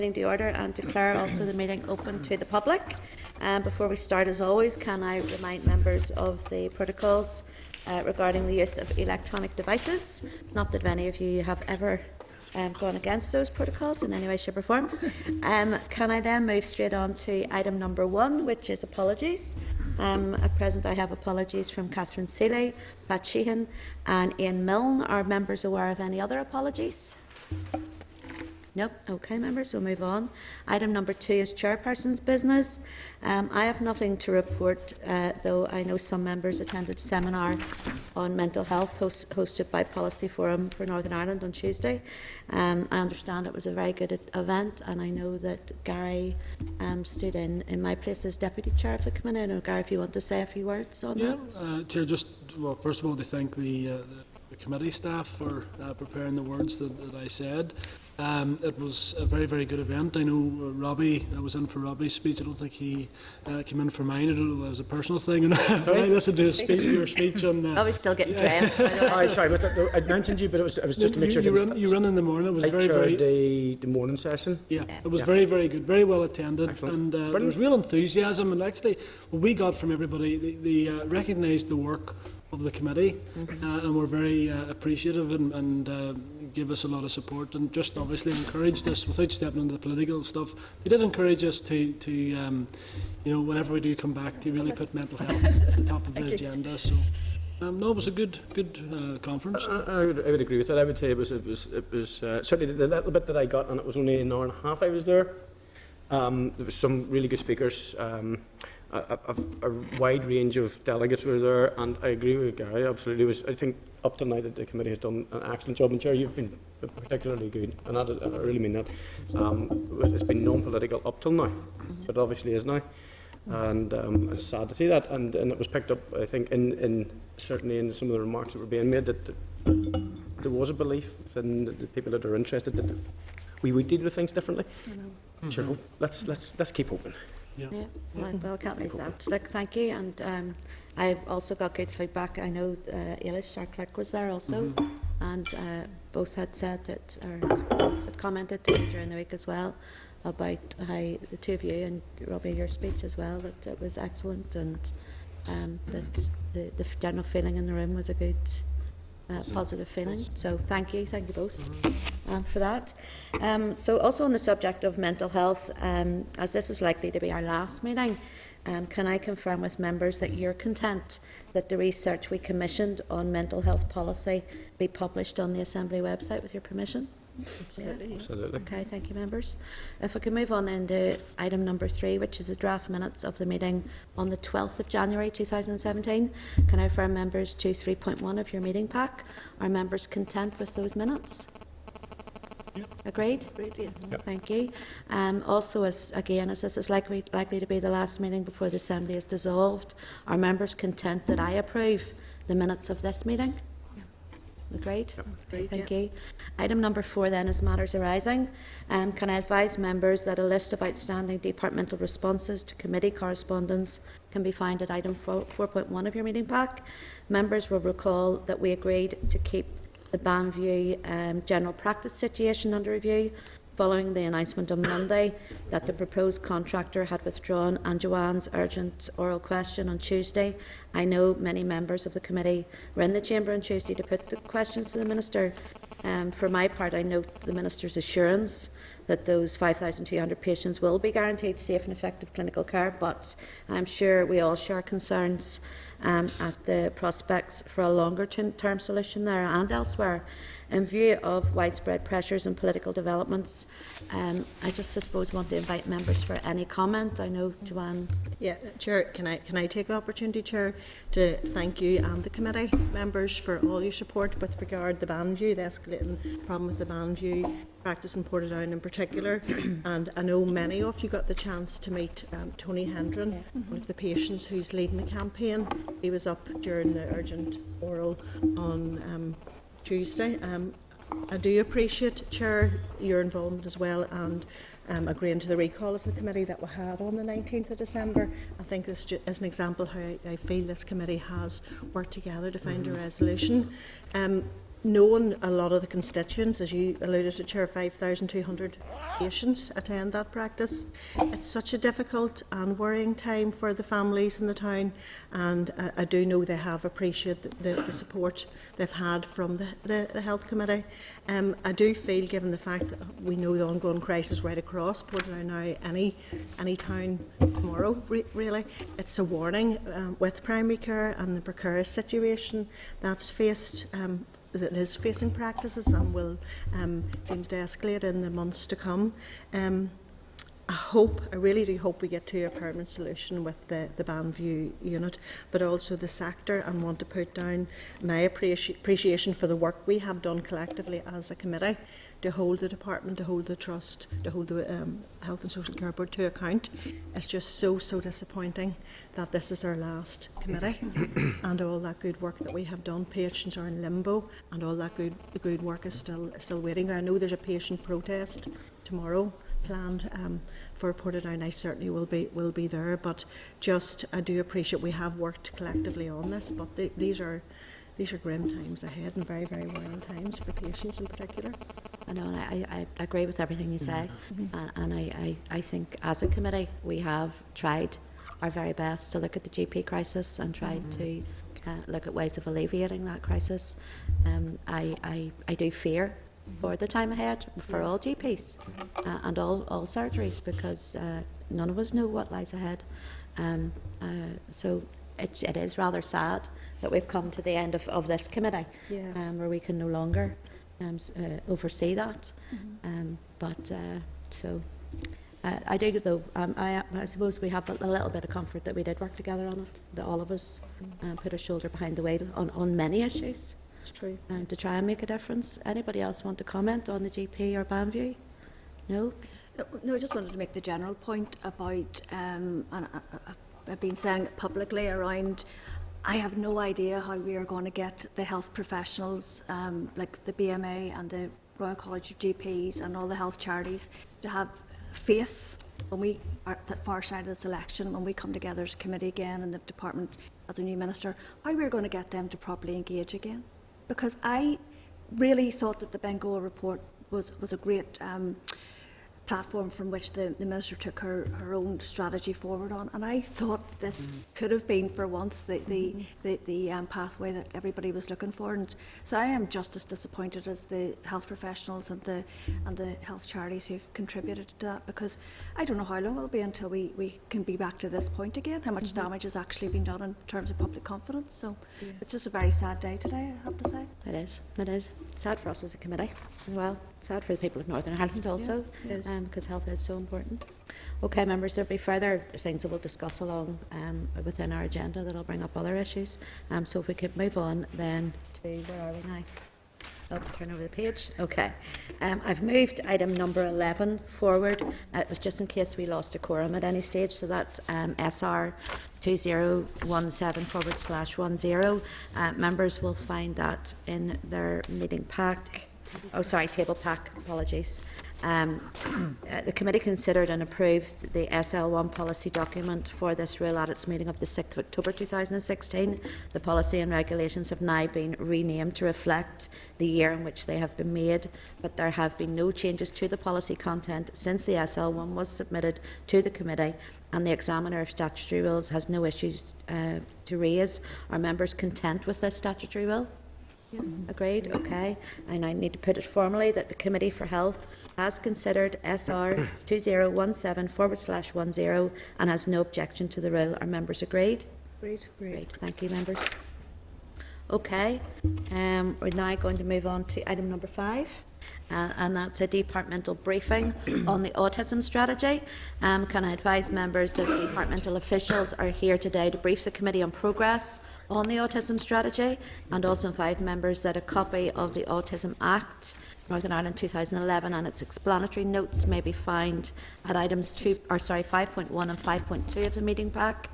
To order and declare also the meeting open to the public. Before we start, as always, can I remind members of the protocols regarding the use of electronic devices? Not that any of you have ever gone against those protocols in any way, shape or form. Can I then move straight on to item number 1, which is apologies. At present I have apologies from Catherine Seeley, Pat Sheehan and Ian Milne. Are members aware of any other apologies? Nope. Okay, members, we'll move on. Item number 2 is chairperson's business. I have nothing to report, though I know some members attended a seminar on mental health hosted by Policy Forum for Northern Ireland on Tuesday. I understand it was a very good event, and I know that Gary stood in my place as Deputy Chair of the Committee. I know, Gary, if you want to say a few words on that. Chair, well, first of all, to thank the committee staff for preparing the words that I said. It was a very, very good event. I know Robbie, I was in for Robbie's speech. I don't think he came in for mine. I don't know if it was a personal thing or not. But I listened to your speech. Robbie's still getting dressed. Sorry, I mentioned you, but it was just to make sure. You run in the morning. It was very the morning session. Yeah, it was very, very good, very well attended. Excellent. And there was real enthusiasm. And actually, what we got from everybody, they recognised the work of the committee, and were very appreciative and gave us a lot of support, and just obviously encouraged us, without stepping into the political stuff, they did encourage us to you know, whenever we do come back, to really put mental health at the top of the agenda. So no, it was a good conference. I would agree with that. I would say it was certainly the little bit that I got, and it was only an hour and a half I was there. There was some really good speakers. A wide range of delegates were there, and I agree with Gary. Absolutely, I think up to now that the committee has done an excellent job. And Chair, you've been particularly good, and I really mean that. It's been non-political up till now, but it obviously is now, and it's sad to see that. And it was picked up, I think, in certainly in some of the remarks that were being made, that there was a belief within the people that are interested that we would deal with things differently. Sure, let's keep hoping. Yeah, well, I can't lose that. Look, thank you, and I also got good feedback. I know Eilish, our clerk, was there also, and both had said that, or had commented during the week as well, about how the two of you, and Robbie, your speech as well, that it was excellent, and that the general feeling in the room was a good, positive feeling. So thank you both for that. So also on the subject of mental health, as this is likely to be our last meeting, can I confirm with members that you're content that the research we commissioned on mental health policy be published on the Assembly website, with your permission? Absolutely. Okay, thank you, members. If we can move on then to item number 3, which is the draft minutes of the meeting on the 12th of January 2017. Can I affirm members to 3.1 of your meeting pack? Are members content with those minutes? Yep. Agreed? Agreed, yes. Yep. Thank you. Also, as this is likely to be the last meeting before the Assembly is dissolved, are members content that I approve the minutes of this meeting? Agreed? Yep. Okay, thank you. Item number 4 then is matters arising. Can I advise members that a list of outstanding departmental responses to committee correspondence can be found at item 4.1 of your meeting pack? Members will recall that we agreed to keep the Banview general practice situation under review following the announcement on Monday that the proposed contractor had withdrawn, and Joanne's urgent oral question on Tuesday. I know many members of the committee were in the chamber on Tuesday to put the questions to the Minister. For my part, I note the Minister's assurance that those 5,200 patients will be guaranteed safe and effective clinical care, but I'm sure we all share concerns at the prospects for a longer term solution there and elsewhere. In view of widespread pressures and political developments, I just suppose want to invite members for any comment. I know Joanne. Yeah, Chair, can I take the opportunity, Chair, to thank you and the committee members for all your support with regard to the Banview, the escalating problem with the Banview practice in Portadown in particular. And I know many of you got the chance to meet Tony Hendren, one of the patients who's leading the campaign. He was up during the urgent oral on Tuesday. I do appreciate, Chair, your involvement as well, and agreeing to the recall of the committee that we had on the 19th of December. I think this is an example how I feel this committee has worked together to find a resolution. knowing a lot of the constituents, as you alluded to, Chair, 5,200 patients attend that practice. It's such a difficult and worrying time for the families in the town, and I do know they have appreciated the support they've had from the Health Committee. I do feel, given the fact that we know the ongoing crisis right across Portadown now, any town tomorrow, really, it's a warning with primary care and the precarious situation that's faced. That is facing practices and will seems to escalate in the months to come. I really do hope we get to a permanent solution with the Banview unit, but also the sector, and want to put down my appreciation for the work we have done collectively as a committee to hold the department, to hold the trust, to hold the Health and Social Care Board to account. It's just so disappointing that this is our last committee and all that good work that we have done. Patients are in limbo and all that good work is still waiting. I know there's a patient protest tomorrow planned for Portadown. I certainly will be there, but just I do appreciate we have worked collectively on this, but these are grim times ahead and very worrying times for patients in particular. I know, and I agree with everything you say, and I think as a committee we have tried our very best to look at the GP crisis and tried to look at ways of alleviating that crisis. I do fear for the time ahead for all GPs and all surgeries, because none of us know what lies ahead. So it is rather sad that we've come to the end of this committee, where we can no longer oversee that. I do, though. I suppose we have a little bit of comfort that we did work together on it, that all of us put a shoulder behind the wheel on many issues. It's true. To try and make a difference. Anybody else want to comment on the GP or Banview? No? No, I just wanted to make the general point about, and I've been saying it publicly around, I have no idea how we are going to get the health professionals, like the BMA and the Royal College of GPs and all the health charities, to have faith when we are at the far side of this election, when we come together as a committee again and the department as a new minister, how we're going to get them to properly engage again. Because I really thought that the Bengal report was a great platform from which the Minister took her own strategy forward on, and I thought this could have been for once the pathway that everybody was looking for. And so I am just as disappointed as the health professionals and the health charities who've contributed to that, because I don't know how long it'll be until we can be back to this point again, how much damage has actually been done in terms of public confidence. So it's just a very sad day today, I have to say. It is. It's sad for us as a committee as well. It's sad for the people of Northern Ireland also, because health is so important. Okay, members, there'll be further things that we'll discuss along within our agenda that'll bring up other issues. So if we could move on then to, where are we now? I'll turn over the page. Okay. I've moved item number 11 forward. It was just in case we lost a quorum at any stage. So that's SR 2017/10. Members will find that in their meeting pack. Oh, sorry, table pack. Apologies. The committee considered and approved the SL1 policy document for this rule at its meeting of the 6th of October 2016. The policy and regulations have now been renamed to reflect the year in which they have been made, but there have been no changes to the policy content since the SL1 was submitted to the committee, and the examiner of statutory rules has no issues to raise. Are members content with this statutory rule? Yes. Agreed? Okay. And I need to put it formally that the Committee for Health has considered SR 2017/10 and has no objection to the rule. Are members agreed? Great. Great. Thank you, members. Okay. We're now going to move on to item number 5. And that's a departmental briefing on the autism strategy. Can I advise members that departmental officials are here today to brief the committee on progress on the autism strategy, and also advise members that a copy of the Autism Act Northern Ireland 2011 and its explanatory notes may be found at items 5.1 and 5.2 of the meeting pack.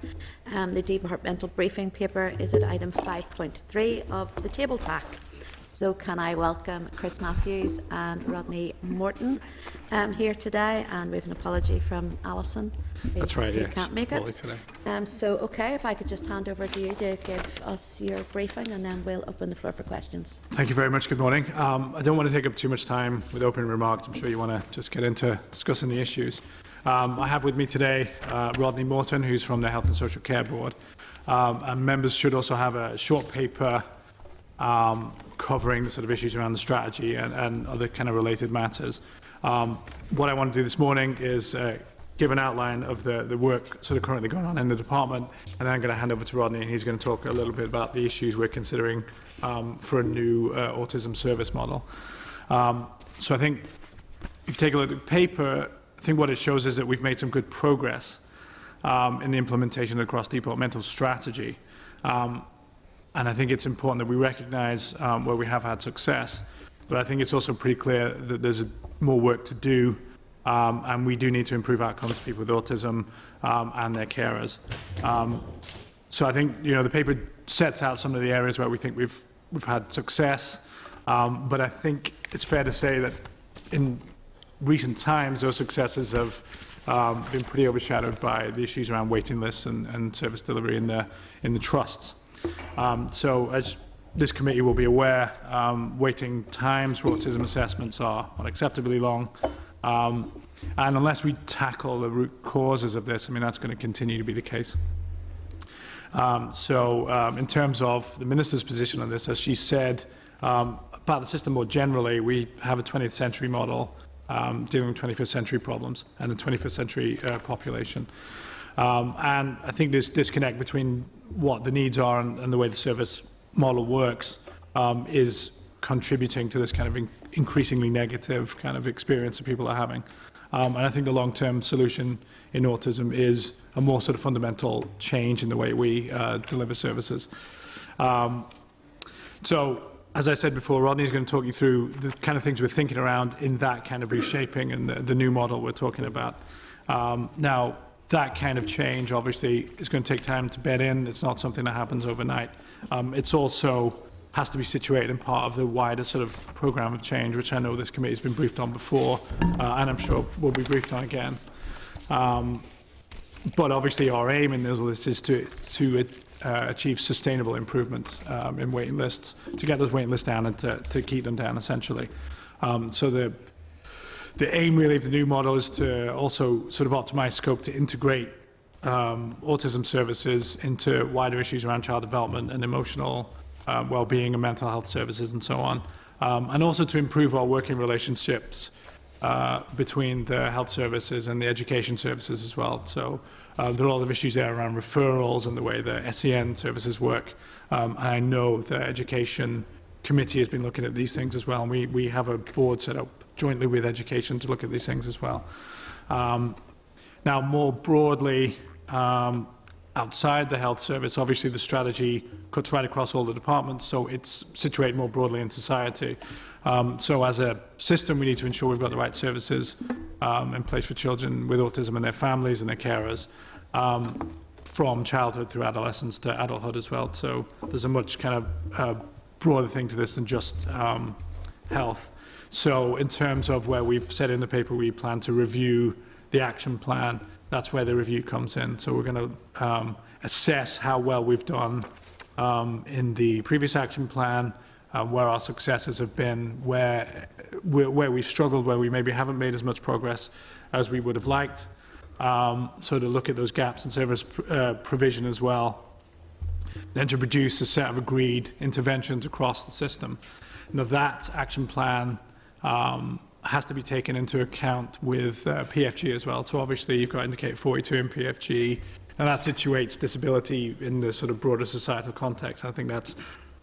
The departmental briefing paper is at item 5.3 of the table pack. So can I welcome Chris Matthews and Rodney Morton here today, and we have an apology from Alison. That's right, who yeah. can't make Poorly it. today. So, okay, if I could just hand over to you to give us your briefing, and then we'll open the floor for questions. Thank you very much. Good morning. I don't want to take up too much time with opening remarks. I'm sure you want to just get into discussing the issues. I have with me today Rodney Morton, who's from the Health and Social Care Board. And members should also have a short paper covering the sort of issues around the strategy and other kind of related matters. What I want to do this morning is give an outline of the work sort of currently going on in the department, and then I'm going to hand over to Rodney, and he's going to talk a little bit about the issues we're considering for a new autism service model. So I think if you take a look at the paper, I think what it shows is that we've made some good progress in the implementation of the cross-departmental strategy. And I think it's important that we recognise where we have had success, but I think it's also pretty clear that there's more work to do, and we do need to improve outcomes for people with autism and their carers. So I think the paper sets out some of the areas where we think we've had success, but I think it's fair to say that in recent times those successes have been pretty overshadowed by the issues around waiting lists and service delivery in the trusts. So as this committee will be aware, waiting times for autism assessments are unacceptably long. And unless we tackle the root causes of this, I mean, that's going to continue to be the case. In terms of the Minister's position on this, as she said, about the system more generally, we have a 20th century model dealing with 21st century problems and a 21st century population. And I think this disconnect between what the needs are and the way the service model works is contributing to this kind of increasingly negative kind of experience that people are having. And I think the long-term solution in autism is a more sort of fundamental change in the way we deliver services. So, as I said before, Rodney is going to talk you through the kind of things we're thinking around in that kind of reshaping and the new model we're talking about. Now, that kind of change obviously is going to take time to bed in. It's not something that happens overnight. It's also has to be situated in part of the wider sort of program of change, which I know this committee has been briefed on before, and I'm sure will be briefed on again. But obviously our aim in this list is to achieve sustainable improvements in waiting lists, to get those waiting lists down and to keep them down essentially. So the aim really of the new model is to also sort of optimize scope to integrate autism services into wider issues around child development and emotional well-being and mental health services and so on. And also to improve our working relationships between the health services and the education services as well. So there are a lot of issues there around referrals and the way the SEN services work. And I know the education committee has been looking at these things as well. And we have a board set up jointly with education to look at these things as well. Now, more broadly, outside the health service, obviously the strategy cuts right across all the departments, so it's situated more broadly in society. So as a system, we need to ensure we've got the right services in place for children with autism and their families and their carers, from childhood through adolescence to adulthood as well. So there's a much kind of broader thing to this than just health. So in terms of where we've said in the paper we plan to review the action plan, that's where the review comes in. So we're going to assess how well we've done in the previous action plan, where our successes have been, where we've struggled, where we maybe haven't made as much progress as we would have liked. So to look at those gaps in service provision as well, then to produce a set of agreed interventions across the system. Now that action plan has to be taken into account with PFG as well. So obviously you've got indicator 42 in PFG, and that situates disability in the sort of broader societal context. I think that's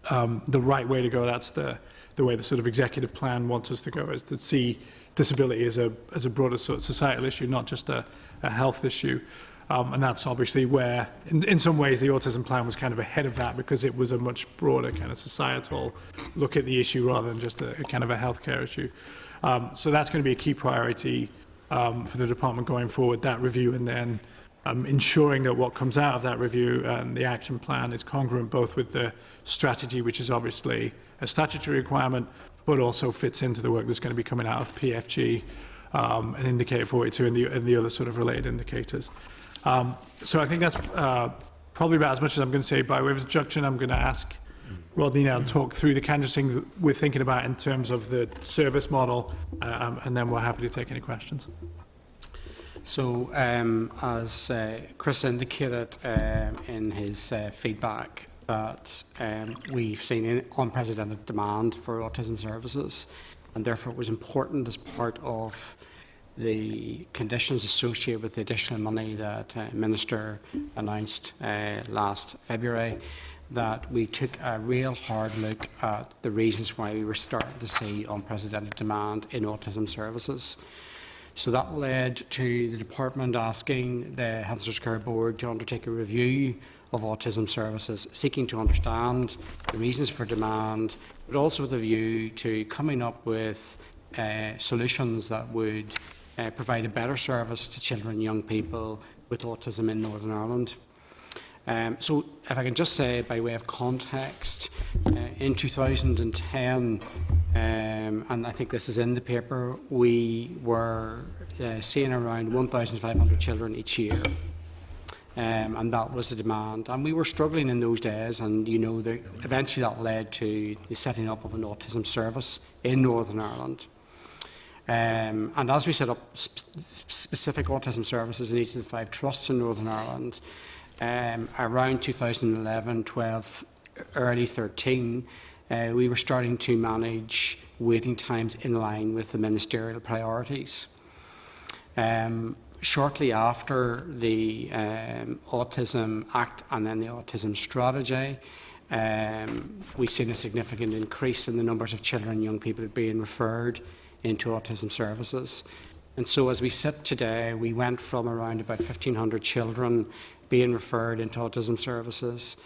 the right way to go. That's the way the sort of executive plan wants us to go, is to see disability as a broader sort of societal issue, not just a health issue. And that's obviously where, in some ways, the autism plan was kind of ahead of that, because it was a much broader kind of societal look at the issue rather than just a kind of a healthcare issue. So that's going to be a key priority for the department going forward, that review, and then ensuring that what comes out of that review and the action plan is congruent both with the strategy, which is obviously a statutory requirement, but also fits into the work that's going to be coming out of PFG and Indicator 42 and the other sort of related indicators. So I think that's probably about as much as I'm going to say by way of introduction. I'm going to ask Rodney now to talk through the kind of things that we're thinking about in terms of the service model, and then we're happy to take any questions. So, as Chris indicated in his feedback, that we've seen unprecedented demand for autism services, and therefore it was important as part of the conditions associated with the additional money that Minister announced last February, that we took a real hard look at the reasons why we were starting to see unprecedented demand in autism services. So that led to the Department asking the Health Service Care Board to undertake a review of autism services, seeking to understand the reasons for demand, but also with a view to coming up with solutions that would provide a better service to children and young people with autism in Northern Ireland. So if I can just say by way of context, in 2010, and I think this is in the paper, we were seeing around 1,500 children each year. And that was the demand. And we were struggling in those days, and you know, eventually that led to the setting up of an autism service in Northern Ireland. And as we set up specific autism services in each of the 5 trusts in Northern Ireland, around 2011, 12, early 13, we were starting to manage waiting times in line with the ministerial priorities. Shortly after the Autism Act and then the Autism Strategy, we've seen a significant increase in the numbers of children and young people being referred into autism services. And so as we sit today, we went from around about 1,500 children being referred into autism services.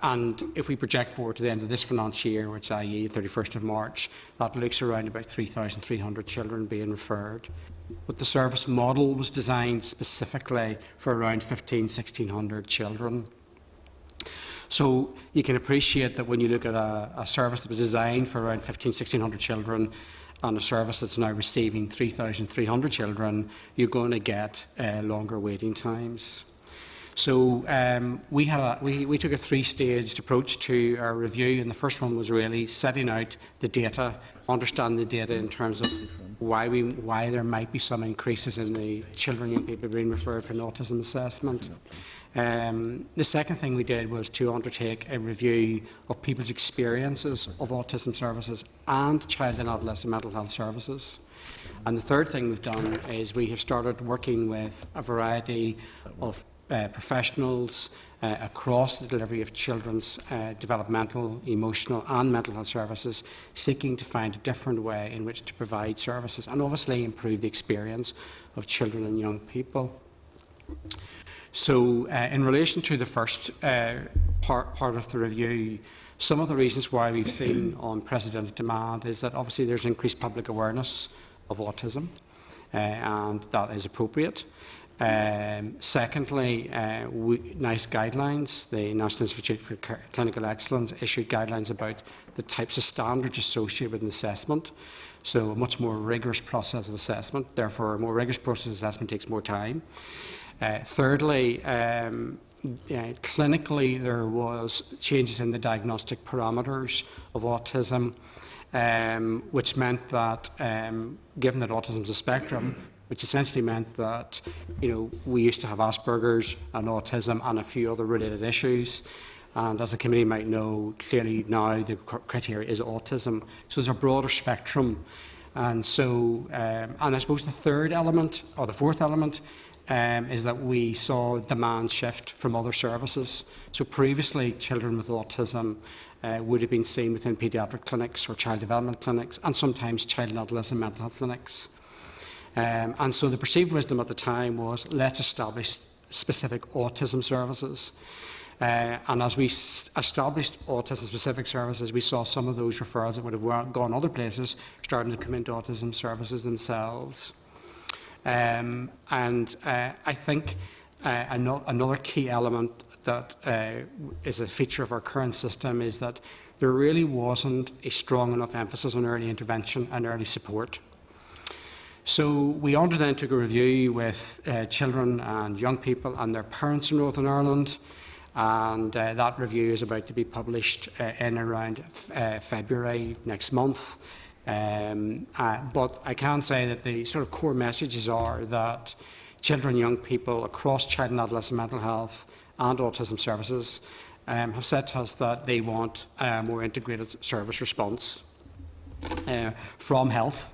And if we project forward to the end of this financial year, which is i.e. 31st of March, that looks around about 3,300 children being referred. But the service model was designed specifically for around 1,600 children. So you can appreciate that when you look at a service that was designed for around 1,600 children and a service that's now receiving 3,300 children, you're going to get longer waiting times. So we took a 3-staged approach to our review, and the first one was really setting out the data, understanding the data in terms of why there might be some increases in the children and young people being referred for an autism assessment. The second thing we did was to undertake a review of people's experiences of autism services and child and adolescent mental health services. And the third thing we've done is we have started working with a variety of professionals across the delivery of children's developmental, emotional and mental health services, seeking to find a different way in which to provide services and obviously improve the experience of children and young people. So in relation to the first part of the review, some of the reasons why we've seen unprecedented demand is that obviously there's increased public awareness of autism, and that is appropriate. Secondly, NICE guidelines, the National Institute for Clinical Excellence, issued guidelines about the types of standards associated with an assessment. So a much more rigorous process of assessment. Therefore, a more rigorous process of assessment takes more time. Thirdly, clinically, there was changes in the diagnostic parameters of autism, which meant that, given that autism is a spectrum, which essentially meant that, we used to have Asperger's and autism and a few other related issues. And as the committee might know, clearly now the criteria is autism. So there's a broader spectrum. And so, and I suppose the third element, or the fourth element, is that we saw demand shift from other services. So previously, children with autism would have been seen within paediatric clinics or child development clinics, and sometimes child and adolescent mental health clinics. And so the perceived wisdom at the time was, let's establish specific autism services. And as we established autism-specific services, we saw some of those referrals that would have gone other places starting to come into autism services themselves. And I think another key element that is a feature of our current system is that there really wasn't a strong enough emphasis on early intervention and early support. So we undertook a review with children and young people and their parents in Northern Ireland, and that review is about to be published in around February next month. But I can say that the sort of core messages are that children and young people across child and adolescent mental health and autism services have said to us that they want a more integrated service response from health.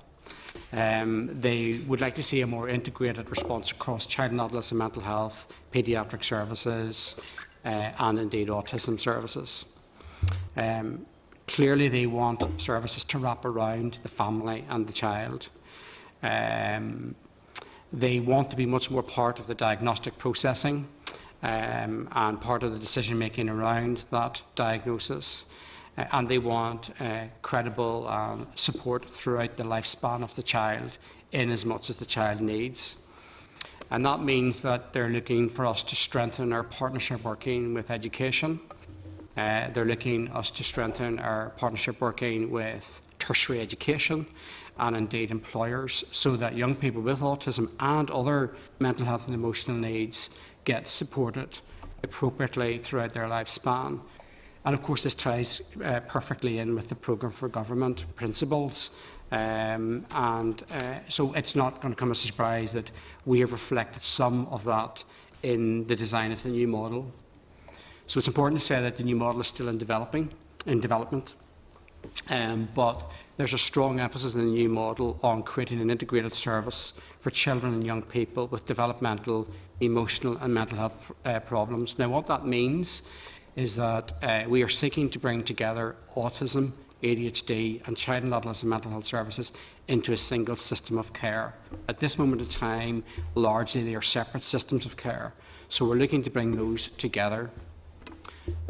They would like to see a more integrated response across child and adolescent mental health, paediatric services, and indeed autism services. Clearly, they want services to wrap around the family and the child. They want to be much more part of the diagnostic processing and part of the decision-making around that diagnosis. And they want credible support throughout the lifespan of the child in as much as the child needs. And that means that they're looking for us to strengthen our partnership working with education. They're looking us to strengthen our partnership working with tertiary education and indeed employers, so that young people with autism and other mental health and emotional needs get supported appropriately throughout their lifespan. And of course, this ties perfectly in with the Programme for Government principles. So it's not going to come as a surprise that we have reflected some of that in the design of the new model. So it's important to say that the new model is still in development. But there's a strong emphasis in the new model on creating an integrated service for children and young people with developmental, emotional and mental health problems. Now, what that means is that we are seeking to bring together autism, ADHD and child and adolescent mental health services into a single system of care. At this moment in time, largely they are separate systems of care. So we're looking to bring those together.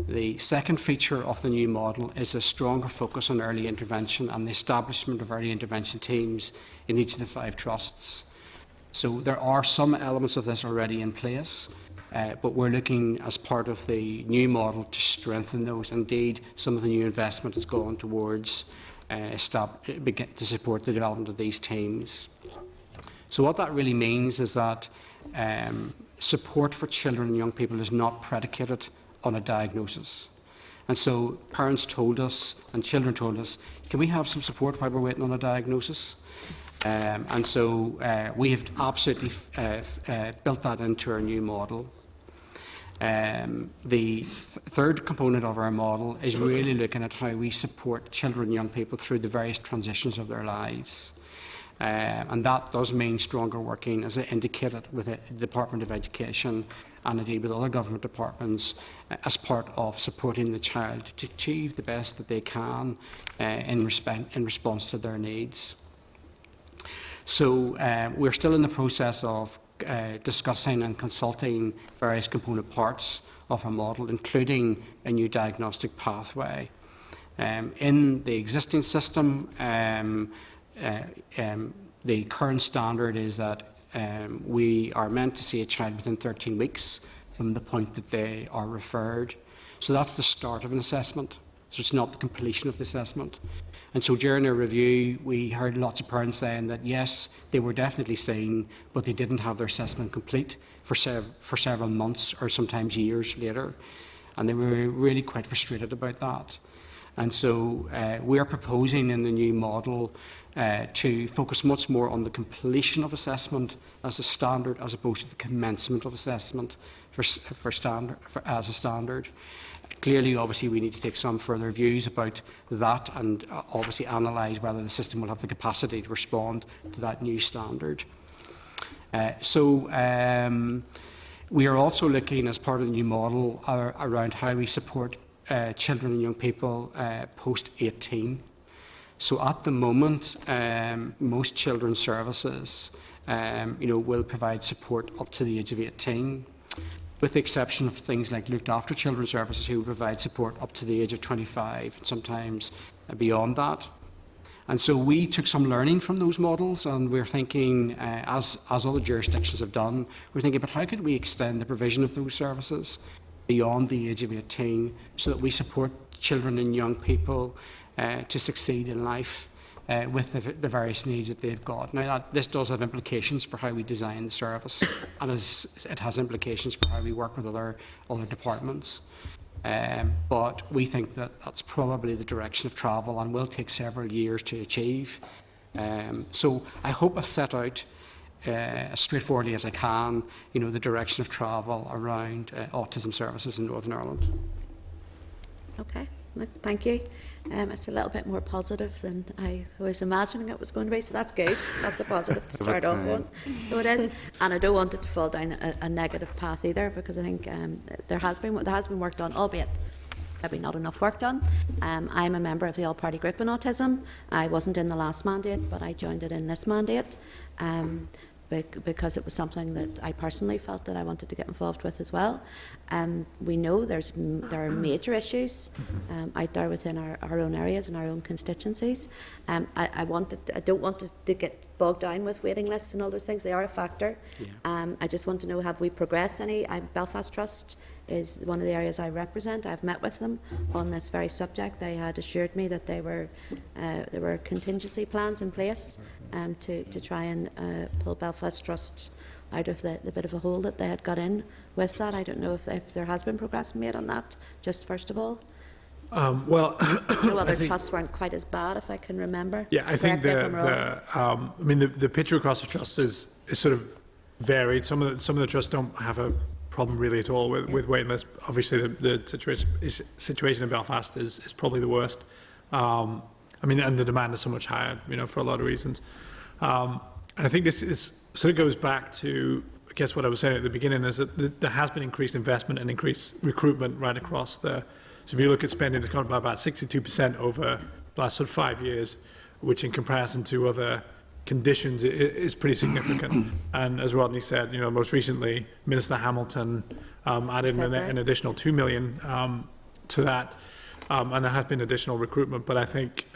The second feature of the new model is a stronger focus on early intervention and the establishment of early intervention teams in each of the 5 trusts. So there are some elements of this already in place, but we're looking as part of the new model to strengthen those. Indeed, some of the new investment has gone towards to support the development of these teams. So what that really means is that support for children and young people is not predicated on a diagnosis. And so parents told us and children told us, can we have some support while we're waiting on a diagnosis? And so we have absolutely built that into our new model. The third component of our model is really looking at how we support children and young people through the various transitions of their lives. And that does mean stronger working, as I indicated, with the Department of Education and indeed with other government departments as part of supporting the child to achieve the best that they can in response to their needs. So we're still in the process of discussing and consulting various component parts of our model, including a new diagnostic pathway. In the existing system, the current standard is that we are meant to see a child within 13 weeks from the point that they are referred. So that's the start of an assessment. So it's not the completion of the assessment. And so during our review, we heard lots of parents saying that yes, they were definitely seen, but they didn't have their assessment complete for several months or sometimes years later. And they were really quite frustrated about that. And so we are proposing in the new model to focus much more on the completion of assessment as a standard, as opposed to the commencement of assessment as a standard. Clearly, obviously, we need to take some further views about that and obviously analyse whether the system will have the capacity to respond to that new standard. We are also looking, as part of the new model, around how we support children and young people post-18. So at the moment, most children's services will provide support up to the age of 18, with the exception of things like looked after children's services who provide support up to the age of 25, sometimes beyond that. And so we took some learning from those models, and we're thinking, as other jurisdictions have done, we're thinking about how could we extend the provision of those services beyond the age of 18 so that we support children and young people to succeed in life with the various needs that they've got. Now, this does have implications for how we design the service, and it has implications for how we work with other departments. But we think that that's probably the direction of travel and will take several years to achieve. So I hope I've set out as straightforwardly as I can, the direction of travel around autism services in Northern Ireland. Okay, thank you. It's a little bit more positive than I was imagining it was going to be, so that's good. That's a positive to start off on. So it is, and I don't want it to fall down a negative path either, because I think there has been work done, albeit maybe not enough work done. I'm a member of the all-party group on autism. I wasn't in the last mandate, but I joined it in this mandate. Because it was something that I personally felt that I wanted to get involved with as well. We know there are major issues out there within our own areas and our own constituencies. I don't want to get bogged down with waiting lists and all those things. They are a factor. Yeah. I just want to know, have we progressed any? Belfast Trust is one of the areas I represent. I've met with them on this very subject. They had assured me that there were contingency plans in place to try and pull Belfast Trust out of the bit of a hole that they had got in with that. I don't know if there has been progress made on that, just first of all. Well, no other trusts weren't quite as bad, if I can remember. Yeah, I think the picture across the trusts is sort of varied. Some of the trusts don't have a problem really at all with waiting lists. Obviously, the situation in Belfast is probably the worst. And the demand is so much higher, for a lot of reasons. And I think this is sort of goes back to, I guess, what I was saying at the beginning, is that there has been increased investment and increased recruitment right across the. So if you look at spending, it's gone by about 62% over the last sort of 5 years, which in comparison to other conditions is pretty significant. And as Rodney said, most recently, Minister Hamilton added an additional $2 million to that. And there has been additional recruitment, but I think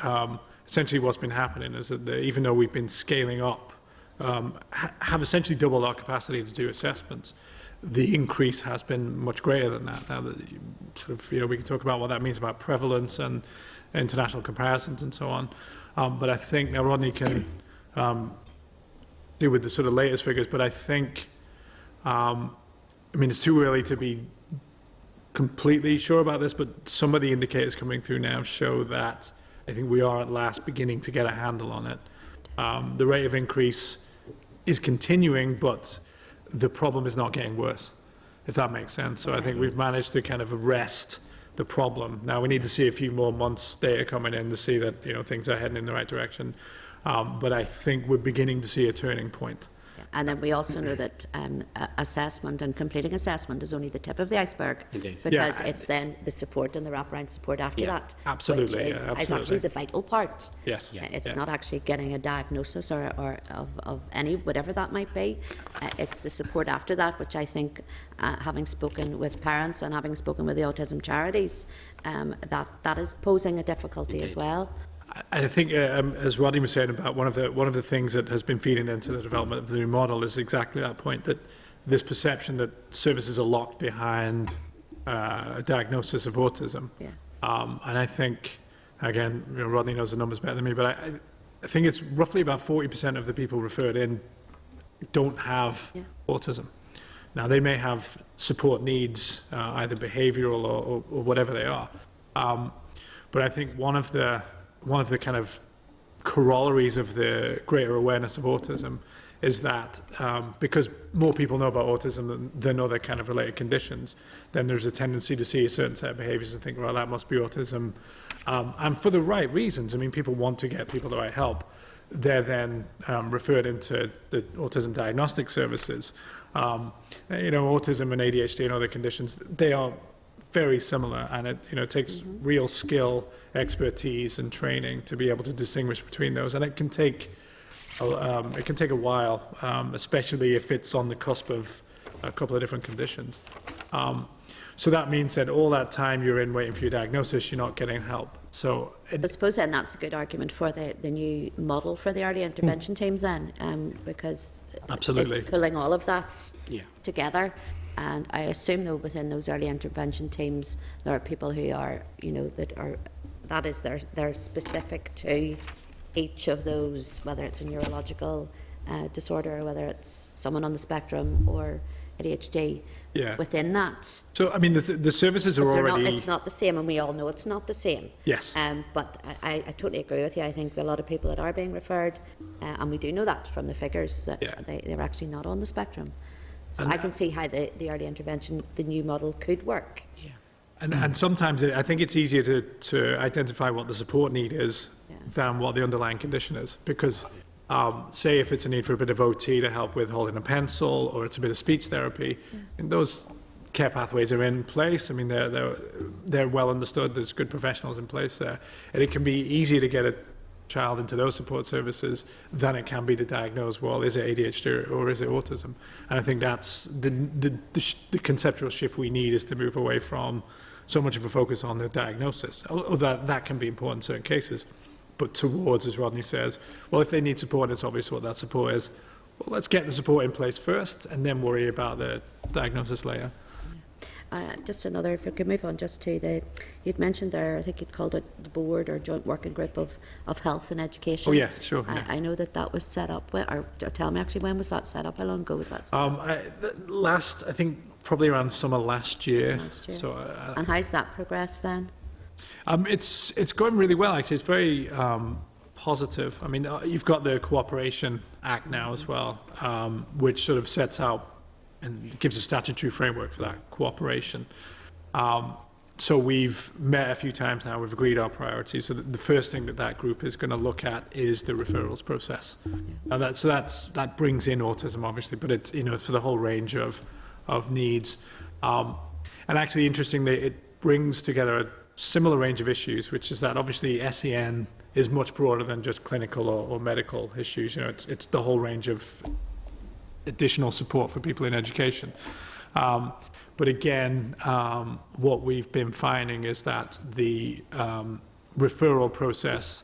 essentially what's been happening is that even though we've been scaling up, have essentially doubled our capacity to do assessments, the increase has been much greater than that. Now that we can talk about what that means about prevalence and international comparisons and so on. But I think now Rodney can deal with the sort of latest figures, but I think it's too early to be completely sure about this, but some of the indicators coming through now show that I think we are at last beginning to get a handle on it. The rate of increase is continuing, but the problem is not getting worse, if that makes sense. So I think we've managed to kind of arrest the problem. Now we need to see a few more months' data coming in to see that things are heading in the right direction. But I think we're beginning to see a turning point. And then we also know that assessment and completing assessment is only the tip of the iceberg. Indeed. Because it's then the support and the wraparound support after that. Absolutely. Which is actually the vital part. Yes. It's not actually getting a diagnosis or of any, whatever that might be. It's the support after that, which I think, having spoken with parents and having spoken with the autism charities, that is posing a difficulty as well. I think, as Rodney was saying about one of the things that has been feeding into the development of the new model is exactly that point, that this perception that services are locked behind a diagnosis of autism. Yeah. And I think, again, Rodney knows the numbers better than me, but I think it's roughly about 40% of the people referred in don't have autism. Now, they may have support needs, either behavioural or whatever they are. But I think one of the kind of corollaries of the greater awareness of autism is that because more people know about autism than other kind of related conditions, then there's a tendency to see a certain set of behaviours and think, well, that must be autism. And for the right reasons. People want to get people the right help. They're then referred into the autism diagnostic services. Autism and ADHD and other conditions, they are very similar, and it takes real skill, expertise, and training to be able to distinguish between those. And it can take a while, especially if it's on the cusp of a couple of different conditions. So that means that all that time you're in waiting for your diagnosis, you're not getting help. So I suppose then that's a good argument for the new model for the early intervention teams then, because Absolutely. it's pulling all of that Yeah. together. And I assume though within those early intervention teams there are people who are, that is they're specific to each of those, whether it's a neurological disorder or whether it's someone on the spectrum or ADHD. Yeah. Within that. So, I mean, the services are already... It's not the same, and we all know it's not the same. Yes. But I totally agree with you. I think a lot of people that are being referred, and we do know that from the figures, that they're actually not on the spectrum. So I can see how the early intervention, the new model, could work. Yeah. And sometimes I think it's easier to identify what the support need is than what the underlying condition is. Because, say if it's a need for a bit of OT to help with holding a pencil, or it's a bit of speech therapy, and those care pathways are in place. I mean, they're well understood. There's good professionals in place there. And it can be easier to get a child into those support services than it can be to diagnose, well, is it ADHD or is it autism? And I think that's the conceptual shift we need, is to move away from so much of a focus on the diagnosis. Although that can be important in certain cases, but towards, as Rodney says, well, if they need support, it's obvious what that support is. Well, let's get the support in place first and then worry about the diagnosis later. Just another, if I could move on just to you'd mentioned there, I think you'd called it the board or joint working group of health and education. Oh yeah, sure. Yeah. I know that was set up, or tell me actually, when was that set up? How long ago was that set up? I think probably around summer last year. So, and how's that progressed then? It's going really well, actually. It's very positive. I mean, you've got the Cooperation Act now as well, which sort of sets out and gives a statutory framework for that cooperation. So we've met a few times now, we've agreed our priorities. So the first thing that group is going to look at is the referrals process. And that brings in autism, obviously, but it's, for the whole range of needs. And actually, interestingly, it brings together a similar range of issues, which is that obviously SEN is much broader than just clinical or medical issues. It's the whole range of additional support for people in education. But again, what we've been finding is that the referral process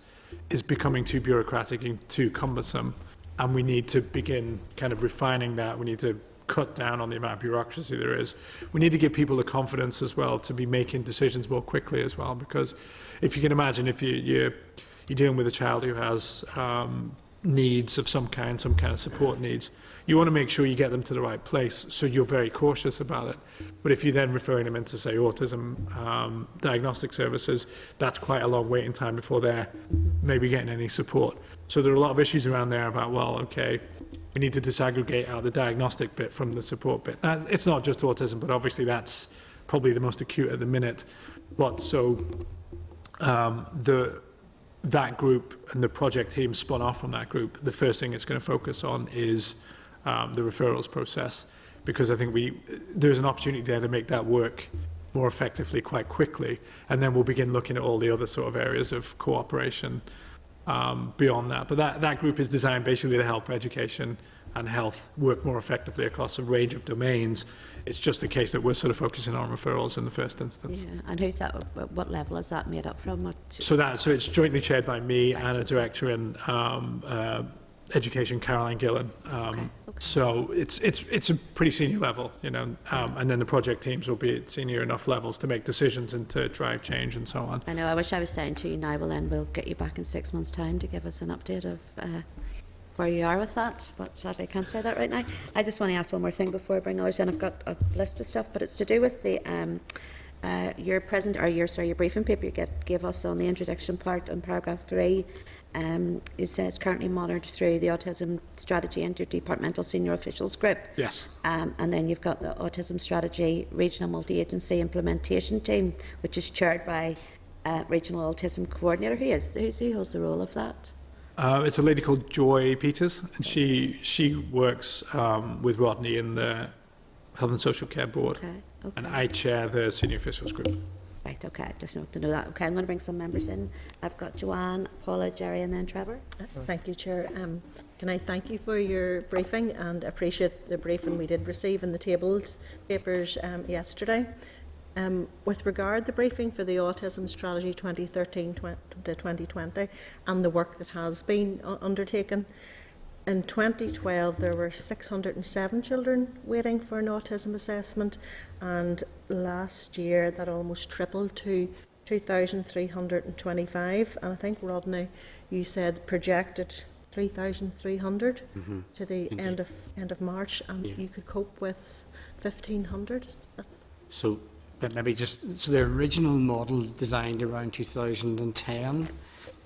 is becoming too bureaucratic and too cumbersome, and we need to begin kind of refining that. We need to cut down on the amount of bureaucracy there is. We need to give people the confidence as well to be making decisions more quickly as well, because if you can imagine, if you're dealing with a child who has needs of some kind of support needs, you want to make sure you get them to the right place, so you're very cautious about it. But if you're then referring them into, say, autism diagnostic services, that's quite a long waiting time before they're maybe getting any support. So there are a lot of issues around there about, well, okay, we need to disaggregate out the diagnostic bit from the support bit. Now, it's not just autism, but obviously that's probably the most acute at the minute. That group and the project team spun off from that group, the first thing it's going to focus on is the referrals process, because I think there's an opportunity there to make that work more effectively quite quickly, and then we'll begin looking at all the other sort of areas of cooperation beyond that. But that group is designed basically to help education and health work more effectively across a range of domains. It's just the case that we're sort of focusing on referrals in the first instance. Yeah, and who's that? What level is that made up from? So it's jointly chaired by me and a director in education, Caroline Gillen. Okay. So it's a pretty senior level, and then the project teams will be at senior enough levels to make decisions and to drive change and so on. I know. I wish I was saying to you now, well then we'll get you back in 6 months' time to give us an update of where you are with that, but sadly I can't say that right now. I just want to ask one more thing before I bring others in. I've got a list of stuff, but it's to do with the your briefing paper you gave us on the introduction part in paragraph 3. You say it's currently monitored through the Autism Strategy Interdepartmental Senior Officials Group. Yes. And then you've got the Autism Strategy Regional Multi-Agency Implementation Team, which is chaired by Regional Autism Coordinator. Who holds the role of that? It's a lady called Joy Peters, and she works with Rodney in the Health and Social Care Board. Okay. And I chair the Senior Officials Group. Right, okay, just want to know that. Okay, I'm going to bring some members in. I've got Joanne, Paula, Jerry, and then Trevor. Thank you, Chair. Can I thank you for your briefing and appreciate the briefing we did receive in the tabled papers yesterday. With regard to the briefing for the Autism Strategy 2013 to 2020 and the work that has been undertaken, in 2012 there were 607 children waiting for an autism assessment, and last year that almost tripled to 2,325, and I think, Rodney, you said projected 3,300 to the end of March, and you could cope with 1,500. So, but maybe just so the original model designed around 2010,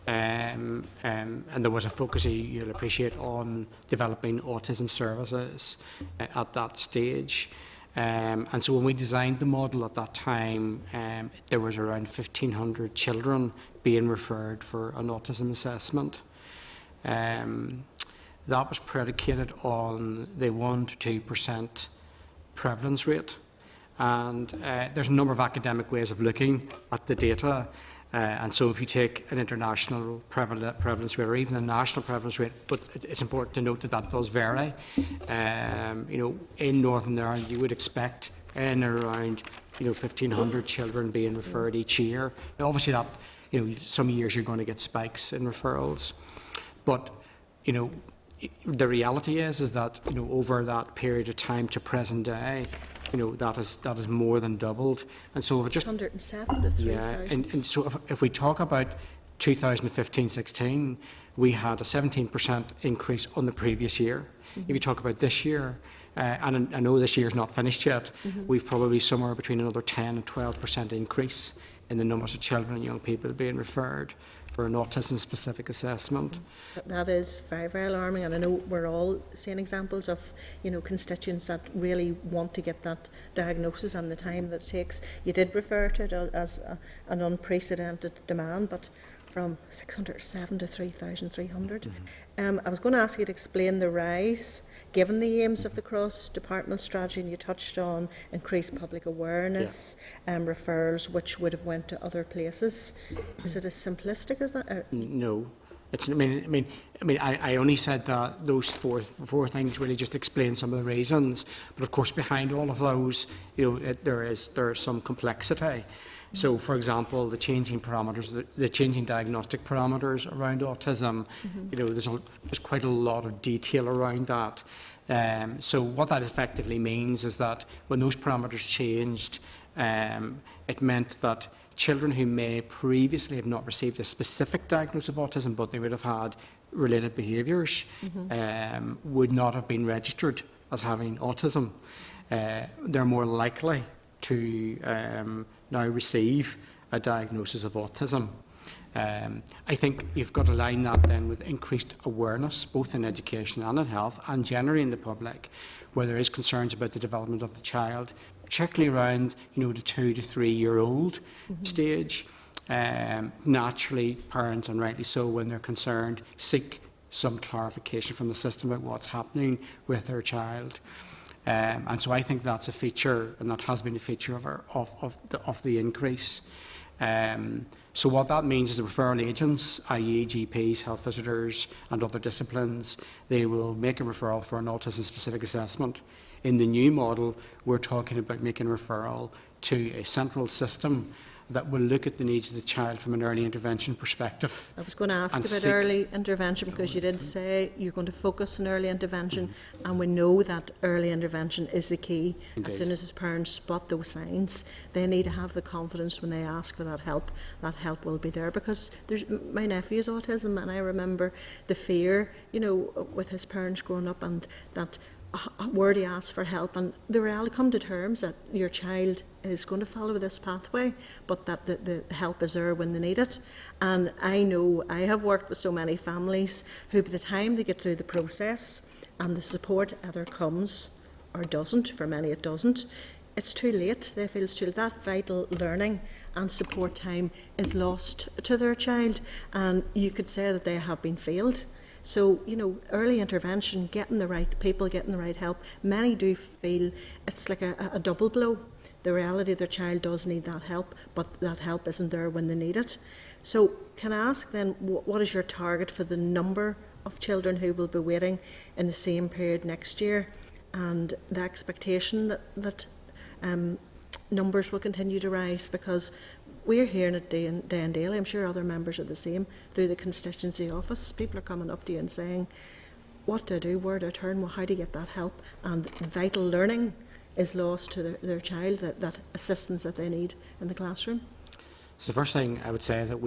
and there was a focus, you'll appreciate, on developing autism services at that stage. And so when we designed the model at that time, there was around 1,500 children being referred for an autism assessment. That was predicated on the 1 to 2% prevalence rate. And there's a number of academic ways of looking at the data. And so if you take an international prevalence rate or even a national prevalence rate, but it's important to note that that does vary. In Northern Ireland, you would expect in around 1,500 children being referred each year. Now, obviously, that some years you're going to get spikes in referrals, but the reality is that over that period of time to present day, that is more than doubled. And so if it just 107 to 3,000. and so if we talk about 2015-16, we had a 17% increase on the previous year. If you talk about this year, and I know this year's not finished yet, we've probably somewhere between another 10 and 12% increase in the numbers of children and young people being referred for an autism-specific assessment. That is very, very alarming, and I know we're all seeing examples of, constituents that really want to get that diagnosis and the time that it takes. You did refer to it as an unprecedented demand, but from 607 to 3,300. I was going to ask you to explain the rise, given the aims of the cross-departmental strategy, and you touched on increased public awareness, referrals, which would have went to other places. Is it as simplistic as that? No. It's, I only said that those four things really just explain some of the reasons, but of course behind all of those, there is some complexity. So, for example, the changing parameters, the changing diagnostic parameters around autism, there's quite a lot of detail around that. So what that effectively means is that when those parameters changed, it meant that children who may previously have not received a specific diagnosis of autism, but they would have had related behaviours, would not have been registered as having autism. They're more likely to now receive a diagnosis of autism. I think you've got to line that then with increased awareness, both in education and in health, and generally in the public, where there is concerns about the development of the child, particularly around the 2 to 3 year old stage. Naturally, parents, and rightly so, when they're concerned, seek some clarification from the system about what's happening with their child. And so I think that's a feature, and that has been a feature of the increase. So what that means is the referral agents, i.e. GPs, health visitors and other disciplines, they will make a referral for an autism-specific assessment. In the new model, we're talking about making a referral to a central system that will look at the needs of the child from an early intervention perspective. I was going to ask about early intervention, because you did say you're going to focus on early intervention, and we know that early intervention is the key. Indeed. As soon as parents spot those signs, they need to have the confidence when they ask for that help will be there. Because my nephew has autism, and I remember the fear, with his parents growing up, and that where he asks for help, and the reality, come to terms that your child is going to follow this pathway, but that the help is there when they need it. And I know I have worked with so many families who, by the time they get through the process and the support either comes or doesn't, for many it doesn't, it's too late. They feel it's too late. That vital learning and support time is lost to their child, and you could say that they have been failed. So, early intervention, getting the right people, getting the right help, many do feel it's like a double blow. The reality, their child does need that help, but that help isn't there when they need it. So, can I ask then, what is your target for the number of children who will be waiting in the same period next year, and the expectation that numbers will continue to rise, because we're hearing it day and daily. I'm sure other members are the same through the constituency office. People are coming up to you and saying, what do I do, where do I turn, well, how do you get that help? And vital learning is lost to their child, that assistance that they need in the classroom. So the first thing I would say is that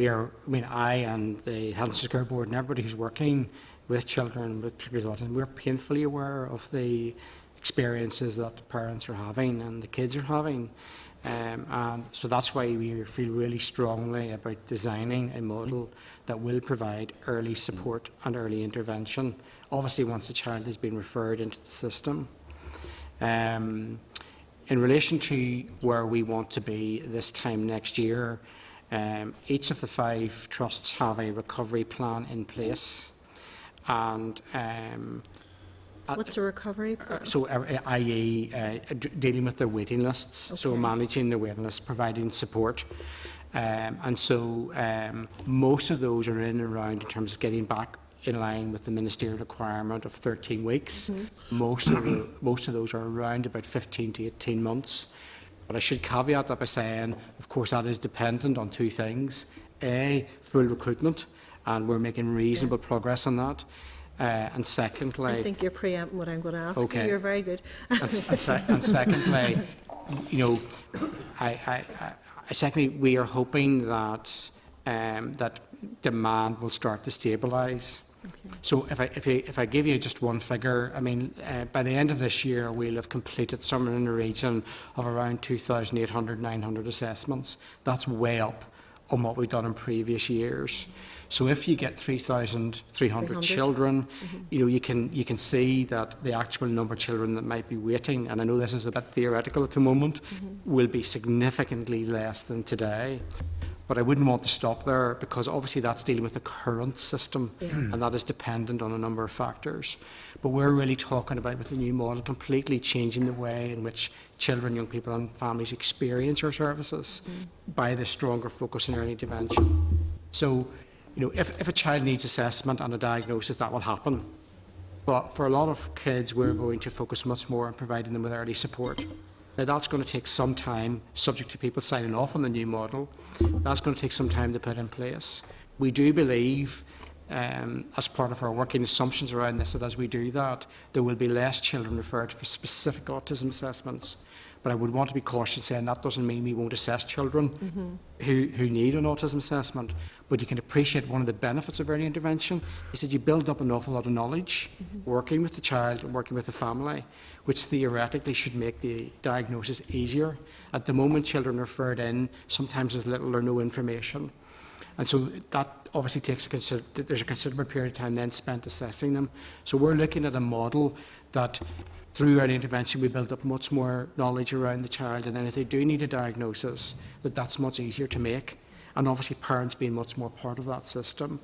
I and the Health and Social Care Board and everybody who's working with children with people with autism, we're painfully aware of the experiences that the parents are having and the kids are having. And so that's why we feel really strongly about designing a model that will provide early support and early intervention, obviously once the child has been referred into the system. In relation to where we want to be this time next year, each of the 5 trusts have a recovery plan in place. And what's a recovery plan? So, i.e., dealing with their waiting lists, Okay. so managing the waiting lists, providing support. And so most of those are in and around in terms of getting back in line with the ministerial requirement of 13 weeks. Mm-hmm. Most of those are around about 15 to 18 months. But I should caveat that by saying, of course, that is dependent on 2 things. A, full recruitment, and we're making reasonable progress on that. And secondly, I think you're preempting what I'm going to ask okay. you. You're very good. and secondly, secondly, we are hoping that that demand will start to stabilise. Okay. So if I give you just one figure, I mean, by the end of this year, we'll have completed somewhere in the region of around 2,800, 900 assessments. That's way up on what we've done in previous years. So if you get 3,300 children, mm-hmm. You can see that the actual number of children that might be waiting, and I know this is a bit theoretical at the moment, mm-hmm. will be significantly less than today. But I wouldn't want to stop there, because obviously that's dealing with the current system, yeah. and that is dependent on a number of factors. But we're really talking about, with the new model, completely changing the way in which children, young people and families experience our services by the stronger focus on early intervention. So, if a child needs assessment and a diagnosis, that will happen. But for a lot of kids, we're going to focus much more on providing them with early support. Now, that's going to take some time, subject to people signing off on the new model. That's going to take some time to put in place. We do believe, as part of our working assumptions around this, that as we do that, there will be less children referred for specific autism assessments. But I would want to be cautious saying that doesn't mean we won't assess children mm-hmm. who need an autism assessment. But you can appreciate one of the benefits of early intervention is that you build up an awful lot of knowledge mm-hmm. working with the child and working with the family, which theoretically should make the diagnosis easier. At the moment, children are referred in sometimes with little or no information. And so that obviously takes there's a considerable period of time then spent assessing them. So we're looking at a model that through early intervention we build up much more knowledge around the child, and then if they do need a diagnosis, that's much easier to make. And obviously parents being much more part of that system.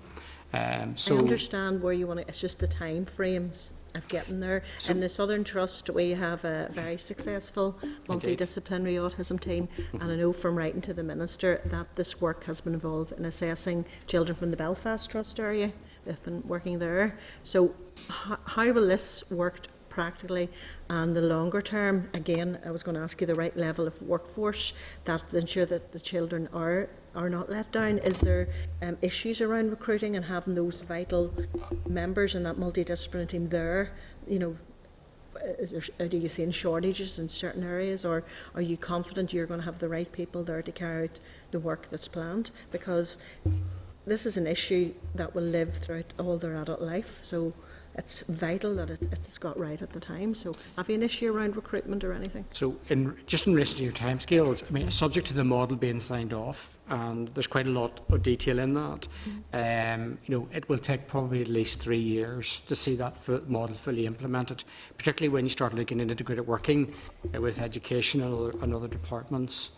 So I understand where you want to, it's just the time frames of getting there. In the Southern Trust, we have a very successful multidisciplinary autism team, and I know from writing to the Minister that this work has been involved in assessing children from the Belfast Trust area. They've been working there. So how will this work practically, and the longer term? Again, I was going to ask you the right level of workforce that ensure that the children are not let down. Is there issues around recruiting and having those vital members in that multidisciplinary team there? Do you see shortages in certain areas, or are you confident you're going to have the right people there to carry out the work that's planned? Because this is an issue that will live throughout all their adult life, so it's vital that it's got right at the time. So have you an issue around recruitment or anything? So just in relation to your timescales, I mean, subject to the model being signed off, and there's quite a lot of detail in that, it will take probably at least 3 years to see that model fully implemented, particularly when you start looking at integrated working with education and other departments.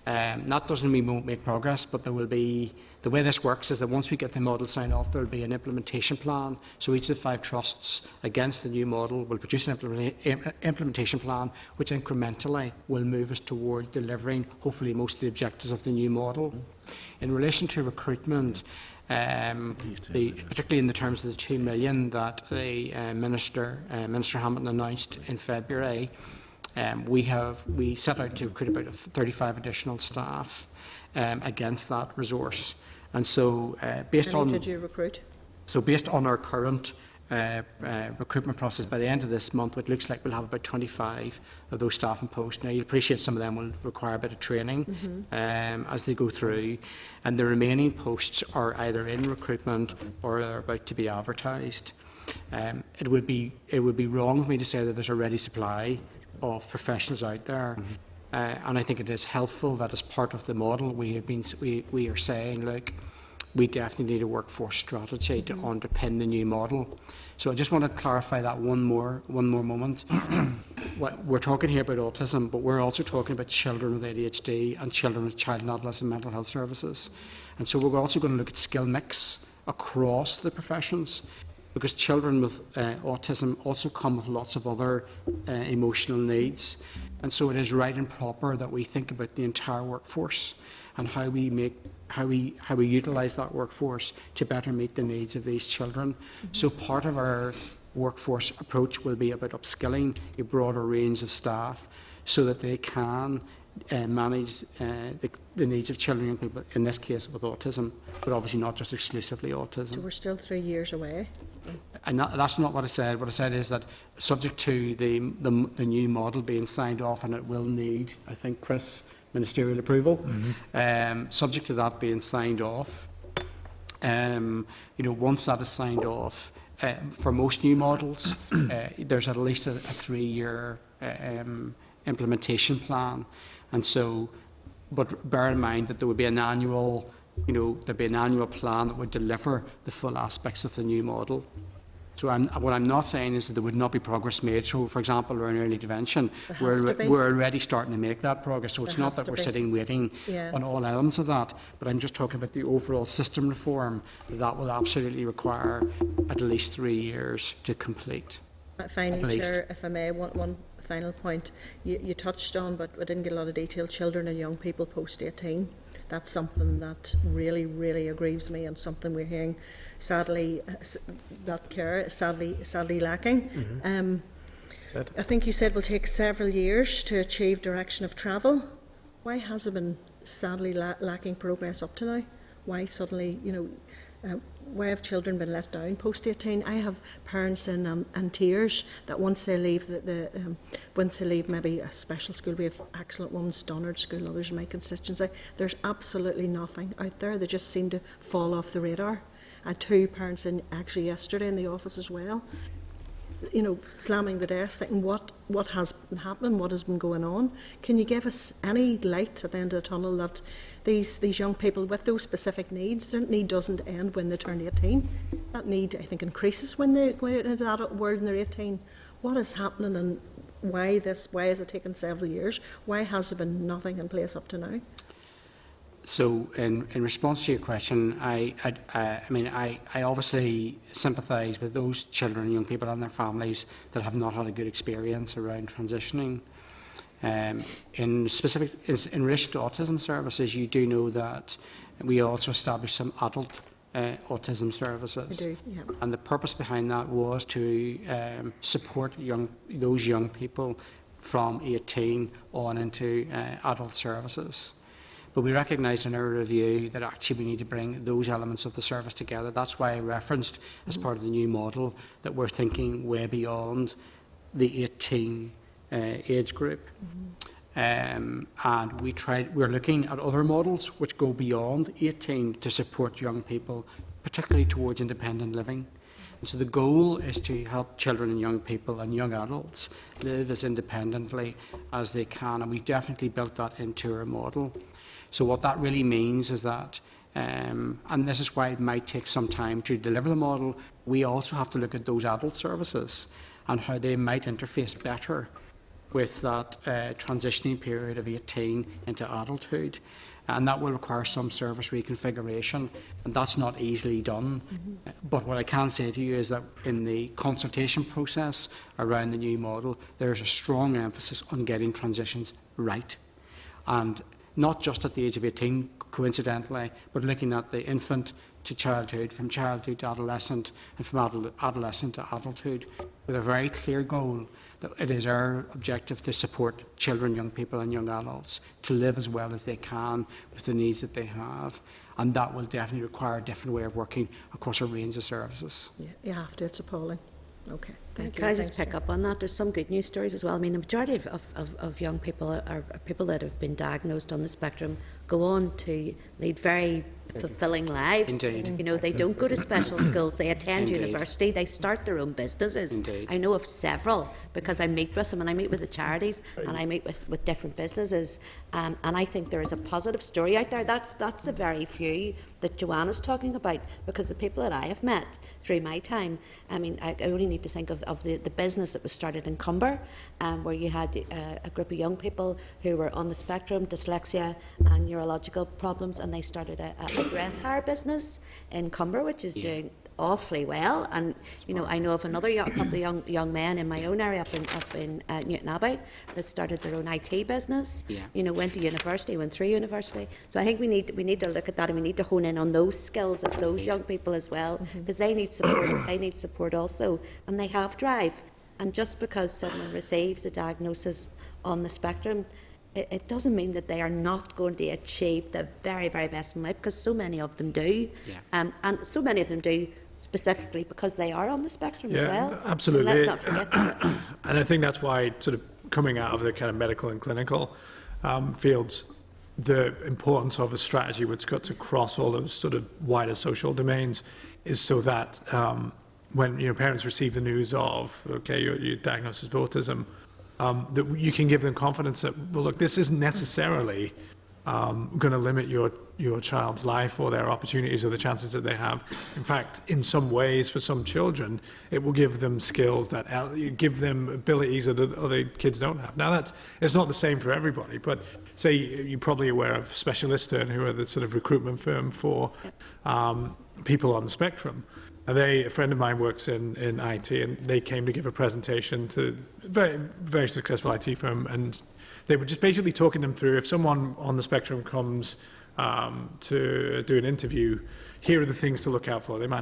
That doesn't mean we won't make progress, but there will be, the way this works is that once we get the model signed off, there will be an implementation plan. So each of the 5 trusts against the new model will produce an implementation plan, which incrementally will move us toward delivering, hopefully, most of the objectives of the new model. In relation to recruitment, particularly in the terms of the 2 million that the Minister Hamilton announced in February, we set out to recruit about 35 additional staff against that resource. And so based on... did you recruit? So based on our current recruitment process, by the end of this month, it looks like we'll have about 25 of those staff in post. Now, you'll appreciate some of them will require a bit of training as they go through, and the remaining posts are either in recruitment or are about to be advertised. It would be wrong for me to say that there's a ready supply of professionals out there. And I think it is helpful that as part of the model we are saying, look, we definitely need a workforce strategy to underpin the new model. So I just want to clarify that one more moment. We're talking here about autism, but we're also talking about children with ADHD and children with child and adolescent mental health services. And so we're also going to look at skill mix across the professions, because children with autism also come with lots of other emotional needs. And so it is right and proper that we think about the entire workforce and how we utilise that workforce to better meet the needs of these children. So part of our workforce approach will be about upskilling a broader range of staff so that they can manage the needs of children and people, in this case with autism, but obviously not just exclusively autism. So we're still 3 years away. And that's not what I said. What I said is that subject to the new model being signed off, and it will need, I think, Chris, ministerial approval. Subject to that being signed off, once that is signed off, for most new models, there's at least a 3-year implementation plan, and so, but bear in mind that there would be an annual. There'd be an annual plan that would deliver the full aspects of the new model. So what I'm not saying is that there would not be progress made. So, for example, around early intervention, we're already starting to make that progress. So it's not that we're sitting waiting on all elements of that, but I'm just talking about the overall system reform that will absolutely require at least 3 years to complete. Finally, Chair, if I may, one final point. You touched on, but we didn't get a lot of detail, children and young people post-18. That's something that really, really aggrieves me, and something we're hearing, sadly, that care is sadly lacking. I think you said will take several years to achieve direction of travel. Why has it been sadly lacking progress up to now? Why suddenly, why have children been let down post-18? I have parents in tears that once they leave once they leave maybe a special school, we have excellent ones, Donard School, others in my constituency, there's absolutely nothing out there. They just seem to fall off the radar. I had 2 parents in actually yesterday in the office as well, slamming the desk, thinking what has been happening, what has been going on. Can you give us any light at the end of the tunnel that these young people with those specific needs, their need doesn't end when they turn 18. That need, I think, increases when they go into the adult world and they're 18. What is happening, and why has it taken several years? Why has there been nothing in place up to now? So, in response to your question, I obviously sympathise with those children and young people and their families that have not had a good experience around transitioning. In relation to autism services, you do know that we also established some adult autism services. We do, yeah. And the purpose behind that was to support those young people from 18 on into adult services. But we recognised in our review that actually we need to bring those elements of the service together. That's why I referenced, as part of the new model, that we're thinking way beyond the 18 age group. And we're looking at other models which go beyond 18 to support young people, particularly towards independent living. And so the goal is to help children and young people and young adults live as independently as they can, and we definitely built that into our model. So what that really means is that, and this is why it might take some time to deliver the model, we also have to look at those adult services and how they might interface better with that transitioning period of 18 into adulthood. And that will require some service reconfiguration, and that's not easily done. But what I can say to you is that in the consultation process around the new model, there's a strong emphasis on getting transitions right. And not just at the age of 18, coincidentally, but looking at the infant to childhood, from childhood to adolescent, and from adolescent to adulthood, with a very clear goal that it is our objective to support children, young people and young adults to live as well as they can with the needs that they have. And that will definitely require a different way of working across a range of services. Yeah, you have to. It's appalling. Okay, thank you. Can I just Thanks, pick Chair. up on that? There's some good news stories as well. I mean, the majority of young people are people that have been diagnosed on the spectrum go on to lead very fulfilling lives. Indeed. You know, they don't go to special schools, they attend Indeed. university, they start their own businesses. Indeed. I know of several because I meet with them and I meet with the charities and I meet with different businesses. And I think there is a positive story out there. That's the very few that Joanna's talking about, because the people that I have met through my time, I mean, I only need to think of the business that was started in Cumber, where you had a group of young people who were on the spectrum, dyslexia and neurological problems, and they started a dress hire business in Cumber, which is doing awfully well. And you know, I know of another couple of young men in my own area up in Newton Abbey that started their own IT business. Yeah. You know, went to university, went through university. So I think we need to look at that, and we need to hone in on those skills of those young people as well, because they need support. They need support also, and they have drive. And just because someone receives a diagnosis on the spectrum, it doesn't mean that they are not going to achieve the very, very best in life, because so many of them do. Yeah. And so many of them do specifically because they are on the spectrum as well. Absolutely. And let's not forget that. And I think that's why, sort of coming out of the kind of medical and clinical fields, the importance of a strategy which cuts across all those sort of wider social domains is so that when parents receive the news of, okay, you're diagnosed with autism, that you can give them confidence that, well, look, this isn't necessarily going to limit your child's life or their opportunities or the chances that they have. In fact, in some ways, for some children, it will give them skills that give them abilities that other kids don't have. Now, it's not the same for everybody, but say you're probably aware of Specialista, who are the sort of recruitment firm for people on the spectrum. And a friend of mine works in IT, and they came to give a presentation to a very, very successful IT firm, and they were just basically talking them through, if someone on the spectrum comes to do an interview, here are the things to look out for. They might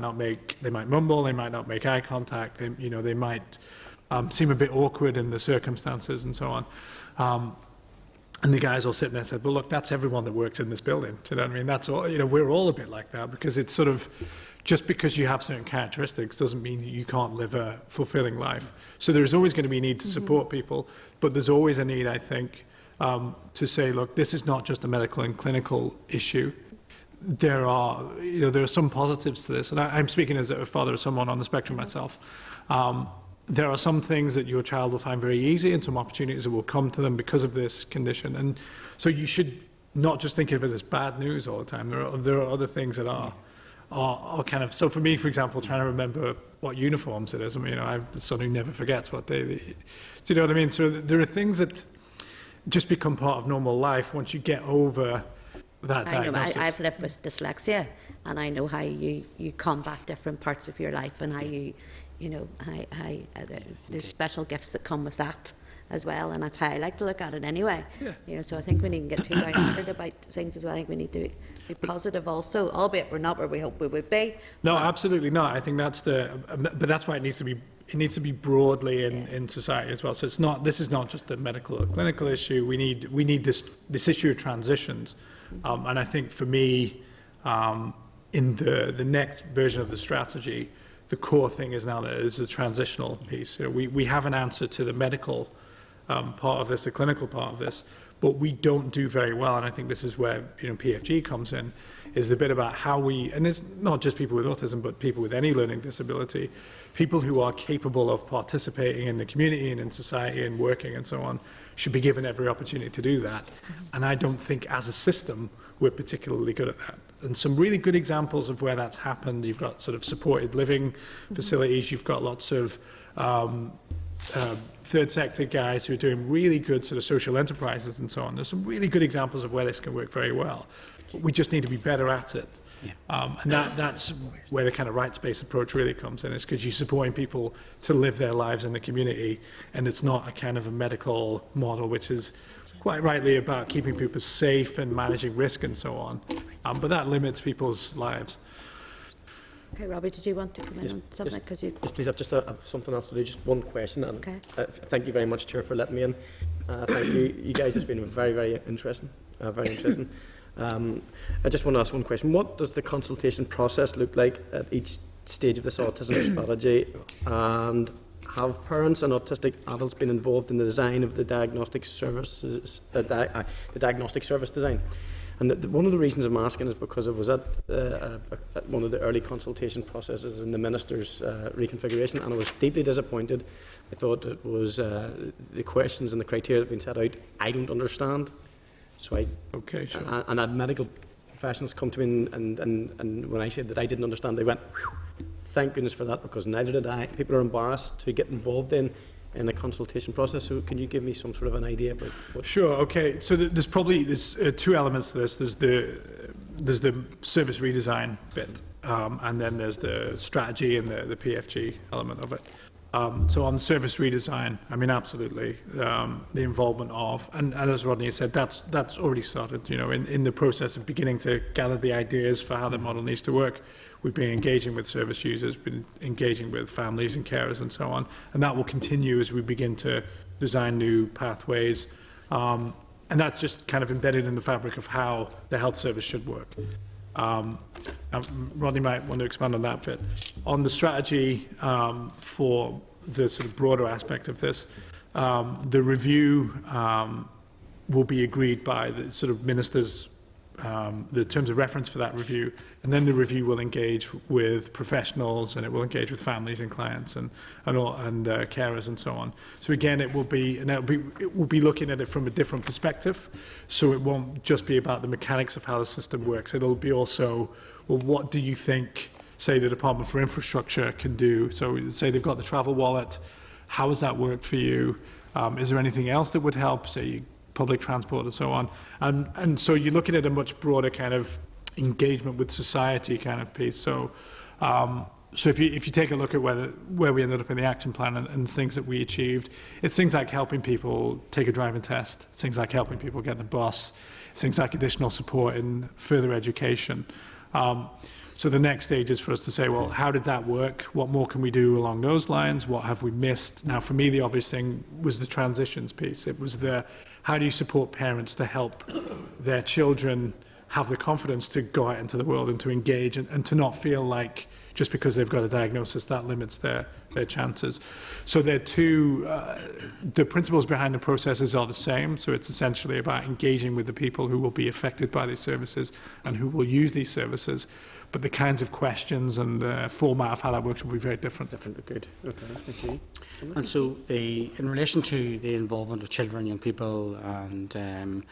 mumble, they might not make eye contact, they might seem a bit awkward in the circumstances and so on. And the guys all sitting there said, well, look, that's everyone that works in this building. Do you know what I mean? That's all, we're all a bit like that, because it's sort of, just because you have certain characteristics doesn't mean you can't live a fulfilling life. So there's always going to be a need to support people, but there's always a need, I think, to say, look, this is not just a medical and clinical issue. There are some positives to this, and I'm speaking as a father of someone on the spectrum myself. There are some things that your child will find very easy, and some opportunities that will come to them because of this condition. And so you should not just think of it as bad news all the time. There are other things that are kind of, so for me, for example, trying to remember what uniforms it is. I mean, I have a son who never forgets what day. Do you know what I mean? So there are things that just become part of normal life once you get over that diagnosis. I've lived with dyslexia, and I know how you combat different parts of your life, and how there's special gifts that come with that as well, and that's how I like to look at it anyway. Yeah. So I think we needn't get too downhearted about things as well. I think we need to be positive also, albeit we're not where we hope we would be. No, absolutely not. I think that's but that's why it needs to be broadly in society as well. So this is not just a medical or clinical issue. We need this issue of transitions, and I think for me, in the next version of the strategy, the core thing is now that it is a transitional piece. We have an answer to the medical part of this, the clinical part of this, but we don't do very well, and I think this is where PFG comes in, is the bit about how and it's not just people with autism, but people with any learning disability, people who are capable of participating in the community and in society and working and so on, should be given every opportunity to do that. And I don't think as a system we're particularly good at that. And some really good examples of where that's happened, you've got sort of supported living facilities, you've got lots of third sector guys who are doing really good sort of social enterprises and so on. There's some really good examples of where this can work very well. But we just need to be better at it. Yeah. And that's where the kind of rights-based approach really comes in, is because you're supporting people to live their lives in the community, and it's not a kind of a medical model which is, quite rightly about keeping people safe and managing risk and so on. But that limits people's lives. Okay, Robbie, did you want to come in on something? Because you. Yes, please. I've just something else to do. Just one question. And Okay. thank you very much, Chair, for letting me in. Thank you. You guys have been very, very interesting. Very interesting. I just want to ask one question. What does the consultation process look like at each stage of this autism strategy? And have parents and autistic adults been involved in the design of the diagnostic services, the diagnostic service design? And one of the reasons I'm asking is because I was at one of the early consultation processes in the Minister's reconfiguration, and I was deeply disappointed. I thought it was the questions and the criteria that have been set out, I don't understand. So Okay, sure. and I had medical professionals come to me, and when I said that I didn't understand, they went, "Whew, thank goodness for that, because neither did I." People are embarrassed to get involved in a consultation process. So can you give me some sort of an idea about what? Sure. Okay. So there's two elements to this. There's the service redesign bit, and then there's the strategy and the PFG element of it. So on the service redesign, I mean, absolutely, the involvement of, and as Rodney said, that's already started. You know, in the process of beginning to gather the ideas for how the model needs to work. We've been engaging with service users, been engaging with families and carers and so on, and that will continue as we begin to design new pathways. And that's just kind of embedded in the fabric of how the health service should work. Rodney might want to expand on that bit. On the strategy for the sort of broader aspect of this, the review will be agreed by the sort of ministers, the terms of reference for that review, and then the review will engage with professionals, and it will engage with families and clients and carers and so on. So again, it will be looking at it from a different perspective. So it won't just be about the mechanics of how the system works. It'll be also, well, what do you think, say, the Department for Infrastructure can do? So say they've got the travel wallet. How has that worked for you? Is there anything else that would help? Say public transport and so on, and so you're looking at a much broader kind of engagement with society kind of piece. So, so if you take a look at where we ended up in the action plan and things that we achieved, it's things like helping people take a driving test, it's things like helping people get the bus, it's things like additional support in further education. So the next stage is for us to say, well, how did that work? What more can we do along those lines? What have we missed? Now, for me, the obvious thing was the transitions piece. It was how do you support parents to help their children have the confidence to go out into the world and to engage and to not feel like just because they've got a diagnosis that limits their chances. So the principles behind the processes are the same. So it's essentially about engaging with the people who will be affected by these services and who will use these services. But the kinds of questions and the format of how that works will be very different. Good. Okay, thank you. And so, in relation to the involvement of children, young people, and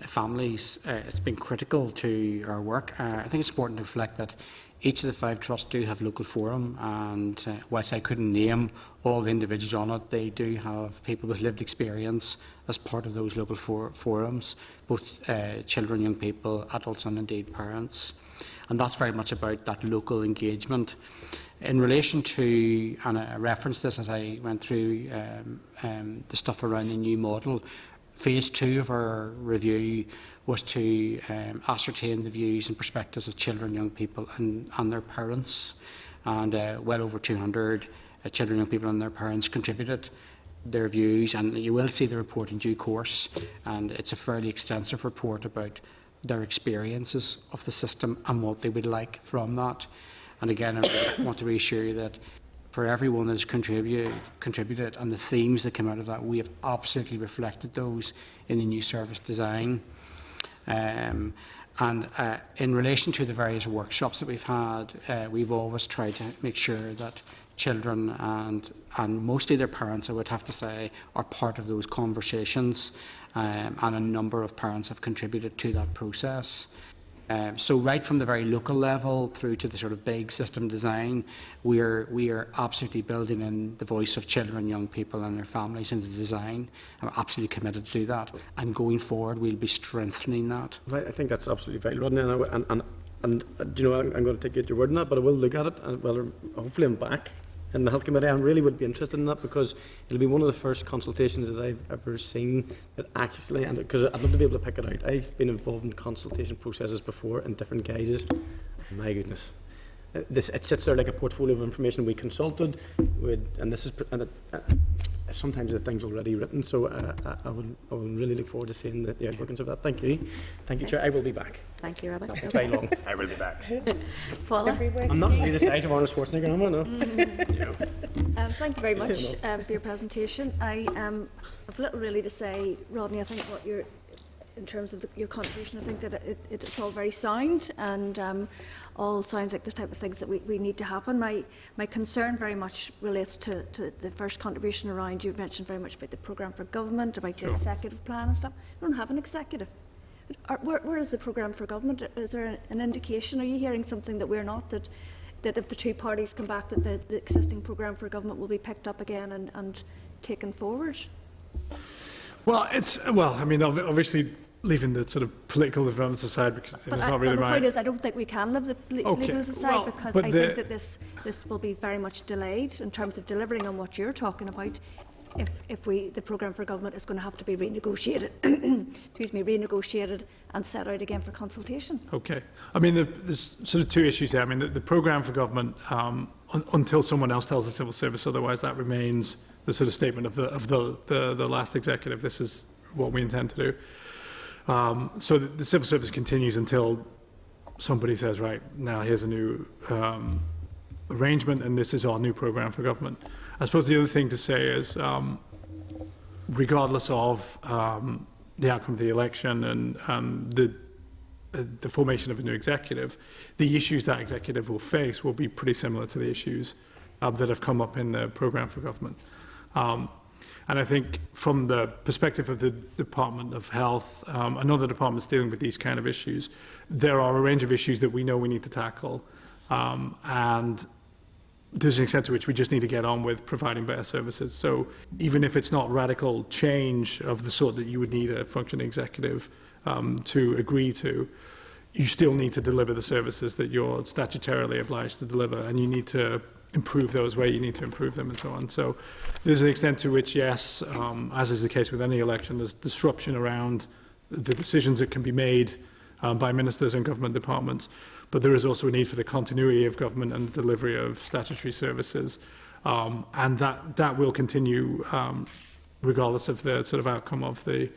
families, it's been critical to our work. I think it's important to reflect that each of the 5 trusts do have local forum, and whilst I couldn't name all the individuals on it, they do have people with lived experience as part of those local forums, both children, young people, adults, and indeed parents. And that's very much about that local engagement. In relation to, and I referenced this as I went through the stuff around the new model, phase 2 of our review was to ascertain the views and perspectives of children, young people and their parents. And well over 200 children, young people and their parents contributed their views, and you will see the report in due course. And it's a fairly extensive report about their experiences of the system and what they would like from that. And again, I want to reassure you that for everyone that has contributed and the themes that come out of that, we have absolutely reflected those in the new service design. And in relation to the various workshops that we've had, we've always tried to make sure that children and mostly their parents, I would have to say, are part of those conversations. And a number of parents have contributed to that process. So right from the very local level through to the sort of big system design, we are absolutely building in the voice of children and young people and their families in the design. And we're absolutely committed to do that. And going forward, we'll be strengthening that. I think that's absolutely vital, Rodney. And do you know, I'm going to take your word on that, but I will look at it. And hopefully I'm back in the Health Committee. I really would be interested in that because it'll be one of the first consultations that I've ever seen that actually, and because I'd love to be able to pick it out. I've been involved in consultation processes before in different guises. My goodness. It sits there like a portfolio of information we consulted with, and this is sometimes the thing's already written. So I would really look forward to seeing the outworkings of that. Thank you, Chair. I will be back. Thank you, Robert. Not for very long. I will be back. Paula? I'm not really the size of Arnold Schwarzenegger, am I? No. Thank you very much for your presentation. I have little really to say, Rodney. I think what you're, in terms of your contribution, I think that it's all very sound and all sounds like the type of things that we need to happen. My concern very much relates to the first contribution around, you mentioned very much about the programme for government, about the executive plan and stuff. We don't have an executive. Where is the programme for government? Is there an indication? Are you hearing something that we're not, that if the two parties come back, that the existing programme for government will be picked up again and taken forward? Well, I mean, obviously, leaving the sort of political developments aside, because it's not really my point is, I don't think we can leave the legals aside, because I think that this will be very much delayed in terms of delivering on what you're talking about. If the programme for government is going to have to be renegotiated, renegotiated and set out again for consultation. Okay. I mean, there's sort of two issues there. I mean, the programme for government, until someone else tells the civil service otherwise, that remains the sort of statement of the last executive. This is what we intend to do. So the civil service continues until somebody says, right, now here's a new arrangement and this is our new programme for government. I suppose the other thing to say is, regardless of the outcome of the election and the formation of a new executive, the issues that executive will face will be pretty similar to the issues that have come up in the programme for government. And I think from the perspective of the Department of Health and other departments dealing with these kind of issues, there are a range of issues that we know we need to tackle. And there's an extent to which we just need to get on with providing better services. So even if it's not radical change of the sort that you would need a functioning executive to agree to, you still need to deliver the services that you're statutorily obliged to deliver, and you need to improve those where you need to improve them and so on. So there's an extent to which, yes, as is the case with any election, there's disruption around the decisions that can be made by ministers and government departments, but there is also a need for the continuity of government and the delivery of statutory services, and that will continue regardless of the sort of outcome of the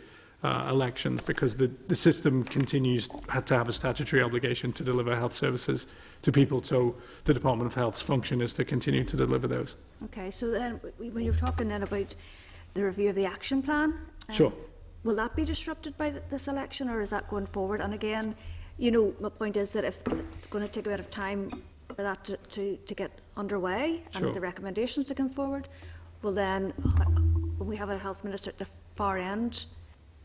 elections, because the system continues to have a statutory obligation to deliver health services to people, so the Department of Health's function is to continue to deliver those. Okay, so then when you're talking then about the review of the action plan, sure. Will that be disrupted by this election, or is that going forward? And again, you know, my point is that if it's going to take a bit of time for that to get underway and sure. the recommendations to come forward, well then, when we have a health minister at the far end,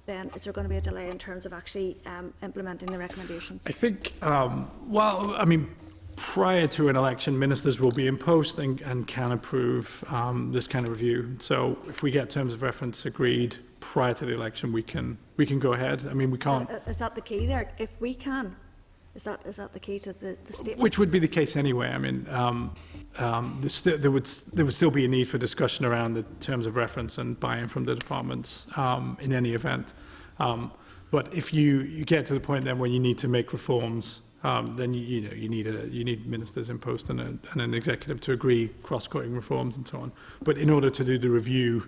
then is there going to be a delay in terms of actually implementing the recommendations? I think, well, I mean, prior to an election, ministers will be in post and can approve this kind of review. So if we get terms of reference agreed prior to the election, we can go ahead. I mean, we can't. Is that the key there? If we can, is that the key to the statement? Which would be the case anyway. I mean, there would still be a need for discussion around the terms of reference and buy-in from the departments in any event. But if you get to the point then when you need to make reforms, then you need ministers in post and an executive to agree cross-cutting reforms and so on. But in order to do the review,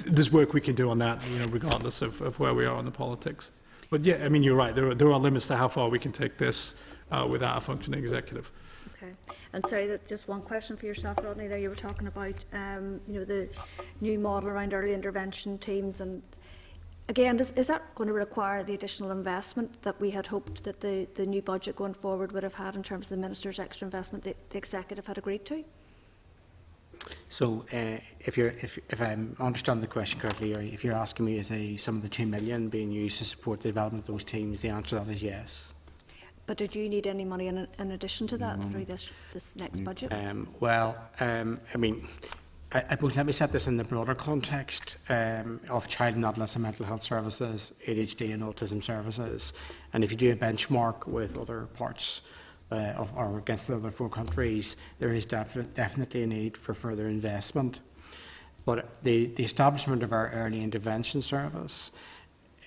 there's work we can do on that, regardless of where we are on the politics. But yeah, I mean, you're right. There are limits to how far we can take this without a functioning executive. Okay. And sorry, just one question for yourself, Rodney. There, you were talking about, the new model around early intervention teams, and again, is that going to require the additional investment that we had hoped that the new budget going forward would have had in terms of the minister's extra investment the executive had agreed to? So, if I understand the question correctly, or if you're asking me, is some of the 2 million being used to support the development of those teams, the answer to that is yes. But did you need any money in addition to that through this next budget? I mean, I suppose let me set this in the broader context of child and adolescent mental health services, ADHD and autism services. And if you do a benchmark with other parts or against the other 4 countries, there is definitely a need for further investment. But the establishment of our early intervention service,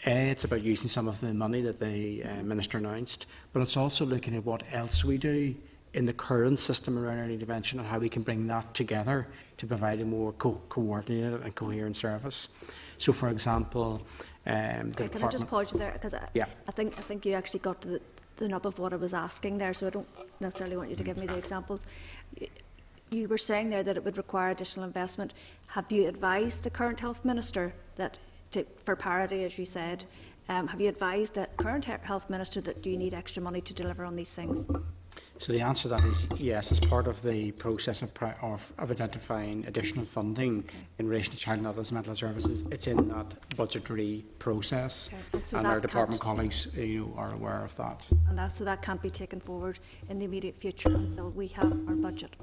it's about using some of the money that the Minister announced, but it's also looking at what else we do in the current system around early intervention and how we can bring that together to provide a more coordinated and coherent service. So, for example, okay, can I just pause you there, because I think you actually got to the nub of what I was asking there, so I don't necessarily want you to give me the examples. You were saying there that it would require additional investment. Have you advised the current Health Minister that, for parity, as you said, have you advised the current Health Minister that you need extra money to deliver on these things? So the answer to that is yes. As part of the process of identifying additional funding in relation to child and adult mental services, it's in that budgetary process, and our department colleagues are aware of that. And so that can't be taken forward in the immediate future until we have our budget.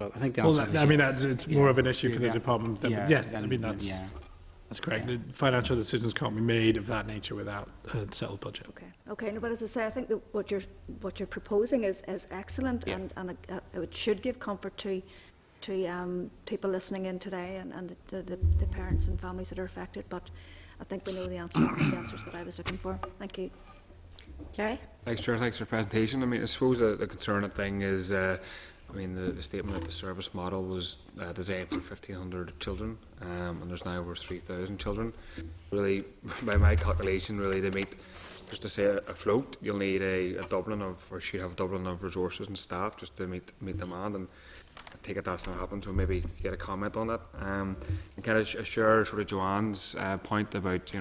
Well, I think the answer is I mean, yes. it's more of an issue for the department. Yes, I mean, that's correct. Yeah. The financial decisions can't be made of that nature without a settled budget. Okay. No, but as I say, I think that what you're proposing is excellent, and it should give comfort to people listening in today, and the parents and families that are affected. But I think we know the answers that I was looking for. Thank you. Jerry? Thanks, Chair. Thanks for the presentation. I mean, I suppose the concerning thing is, the statement that the service model was designed for 1,500 children, and there's now over 3,000 children. Really, by my calculation, really to meet, just to say afloat, you'll need a doubling of, or should have a doubling of resources and staff just to meet demand. And I take it that's not happened, so maybe get a comment on that. And kind of share sort of Joanne's point about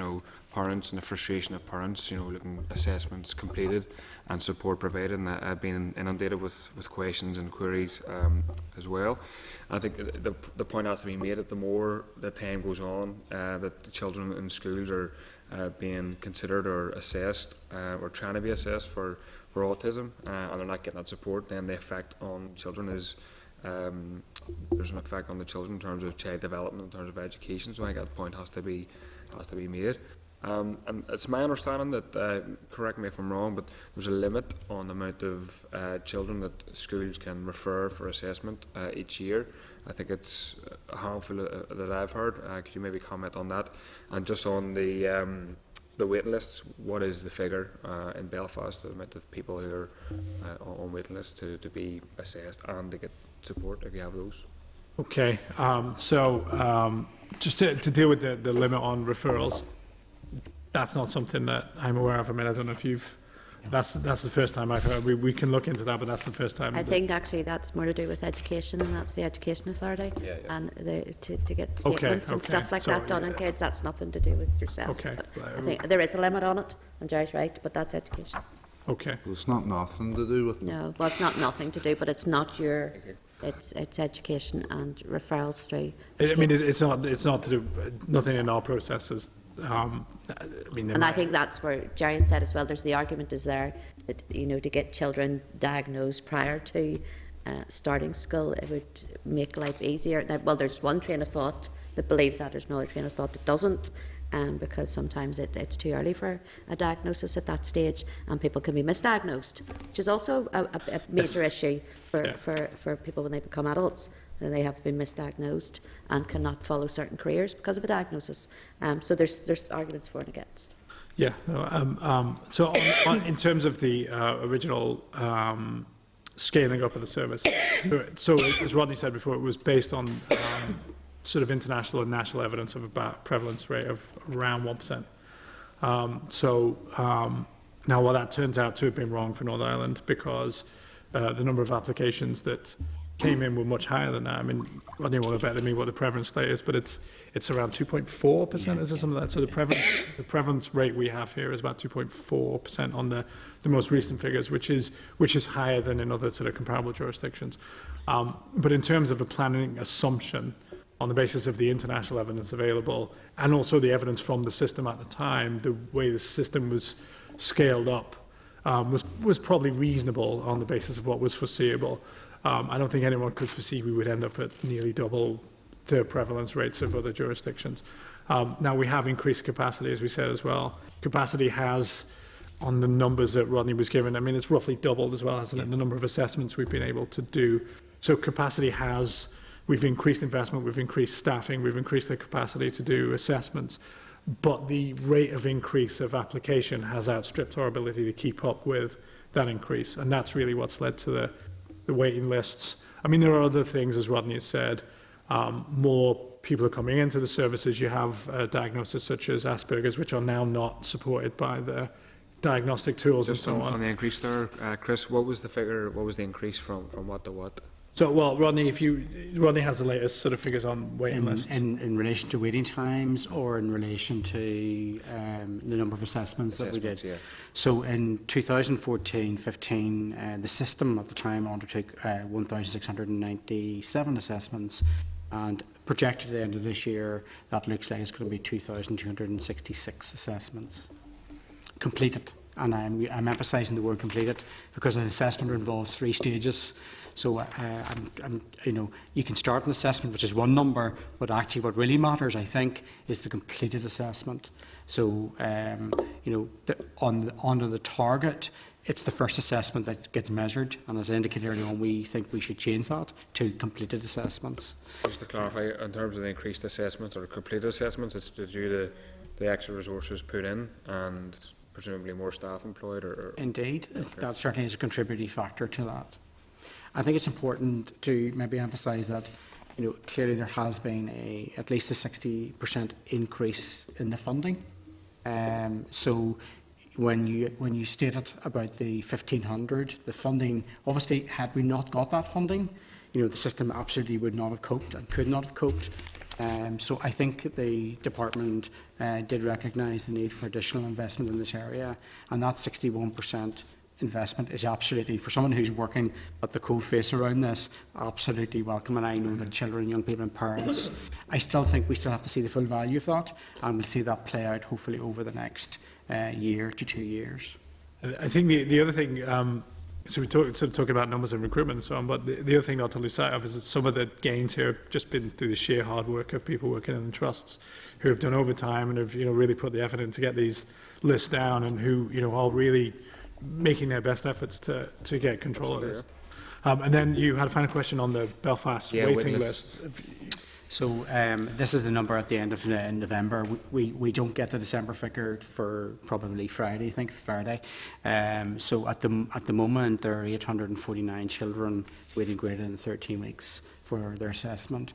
parents and the frustration of parents, looking assessments completed and support provided, and being inundated with questions and queries as well. I think the point has to be made that the more the time goes on, that the children in schools are being considered or assessed or trying to be assessed for autism, and they're not getting that support, then the effect on children is there's an effect on the children in terms of child development, in terms of education. So I think that point has to be made. And it's my understanding that, correct me if I'm wrong, but there's a limit on the amount of children that schools can refer for assessment each year. I think it's a handful that I've heard. Could you maybe comment on that? And just on the waiting lists, what is the figure in Belfast, the amount of people who are on waiting lists to be assessed and to get support, if you have those? Okay, just to deal with the limit on referrals, that's not something that I'm aware of. I mean, I don't know if you've. That's the first time I've heard. We can look into that, but that's the first time. I think actually that's more to do with education, and that's the Education Authority, and to get statements and stuff like that done on kids. That's nothing to do with yourself. Okay, I think there is a limit on it, and Jerry's right, but that's education. Okay. Well, it's not nothing to do with. No, well, it's not nothing to do, but it's not your. It's education and referrals through. I mean, it's not to do nothing in our processes. I think that's where Jerry said as well. There's the argument is there that to get children diagnosed prior to starting school, it would make life easier. Well, there's one train of thought that believes that. There's another train of thought that doesn't, because sometimes it's too early for a diagnosis at that stage, and people can be misdiagnosed, which is also a major issue for people when they become adults. They have been misdiagnosed and cannot follow certain careers because of a diagnosis. So there's arguments for and against. Yeah. So in terms of the original scaling up of the service, so as Rodney said before, it was based on sort of international and national evidence of about prevalence rate of around 1%. Now, while that turns out to have been wrong for Northern Ireland, because the number of applications that came in were much higher than that. I mean, Rodney will know better than me what the prevalence rate is, but it's around 2.4%, is it something like that? So the prevalence rate we have here is about 2.4% on the most recent figures, which is higher than in other sort of comparable jurisdictions. But in terms of a planning assumption, on the basis of the international evidence available, and also the evidence from the system at the time, the way the system was scaled up was probably reasonable on the basis of what was foreseeable. I don't think anyone could foresee we would end up at nearly double the prevalence rates of other jurisdictions. Now, we have increased capacity, as we said as well. Capacity has on the numbers that Rodney was given. I mean, it's roughly doubled as well, hasn't it, the number of assessments we've been able to do. So capacity has, we've increased investment, we've increased staffing, we've increased the capacity to do assessments. But the rate of increase of application has outstripped our ability to keep up with that increase. And that's really what's led to the waiting lists. I mean, there are other things, as Rodney has said. More people are coming into the services. You have diagnoses such as Asperger's, which are now not supported by the diagnostic tools Just and so on. On the increase there, Chris, what was the figure, what was the increase from what to what? So, well, Rodney, Rodney has the latest sort of figures on waiting lists. In relation to waiting times, or in relation to the number of assessments that we did. Yeah. So in 2014-15, the system at the time undertook 1,697 assessments, and projected at the end of this year, that looks like it's going to be 2,266 assessments completed. And I'm emphasising the word completed because an assessment involves 3 stages. So, you can start an assessment, which is one number, but actually what really matters, I think, is the completed assessment. So, under the target, it's the first assessment that gets measured, and as I indicated earlier on, we think we should change that to completed assessments. Just to clarify, in terms of the increased assessments or completed assessments, it's due to the extra resources put in and presumably more staff employed, or Indeed, okay. That certainly is a contributing factor to that. I think it's important to maybe emphasise that, clearly there has been at least a 60% increase in the funding. So when you stated about the 1,500, the funding, obviously, had we not got that funding, the system absolutely would not have coped and could not have coped. So I think the department did recognise the need for additional investment in this area, and that 61% investment is absolutely, for someone who's working at the cold face around this, absolutely welcome. And I know that children, young people and parents, I still think we still have to see the full value of that, and we'll see that play out hopefully over the next year to 2 years. I think the other thing, so we talk about numbers and recruitment and so on, but the other thing not to lose sight of is that some of the gains here have just been through the sheer hard work of people working in the trusts who have done overtime and have really put the effort in to get these lists down, and who are really making their best efforts to get control of this. And then you had a final question on the Belfast waiting list. So this is the number at the end of November. We don't get the December figure for probably Friday, I think Friday. So at the moment there are 849 children waiting greater than 13 weeks for their assessment.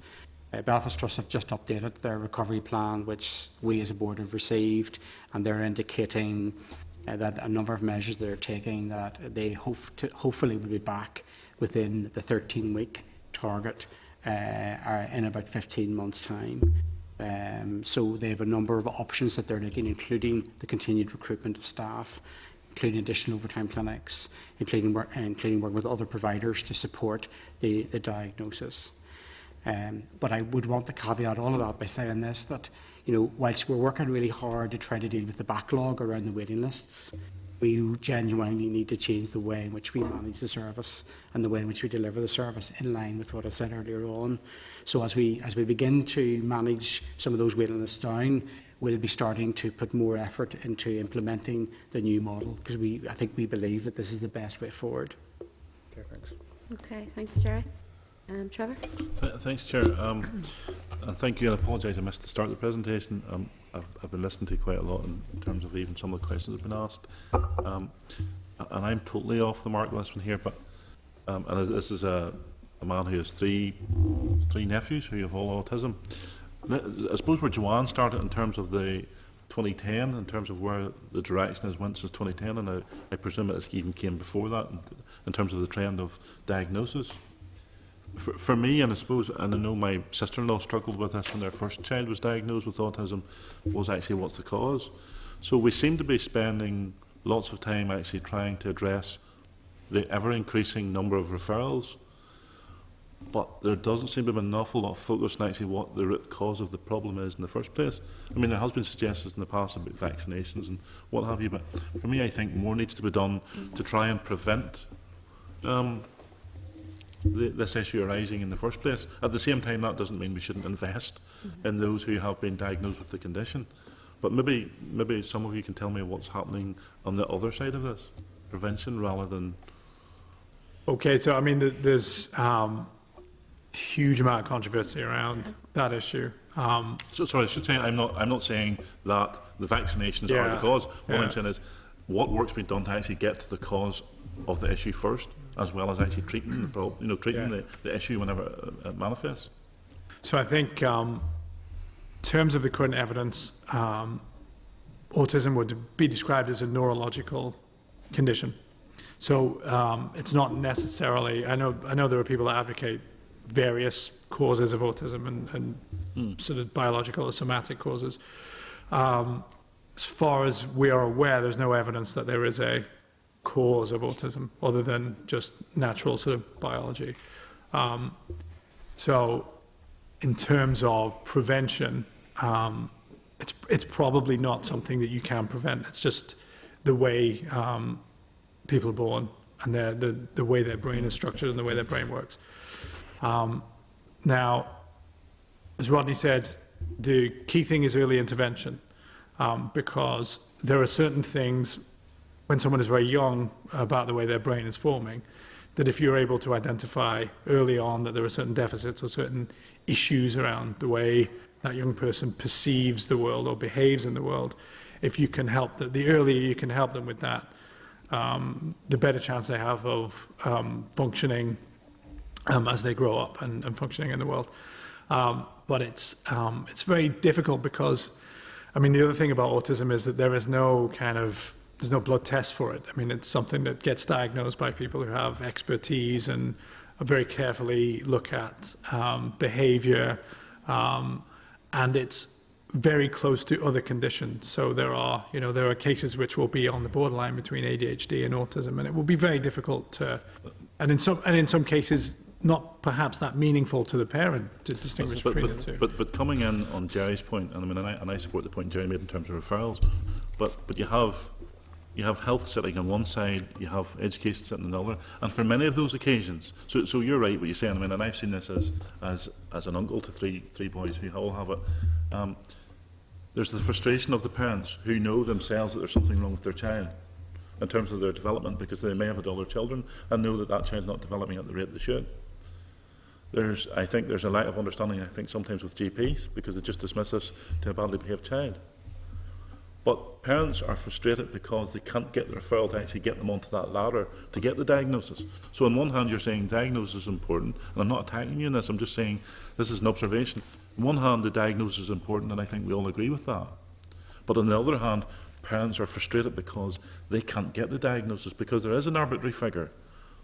Belfast Trust have just updated their recovery plan, which we as a board have received, and they're indicating that a number of measures they're taking, that they hopefully will be back within the 13-week target in about 15 months' time. So they have a number of options that they're looking, including the continued recruitment of staff, including additional overtime clinics, including working with other providers to support the diagnosis. But I would want to caveat all of that by saying this, that whilst we're working really hard to try to deal with the backlog around the waiting lists, we genuinely need to change the way in which we manage the service and the way in which we deliver the service, in line with what I said earlier on. So as we begin to manage some of those waiting lists down, we'll be starting to put more effort into implementing the new model, because I think we believe that this is the best way forward. Okay, thanks. Okay, thank you, Jerry. Trevor? Thanks, Chair. And thank you. I apologise, I missed the start of the presentation. I've been listening to quite a lot in terms of even some of the questions that have been asked. And I'm totally off the mark with this one here, but this is a man who has three nephews who have all autism. I suppose where Joanne started in terms of the 2010, in terms of where the direction has went since 2010, and I presume it even came before that in terms of the trend of diagnosis. For me, and I suppose, and I know my sister-in-law struggled with this when their first child was diagnosed with autism, was actually what's the cause. So we seem to be spending lots of time actually trying to address the ever-increasing number of referrals, but there doesn't seem to be an awful lot of focus on actually what the root cause of the problem is in the first place. I mean, there has been suggestions in the past about vaccinations and what have you, but for me, I think more needs to be done to try and prevent this issue arising in the first place. At the same time, that doesn't mean we shouldn't invest in those who have been diagnosed with the condition. But maybe some of you can tell me what's happening on the other side of this, prevention rather than. Okay, so I mean, there's huge amount of controversy around that issue. So sorry, I should say I'm not saying that the vaccinations are the cause. What I'm saying is, what work's been done to actually get to the cause of the issue first, as well as actually treating the problem, treating the issue whenever it manifests. So I think, in terms of the current evidence, autism would be described as a neurological condition. So it's not necessarily. I know there are people that advocate various causes of autism and sort of biological or somatic causes. As far as we are aware, there's no evidence that there is a cause of autism other than just natural sort of biology. So in terms of prevention, it's probably not something that you can prevent. It's just the way people are born and the way their brain is structured and the way their brain works. Now, as Rodney said, the key thing is early intervention, because there are certain things when someone is very young about the way their brain is forming, that if you're able to identify early on that there are certain deficits or certain issues around the way that young person perceives the world or behaves in the world, if you can help that, the earlier you can help them with that, the better chance they have of functioning as they grow up and functioning in the world. But it's very difficult because, I mean, the other thing about autism is that there's no blood test for it. I mean, it's something that gets diagnosed by people who have expertise and very carefully look at behavior, and it's very close to other conditions. So there are cases which will be on the borderline between ADHD and autism, and it will be very difficult to, and in some cases, not perhaps that meaningful to the parent to distinguish between the two. But coming in on Jerry's point, and I mean, and I support the point Jerry made in terms of referrals, but you have health sitting on one side, you have education sitting on the other, and for many of those occasions, so you're right what you're saying. I mean, and I've seen this as an uncle to three boys who all have it. There's the frustration of the parents who know themselves that there's something wrong with their child in terms of their development, because they may have had other children and know that child's not developing at the rate they should. I think there's a lack of understanding, I think, sometimes with GPs, because they just dismiss us to a badly behaved child. But parents are frustrated because they can't get the referral to actually get them onto that ladder to get the diagnosis. So on one hand, you're saying diagnosis is important, and I'm not attacking you in this, I'm just saying this is an observation. On one hand, the diagnosis is important, and I think we all agree with that. But on the other hand, parents are frustrated because they can't get the diagnosis, because there is an arbitrary figure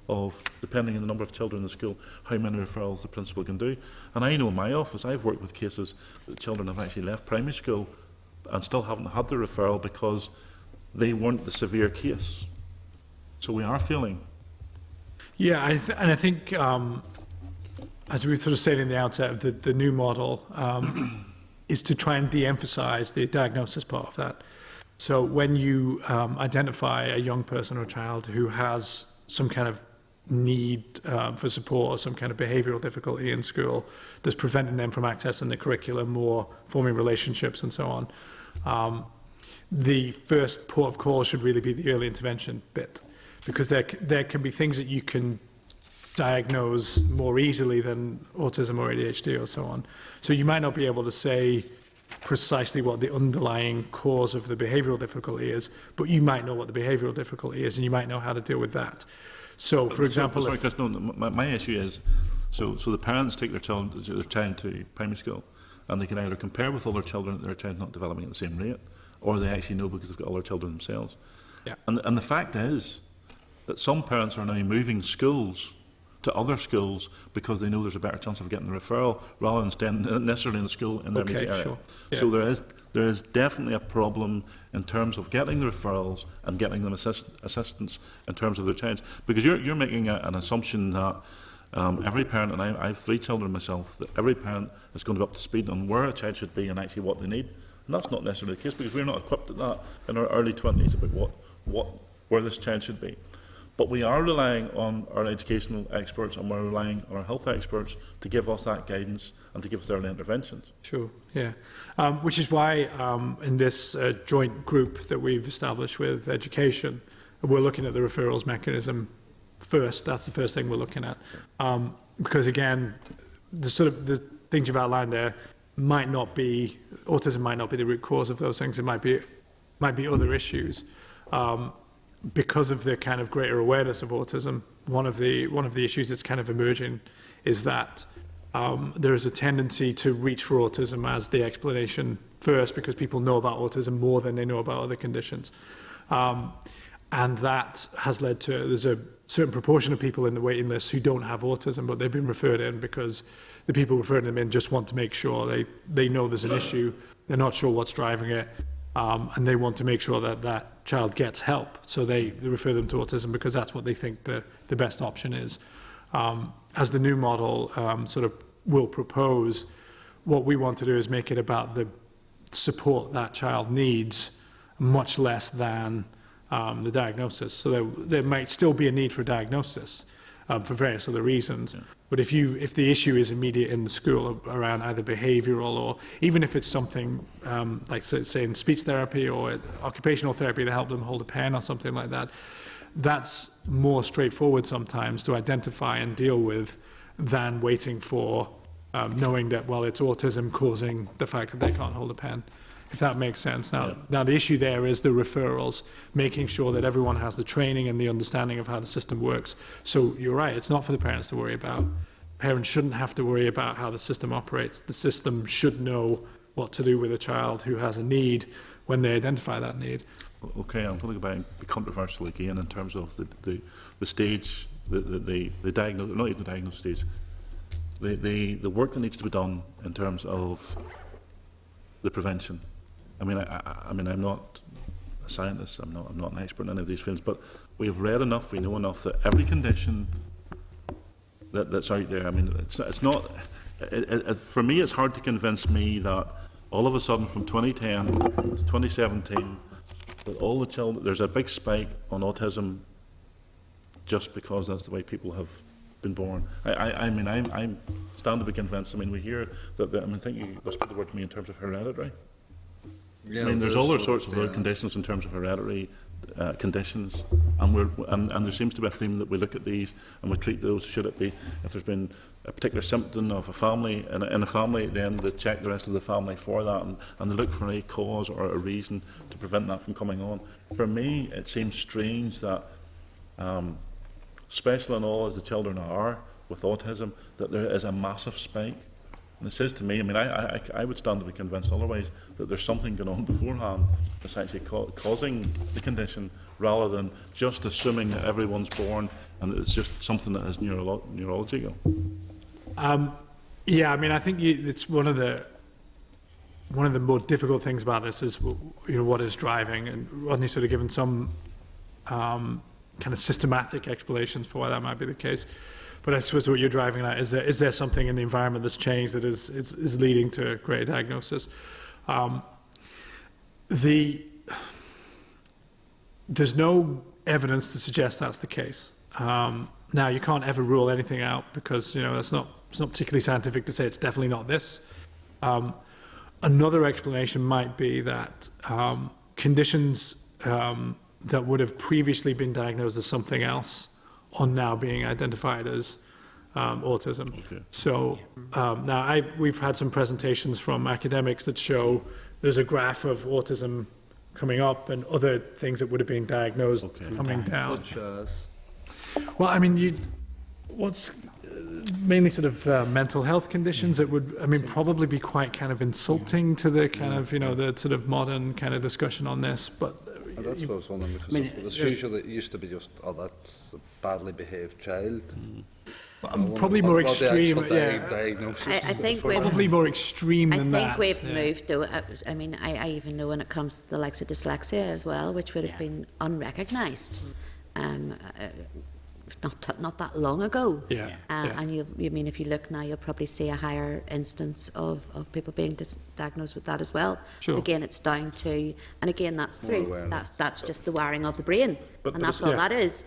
of, depending on the number of children in the school, how many referrals the principal can do. And I know in my office, I've worked with cases that children have actually left primary school and still haven't had the referral because they weren't the severe case. So we are feeling. Yeah, and I think, as we sort of said in the outset of the new model, is to try and de-emphasize the diagnosis part of that. So when you identify a young person or child who has some kind of need for support or some kind of behavioural difficulty in school that's preventing them from accessing the curriculum or forming relationships and so on, the first port of call should really be the early intervention bit, because there can be things that you can diagnose more easily than autism or ADHD or so on. So you might not be able to say precisely what the underlying cause of the behavioural difficulty is, but you might know what the behavioural difficulty is and you might know how to deal with that. So, for example, sorry, Chris, no, my issue is, so the parents take their child to primary school, and they can either compare with other children that their child's not developing at the same rate, or they actually know because they've got other children themselves. Yeah. And the fact is that some parents are now moving schools to other schools because they know there's a better chance of getting the referral rather than staying necessarily in the school in their immediate area. Sure. Yeah. So there is definitely a problem in terms of getting the referrals and getting them assistance in terms of their child. Because you're making an assumption that every parent, and I have 3 children myself, that every parent is going to be up to speed on where a child should be and actually what they need. And that's not necessarily the case, because we're not equipped at that in our early 20s about where this child should be. But we are relying on our educational experts and we're relying on our health experts to give us that guidance and to give us early interventions. Sure, yeah. Which is why in this joint group that we've established with education, we're looking at the referrals mechanism first. That's the first thing we're looking at. Because again, the things you've outlined there might not be, autism might not be the root cause of those things. It might be other issues. Because of the kind of greater awareness of autism, one of the issues that's kind of emerging is that there is a tendency to reach for autism as the explanation first, because people know about autism more than they know about other conditions. And that has led to, there's a certain proportion of people in the waiting list who don't have autism, but they've been referred in because the people referring them in just want to make sure they know there's an issue, they're not sure what's driving it, and they want to make sure that that child gets help. So they refer them to autism because that's what they think the best option is. As the new model sort of will propose, what we want to do is make it about the support that child needs, much less than the diagnosis. So there might still be a need for a diagnosis for various other reasons. Yeah. But if the issue is immediate in the school around either behavioural or even if it's something like say in speech therapy or occupational therapy to help them hold a pen or something like that, that's more straightforward sometimes to identify and deal with than waiting for knowing that, well, it's autism causing the fact that they can't hold a pen. If that makes sense. Now the issue there is the referrals, making sure that everyone has the training and the understanding of how the system works. So you're right, it's not for the parents to worry about. Parents shouldn't have to worry about how the system operates. The system should know what to do with a child who has a need when they identify that need. Okay, I'm going to go back and be controversial again in terms of the stage, the diagnosis, not even the diagnosis stage, the work that needs to be done in terms of the prevention. I mean, I'm not a scientist. I'm not an expert in any of these fields, but we've read enough. We know enough that every condition that's out there. I mean, it's not. For me, it's hard to convince me that all of a sudden, from 2010 to 2017, that all the children, there's a big spike on autism, just because that's the way people have been born. I mean, I'm stand to be convinced. I mean, we hear that. I think you must put the word to me in terms of hereditary. Yeah, I mean, there's other sorts of conditions in terms of hereditary conditions, and there seems to be a theme that we look at these and we treat those. Should it be, if there's been a particular symptom of a family in a family, then they check the rest of the family for that, and they look for a cause or a reason to prevent that from coming on. For me, it seems strange that, special and all as the children are with autism, that there is a massive spike. And it says to me, I mean, I would stand to be convinced otherwise, that there's something going on beforehand that's actually causing the condition, rather than just assuming that everyone's born and that it's just something that is neurological. Yeah, I mean, I think it's one of the more difficult things about this is what is driving, and Rodney's sort of given some kind of systematic explanations for why that might be the case. But I suppose what you're driving at is there something in the environment that's changed that is leading to greater diagnosis? There's no evidence to suggest that's the case. Now, you can't ever rule anything out because it's not particularly scientific to say it's definitely not this. Another explanation might be that conditions that would have previously been diagnosed as something else are now being identified as autism. Okay. So now we've had some presentations from academics that show there's a graph of autism coming up and other things that would have been diagnosed coming down. Such as? Well, I mean, what's mainly sort of mental health conditions that would, I mean, probably be quite kind of insulting to the kind of, the sort of modern kind of discussion on this, but that's what I was wondering, because it used to be just, that's a badly behaved child. Probably more extreme, I think probably more extreme than that. I think we've moved, though. I mean, I even know when it comes to the likes of dyslexia as well, which would have been unrecognised not that long ago. Yeah. And you mean if you look now, you'll probably see a higher instance of people being diagnosed with that as well. Sure. Again, it's down to, and again, that's More through awareness. that's just the wiring of the brain, But and that's it's- all that is.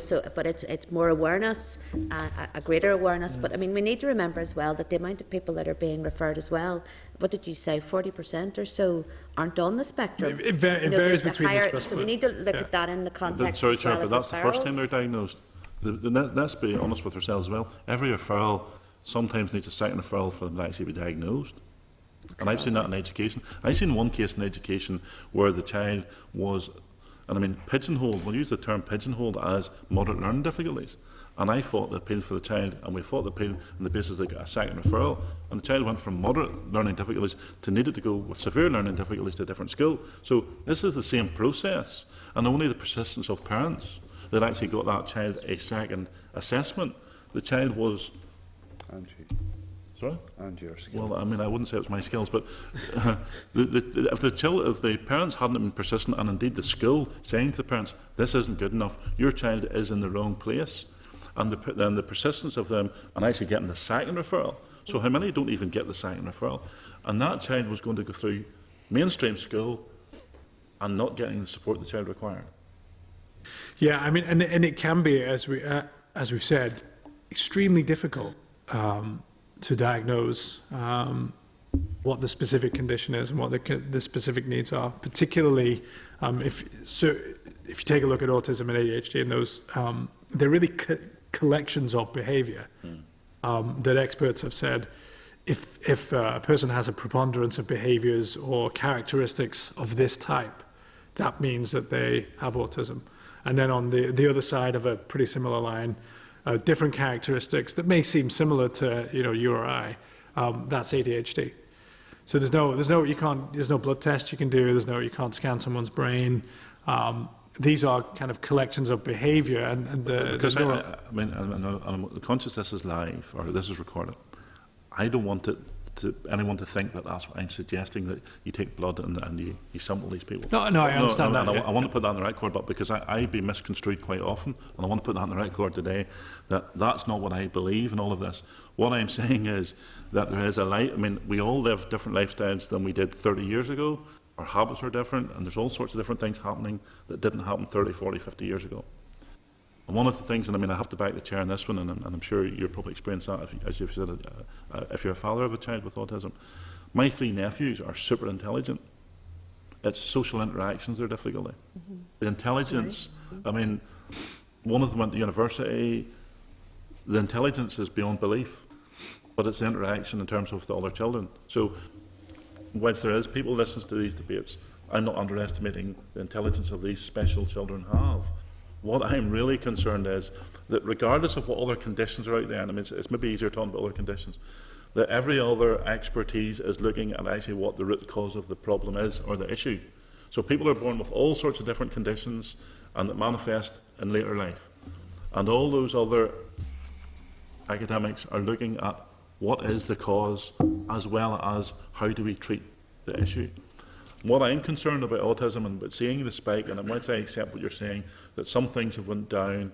So, but it's more awareness, a greater awareness. But I mean, we need to remember as well that the amount of people that are being referred as well. What did you say? 40% or so aren't on the spectrum. It varies there's the between the higher, trust, so we but- need to look yeah. at that in the context Sorry, as well Chair, of but that's the first time referrals. they're diagnosed. Let's be honest with ourselves as well. Every referral sometimes needs a second referral for them to actually be diagnosed. And I've seen that in education. I've seen one case in education where the child was, and I mean pigeonholed, we'll use the term pigeonholed as moderate learning difficulties. And I fought the appeal for the child, and we fought the appeal on the basis they got a second referral. And the child went from moderate learning difficulties to needed to go with severe learning difficulties to a different school. So this is the same process, and only the persistence of parents that actually got that child a second assessment. The child was... Sorry? And your skills. Well, I mean, I wouldn't say it was my skills, but if the parents hadn't been persistent, and indeed the school saying to the parents, this isn't good enough, your child is in the wrong place, and then the persistence of them and actually getting the second referral. So how many don't even get the second referral? And that child was going to go through mainstream school and not getting the support the child required. Yeah, I mean, and it can be, as we've said, extremely difficult to diagnose what the specific condition is and what the specific needs are. Particularly, if you take a look at autism and ADHD, and those they're really collections of behaviour that experts have said. If a person has a preponderance of behaviours or characteristics of this type, that means that they have autism. And then on the other side of a pretty similar line, different characteristics that may seem similar to you or I, that's ADHD. So there's no blood test you can do. You can't scan someone's brain. These are kind of collections of behaviour, and because I'm conscious this is live or this is recorded. I don't want anyone to think that that's what I'm suggesting, that you take blood and you sample these people. No, I understand that. I want to put that on the record, but because I'd be misconstrued quite often, and I want to put that on the record today, that's not what I believe in all of this. What I'm saying is that there is we all live different lifestyles than we did 30 years ago. Our habits are different, and there's all sorts of different things happening that didn't happen 30, 40, 50 years ago. And one of the things, and I have to back the chair on this one, and I'm sure you're probably experienced that, as you've said, if you're a father of a child with autism. My 3 nephews are super intelligent. It's social interactions they're difficulty. The intelligence, one of them went to university. The intelligence is beyond belief, but it's the interaction in terms of the other children. So, whilst there is people listening to these debates, I'm not underestimating the intelligence of these special children have. What I'm really concerned is that regardless of what other conditions are out there, and it's maybe easier talking about other conditions, that every other expertise is looking at actually what the root cause of the problem is or the issue. So people are born with all sorts of different conditions and that manifest in later life. And all those other academics are looking at what is the cause as well as how do we treat the issue. What I'm concerned about autism and about seeing the spike, and once I accept what you're saying, that some things have went down,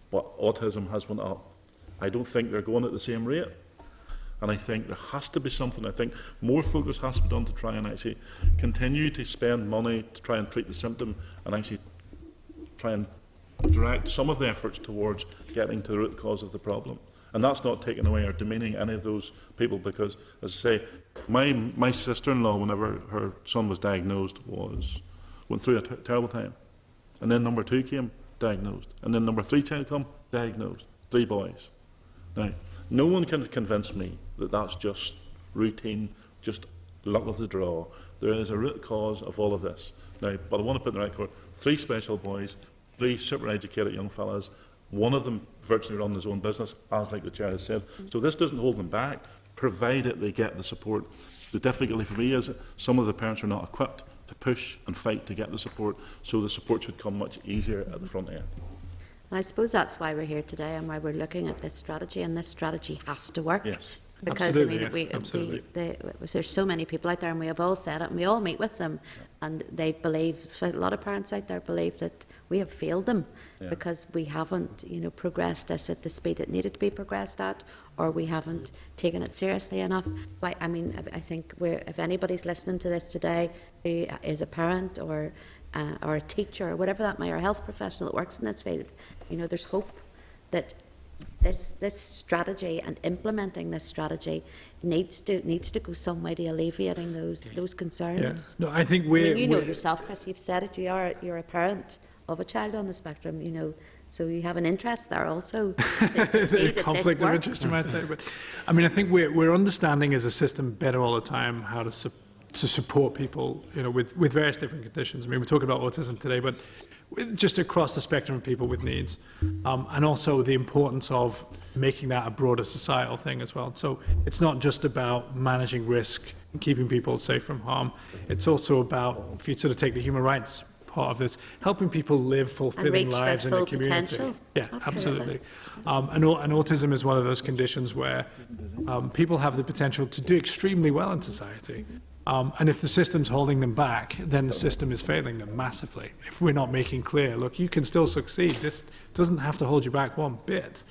but autism has went up. I don't think they're going at the same rate. And I think there has to be something. I think more focus has to be done to try and actually continue to spend money to try and treat the symptom and actually try and direct some of the efforts towards getting to the root cause of the problem. And that's not taking away or demeaning any of those people because, as I say, my sister-in-law, whenever her son was diagnosed, went through a terrible time. And then number 2 came, diagnosed. And then number 3 child come, diagnosed. 3 boys. Now, no one can convince me that that's just routine, just luck of the draw. There is a root cause of all of this. Now, but I want to put in the record, 3 special boys, 3 super educated young fellas. One of them virtually run his own business, as like the chair has said. So this doesn't hold them back, provided they get the support. The difficulty for me is some of the parents are not equipped to push and fight to get the support, so the support should come much easier at the front end. And I suppose that's why we're here today and why we're looking at this strategy, and this strategy has to work. Yes. Because Absolutely, I mean, yeah, absolutely. there's so many people out there, and we have all said it, and we all meet with them, and they believe, a lot of parents out there believe that we have failed them because we haven't, progressed this at the speed it needed to be progressed at, or we haven't taken it seriously enough. But, I mean, I think if anybody's listening to this today who is a parent or a teacher or whatever that may, or a health professional that works in this field, there's hope that this strategy and implementing this strategy needs to go some way to alleviating those concerns. No, I think I mean, you know yourself, Chris. You've said it. You're a parent of a child on the spectrum. So you have an interest there also. To see that conflict this of works. interest, you might say. But I mean, I think we're understanding as a system better all the time how to support people, with various different conditions. I mean, we're talking about autism today, but just across the spectrum of people with needs, and also the importance of making that a broader societal thing as well. So it's not just about managing risk and keeping people safe from harm. It's also about, if you sort of take the human rights part of this, helping people live fulfilling lives in the community. Potential. Yeah, absolutely. And autism is one of those conditions where people have the potential to do extremely well in society. And if the system's holding them back, then the system is failing them massively. If we're not making clear, look, you can still succeed. This doesn't have to hold you back one bit.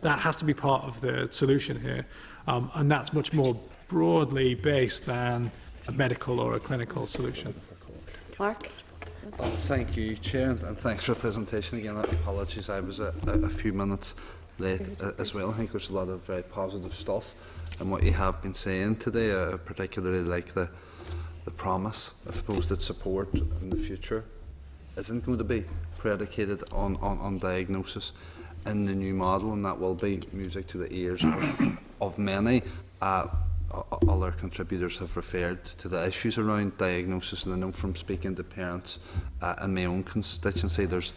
That has to be part of the solution here. And that's much more broadly based than a medical or a clinical solution. Mark? Thank you, Chair, and thanks for the presentation again. Apologies, I was a few minutes late as well. I think there's a lot of very positive stuff in what you have been saying today, particularly like the promise, I suppose, that support in the future isn't going to be predicated on diagnosis in the new model, and that will be music to the ears of many. Other contributors have referred to the issues around diagnosis, and I know from speaking to parents in my own constituency, there's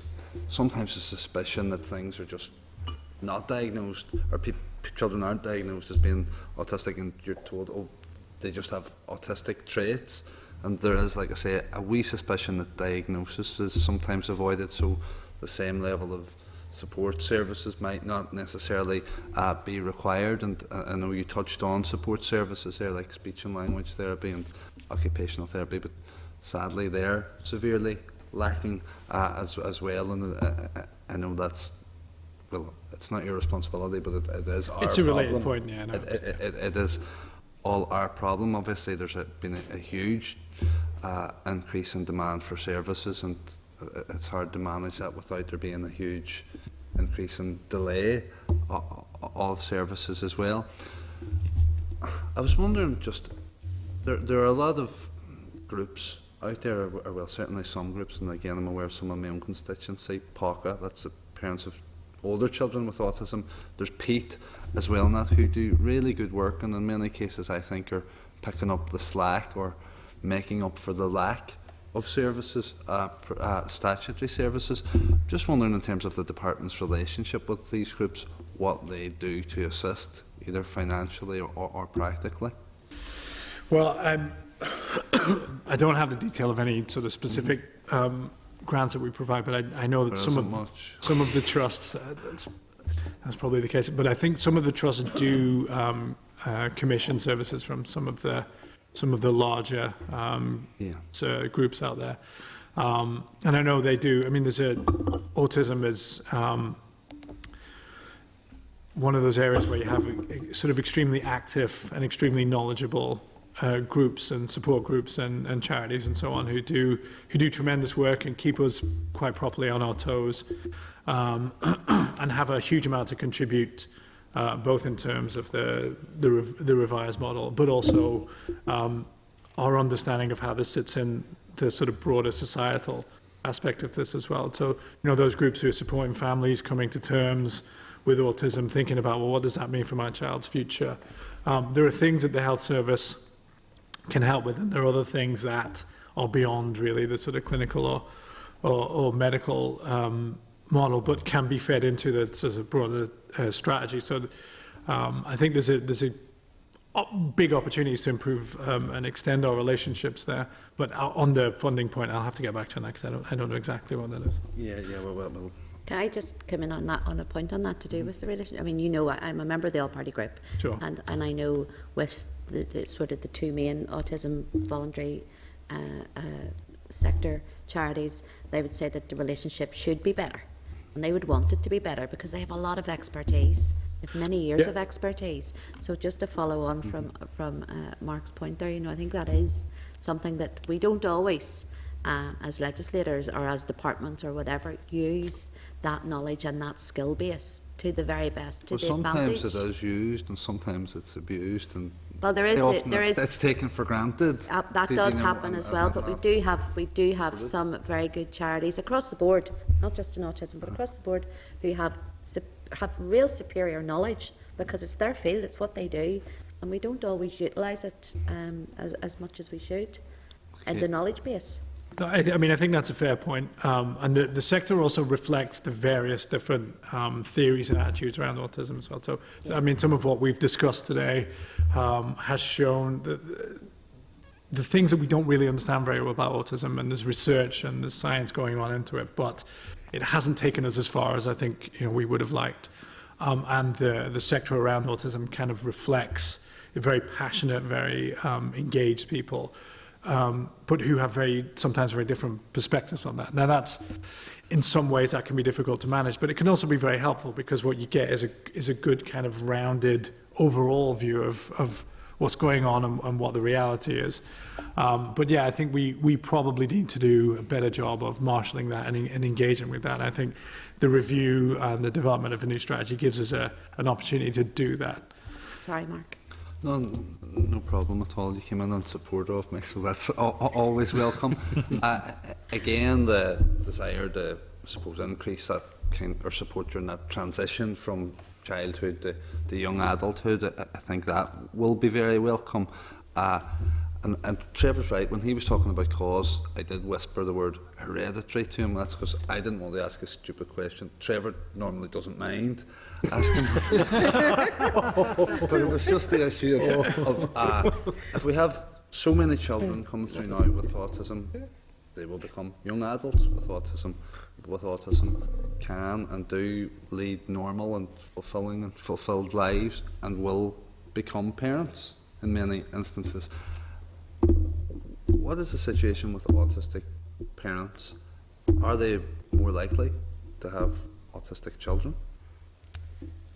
sometimes a suspicion that things are just not diagnosed, or children aren't diagnosed as being autistic, and you're told, oh, they just have autistic traits. And there is, like I say, a wee suspicion that diagnosis is sometimes avoided, so the same level of support services might not necessarily be required. And I know you touched on support services there, like speech and language therapy and occupational therapy, but sadly they're severely lacking as well. And I know that's, well, it's not your responsibility, but it is our problem. It's a related point, yeah. No. It is all our problem. Obviously, there's been a huge increase in demand for services, and it's hard to manage that without there being a huge increase in delay of services as well. I was wondering, just there are a lot of groups out there, or well, certainly some groups, and again, I'm aware of some of my own constituency, POCA, that's the parents of older children with autism. There's Pete as well, Nat, who do really good work, and in many cases I think are picking up the slack or making up for the lack of services, statutory services. Just wondering, in terms of the department's relationship with these groups, what they do to assist, either financially or practically. Well, I don't have the detail of any sort of specific grants that we provide, but I know that some of the trusts, that's probably the case, but I think some of the trusts do commission services from some of the larger groups out there, and I know they do. I mean, autism is one of those areas where you have sort of extremely active and extremely knowledgeable groups and support groups and charities and so on who do tremendous work and keep us quite properly on our toes, and have a huge amount to contribute, both in terms of the revised model, but also our understanding of how this sits in the sort of broader societal aspect of this as well. So, those groups who are supporting families coming to terms with autism, thinking about, well, what does that mean for my child's future? There are things that the health service can help with, and there are other things that are beyond really the sort of clinical or medical model, but can be fed into the sort of broader strategy. So I think there's a big opportunities to improve and extend our relationships there. But on the funding point, I'll have to get back to you next. I don't know exactly what that is. Yeah. Well, Can I just come in on that, on a point on that to do with the relationship? I mean, you know, I'm a member of the all-party group. Sure. And I know with the sort of the two main autism voluntary sector charities, they would say that the relationship should be better. And they would want it to be better because they have a lot of expertise. They have many years of expertise. So just to follow on from Mark's point there, you know, I think that is something that we don't always, as legislators or as departments or whatever, use that knowledge and that skill base to the very best, to the advantage. Sometimes it is used and sometimes it's abused, and well, it's taken for granted. That does happen as well, but we do have some very good charities across the board, not just in autism, but across the board, who have real superior knowledge because it's their field, it's what they do, and we don't always utilise it as much as we should in the knowledge base. I mean, I think that's a fair point. And the sector also reflects the various different theories and attitudes around autism as well. So, I mean, some of what we've discussed today has shown the things that we don't really understand very well about autism, and there's research and there's science going on into it, but it hasn't taken us as far as I think we would have liked. And the sector around autism kind of reflects very passionate, very engaged people. But who have sometimes very different perspectives on that. Now that's, in some ways that can be difficult to manage, but it can also be very helpful because what you get is a good kind of rounded overall view of what's going on and what the reality is. But yeah, I think we probably need to do a better job of marshalling that and engaging with that. And I think the review and the development of a new strategy gives us an opportunity to do that. Sorry, Mark. No problem at all. You came in support of me, so that's always welcome. Again, the desire to, I suppose, increase that or support during that transition from childhood to young adulthood, I think that will be very welcome. And Trevor's right, when he was talking about cause, I did whisper the word hereditary to him. That's because I didn't want to ask a stupid question. Trevor normally doesn't mind asking. But it was just the issue of if we have so many children coming through now with autism, they will become young adults with autism. With autism can and do lead normal and fulfilling and fulfilled lives and will become parents in many instances. What is the situation with autistic parents? Are they more likely to have autistic children?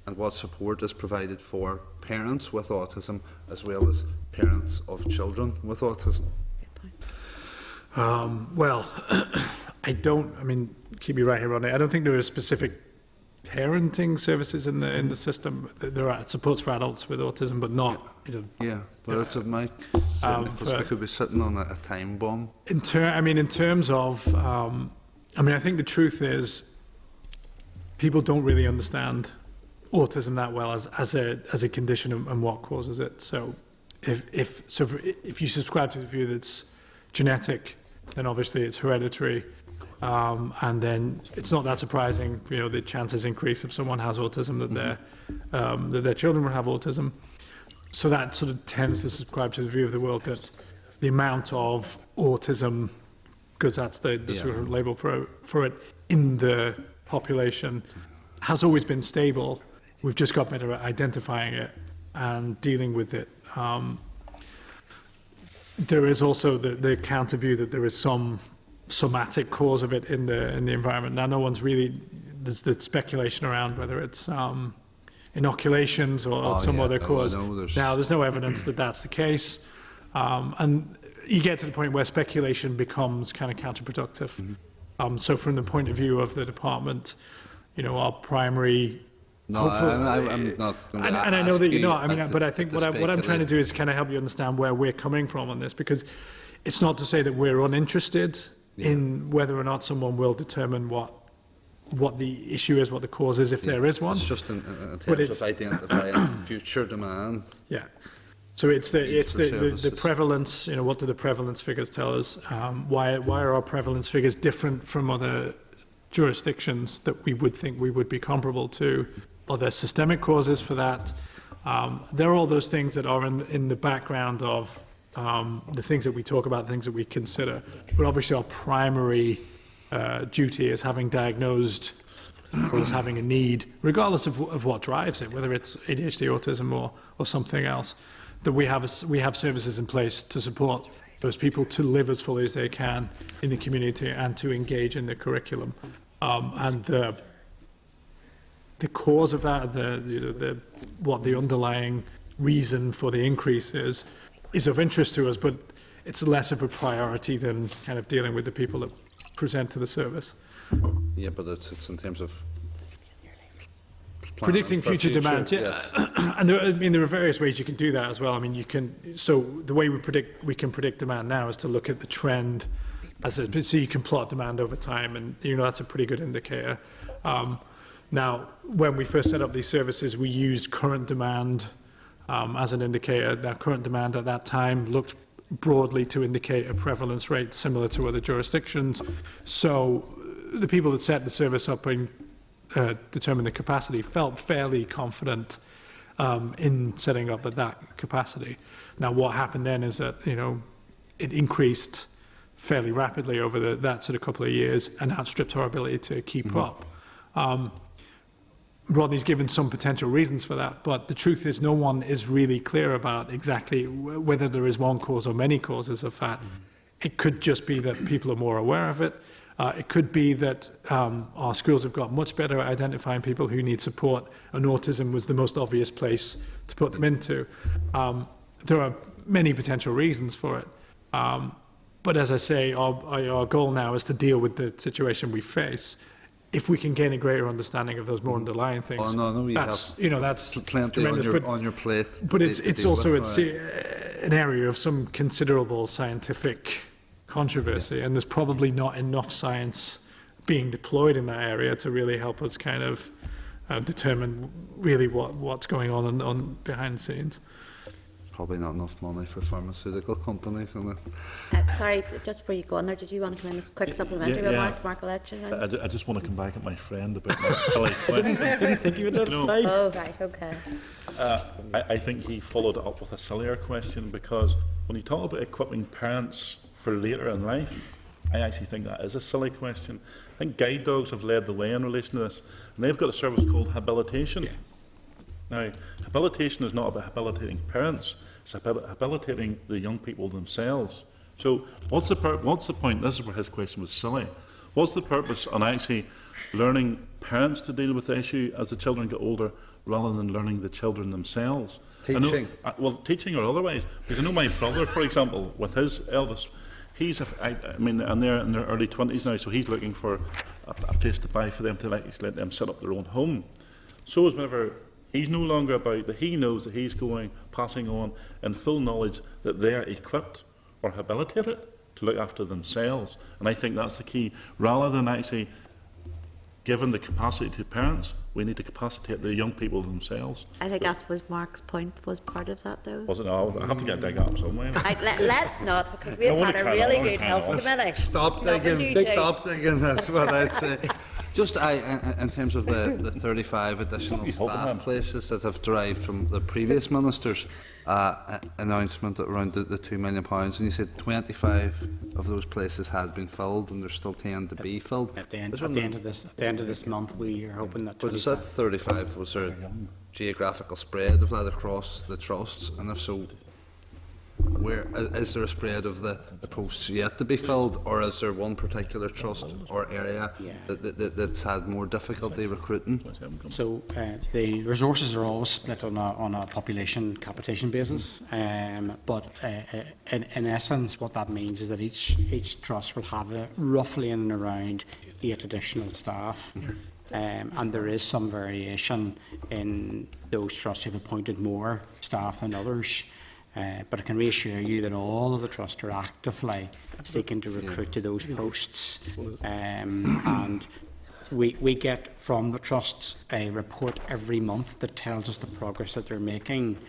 And what support is provided for parents with autism as well as parents of children with autism? Well, I mean, keep me right here on it. I don't think there are specific parenting services in the system. There are supports for adults with autism, but not. Yeah, but it's my because we could be sitting on a time bomb. In terms of, I think the truth is, people don't really understand autism that well as a condition and what causes it. So, if you subscribe to the view that's genetic, then obviously it's hereditary. And then it's not that surprising, the chances increase if someone has autism that their children will have autism. So that sort of tends to subscribe to the view of the world that the amount of autism, because that's the sort of label for it in the population, has always been stable. We've just got better at identifying it and dealing with it. There is also the counter view that there is some somatic cause of it in the environment. Now, no one's really, there's the speculation around whether it's inoculations or some other cause. Now, there's no evidence that that's the case. And you get to the point where speculation becomes kind of counterproductive. Mm-hmm. So from the point of view of the department, our primary... No, I'm not. And I know that you're not. But I think what I'm trying to do is kind of help you understand where we're coming from on this, because it's not to say that we're uninterested in whether or not someone will determine what the issue is, what the cause is, if there is one. It's just in terms of identifying future demand. Yeah. So it's the prevalence. What do the prevalence figures tell us? Why are our prevalence figures different from other jurisdictions that we would think we would be comparable to? Are there systemic causes for that? There are all those things that are in the background of the things that we talk about, the things that we consider. But obviously our primary duty is having diagnosed or is having a need, regardless of what drives it, whether it's ADHD, autism, or something else, that we have services in place to support those people to live as fully as they can in the community and to engage in the curriculum. And the cause of that, what the underlying reason for the increase is of interest to us, but it's less of a priority than kind of dealing with the people that present to the service. Yeah, but it's in terms of predicting future demand. Yeah, yes. And there are various ways you can do that as well. I mean, so the way we can predict demand now is to look at the trend so you can plot demand over time, and that's a pretty good indicator. Now, when we first set up these services, we used current demand as an indicator. Now, current demand at that time looked broadly to indicate a prevalence rate similar to other jurisdictions. So the people that set the service up and determined the capacity felt fairly confident in setting up at that capacity. Now, what happened then is that it increased fairly rapidly over that sort of couple of years and outstripped our ability to keep up. Rodney's given some potential reasons for that, but the truth is no one is really clear about exactly whether there is one cause or many causes of that. It could just be that people are more aware of it. It could be that our schools have got much better at identifying people who need support, and autism was the most obvious place to put them into. There are many potential reasons for it. But as I say, our goal now is to deal with the situation we face. If we can gain a greater understanding of those more underlying things, that's plenty tremendous. on your plate. But it's also an area of some considerable scientific controversy, and there's probably not enough science being deployed in that area to really help us kind of determine really what's going on behind the scenes. Probably not enough money for pharmaceutical companies, isn't it? Sorry, just before you go on there, did you want to come in as a quick supplementary remark? Mark, I'll let you know. I just want to come back at my friend about my silly question. Didn't think you would let it slide. Oh, right, okay. I think he followed it up with a sillier question, because when you talk about equipping parents for later in life, I actually think that is a silly question. I think guide dogs have led the way in relation to this, and they've got a service called habilitation. Now, habilitation is not about habilitating parents, it's about habilitating the young people themselves. So what's the point? This is where his question was silly. What's the purpose on actually learning parents to deal with the issue as the children get older, rather than learning the children themselves? Teaching? Teaching or otherwise. Because I know my brother, for example, with his eldest, and they're in their early 20s now, so he's looking for a place to buy for them to let them set up their own home. So is whenever he's no longer about that, he knows that he's passing on in full knowledge that they're equipped or habilitated to look after themselves. And I think that's the key. Rather than actually giving the capacity to parents, we need to capacitate the young people themselves. I think that was Mark's point, was part of that, though. Was it? No, I have to get dig up somewhere. Let's not, because we've had a really good health committee. Stop digging, that's what I'd say. Just in terms of the 35 additional staff places that have derived from the previous minister's announcement around the £2 million, and you said 25 of those places had been filled, and there's still 10 to be filled. At the end of this month, we are hoping that. But is that 35? Was there a geographical spread of that across the trusts, and if so, where is there a spread of the posts yet to be filled, or is there one particular trust or area that's had more difficulty recruiting? So the resources are always split on a population capitation basis, but in essence, what that means is that each trust will have roughly in and around 8 additional staff. And there is some variation in those trusts who have appointed more staff than others. But I can reassure you that all of the trusts are actively seeking to recruit to those posts. And we get from the trusts a report every month that tells us the progress that they're making.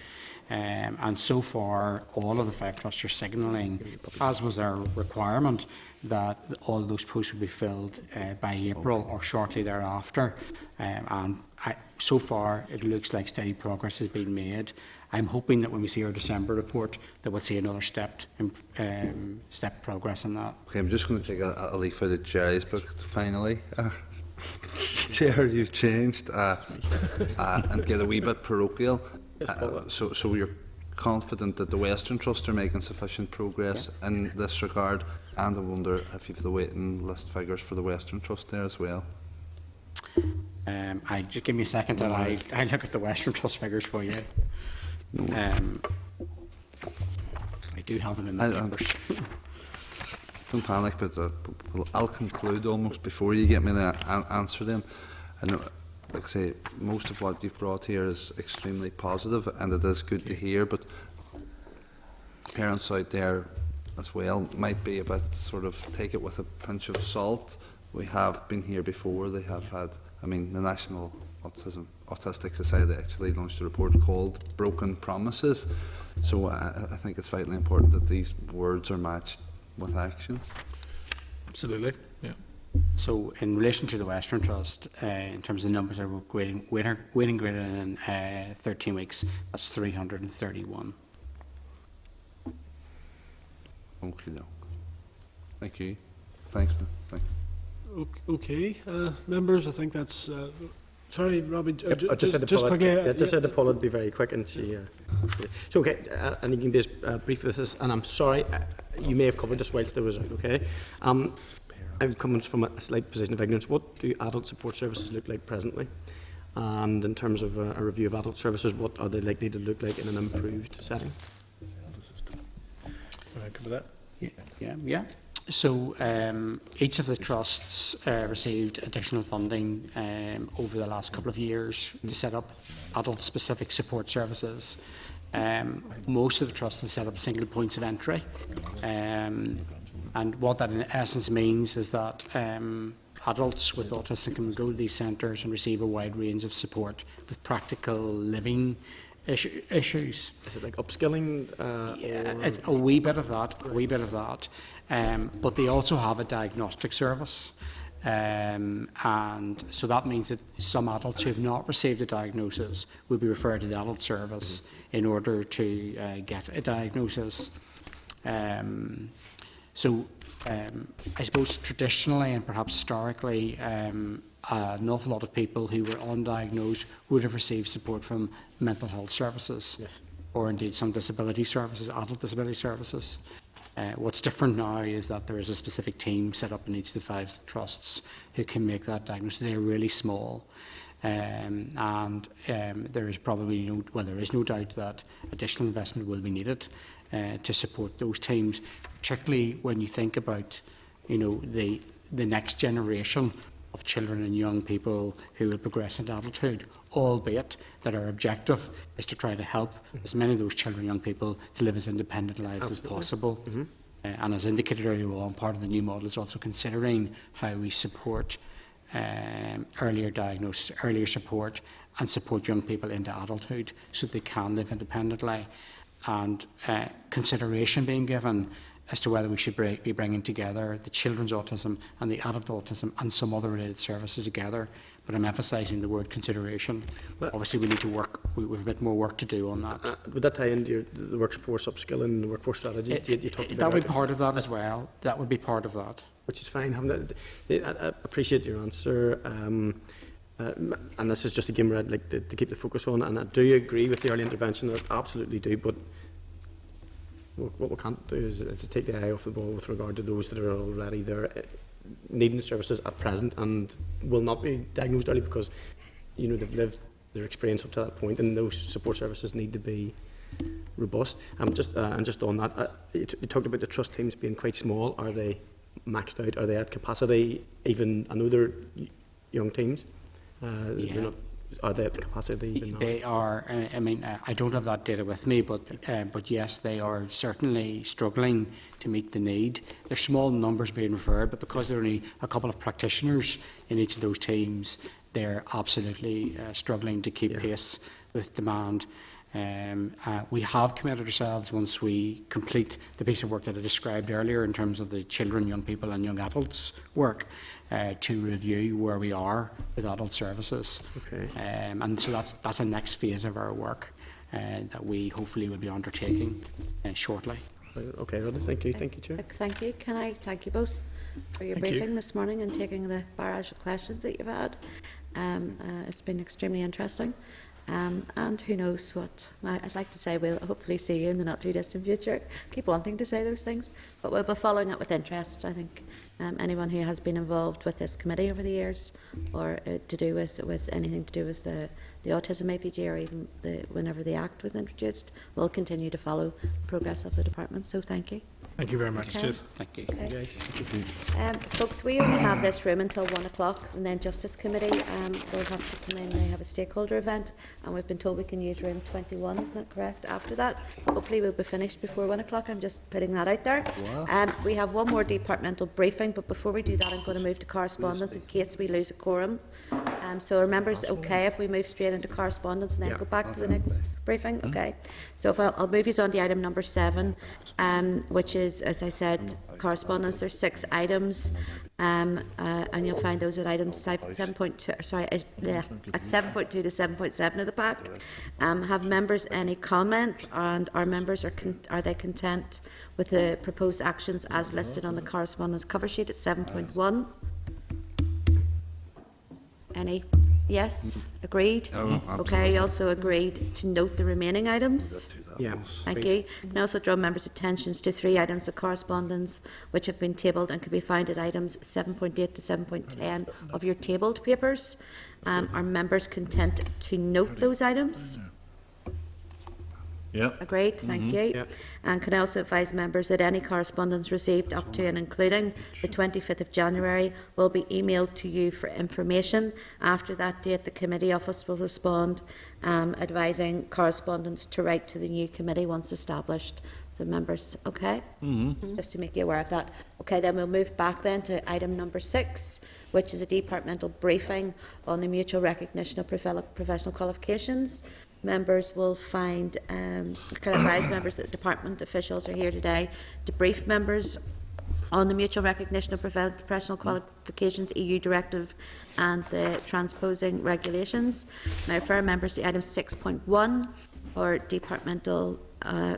And so far, all of the 5 trusts are signalling, as was our requirement, that all of those posts will be filled by April or shortly thereafter. And so far, it looks like steady progress has been made. I'm hoping that when we see our December report, that we'll see another step progress in that. Okay, I'm just going to take a leaf out of Jerry's book finally. Chair, you've changed and get a wee bit parochial. So you're confident that the Western Trust are making sufficient progress in this regard, and I wonder if you've the waiting list figures for the Western Trust there as well. I just give me a second and I look at the Western Trust figures for you. I do have them in the papers. Don't panic, but I'll conclude almost before you get me the answer then. And like I say, most of what you've brought here is extremely positive, and it is good to hear, but parents out there as well might be a bit sort of take it with a pinch of salt. We have been here before. They have had, I mean, the National Autistic Society actually launched a report called Broken Promises. So I think it's vitally important that these words are matched with action. Absolutely, yeah. So in relation to the Western Trust, in terms of the numbers that are waiting greater than 13 weeks, that's 331. Okay, no. Thank you. Thanks, man. Thanks. Okay, members, I think that's... sorry, Robbie, I just said just quickly... just said to Paula to be very quick, and she... So, okay, and you can be as brief as this, and I'm sorry, you may have covered this whilst I was out, okay? I'm coming from a slight position of ignorance. What do adult support services look like presently? And in terms of a review of adult services, what are they likely to look like in an improved setting? Can I cover that? Yeah. So each of the trusts received additional funding over the last couple of years to set up adult-specific support services. Most of the trusts have set up single points of entry, and what that in essence means is that adults with autism can go to these centres and receive a wide range of support with practical living issues. Is it like upskilling? It's a wee bit of that, but they also have a diagnostic service. And so that means that some adults who have not received a diagnosis will be referred to the adult service in order to get a diagnosis. I suppose traditionally and perhaps historically, an awful lot of people who were undiagnosed would have received support from mental health services, or indeed some disability services, adult disability services. What's different now is that there is a specific team set up in each of the 5 trusts who can make that diagnosis. They're really small, and there is probably there is no doubt that additional investment will be needed to support those teams, particularly when you think about, the next generation of children and young people who will progress into adulthood, albeit that our objective is to try to help as many of those children and young people to live as independent lives as possible. And as indicated earlier on, part of the new model is also considering how we support earlier diagnosis, earlier support, and support young people into adulthood so that they can live independently, and consideration being given as to whether we should be bringing together the children's autism and the adult autism and some other related services together. But I'm emphasising the word consideration. Well, obviously, we need to work. We have a bit more work to do on that. Would that tie into the workforce upskilling and the workforce strategy you talked about? That would be part of that as well. That would be part of that. Which is fine. I appreciate your answer. And this is just a game where I'd like to keep the focus on. And I do agree with the early intervention. I absolutely do. But what we can't do is to take the eye off the ball with regard to those that are already there, needing the services at present and will not be diagnosed early because they've lived their experience up to that point, and those support services need to be robust. And just on that, you talked about the trust teams being quite small. Are they maxed out? Are they at capacity? Even I know they're young teams. Are they at capacity even now? They are. I don't have that data with me, but yes, they are certainly struggling to meet the need. There's small numbers being referred, but because there are only a couple of practitioners in each of those teams, they're absolutely struggling to keep pace with demand. We have committed ourselves, once we complete the piece of work that I described earlier in terms of the children, young people and young adults work, to review where we are with adult services. Okay. And so that's a next phase of our work that we hopefully will be undertaking shortly. Okay, Rhoda, thank you. Thank you, Chair. Thank you. Can I thank you both for your briefing this morning and taking the barrage of questions that you've had. It's been extremely interesting. And who knows what, I'd like to say we'll hopefully see you in the not too distant future. Keep wanting to say those things, but we'll be following it with interest. I think anyone who has been involved with this committee over the years, or to do with anything to do with the Autism APG, or even whenever the Act was introduced, will continue to follow the progress of the department. So thank you. Thank you very much. Okay. Cheers. Thank you. Okay. Folks, we only have this room until 1 o'clock, and then Justice Committee will have to come in. They have a stakeholder event, and we've been told we can use room 21, isn't that correct, after that? Hopefully we'll be finished before 1 o'clock. I'm just putting that out there. Wow. We have one more departmental briefing, but before we do that, I'm going to move to correspondence in case we lose a quorum. So remember, it's okay if we move straight into correspondence and then go back to the next briefing? Okay. So if I'll move you on to item number 7, which is, as I said, correspondence. There's 6 items, and you'll find those at items 7.2. Sorry, at 7.2 to 7.7 of the pack. Have members any comment, and are members are they content with the proposed actions as listed on the correspondence cover sheet at 7.1? Any? Yes? Agreed? Okay, you also agreed to note the remaining items? Yeah. Thank you. And also draw members' attentions to 3 items of correspondence which have been tabled and can be found at items 7.8 to 7.10 of your tabled papers. Are members content to note those items? Yeah. Agreed, thank you. Yep. And can I also advise members that any correspondence received up to and including the 25th of January will be emailed to you for information. After that date, the committee office will respond advising correspondence to write to the new committee once established. The members, okay? Just to make you aware of that. Okay, then we'll move back then to item number 6, which is a departmental briefing on the mutual recognition of professional qualifications. Members will find, can advise members that department officials are here today to brief members on the mutual recognition of professional qualifications EU directive and the transposing regulations. I refer members to item 6.1 for departmental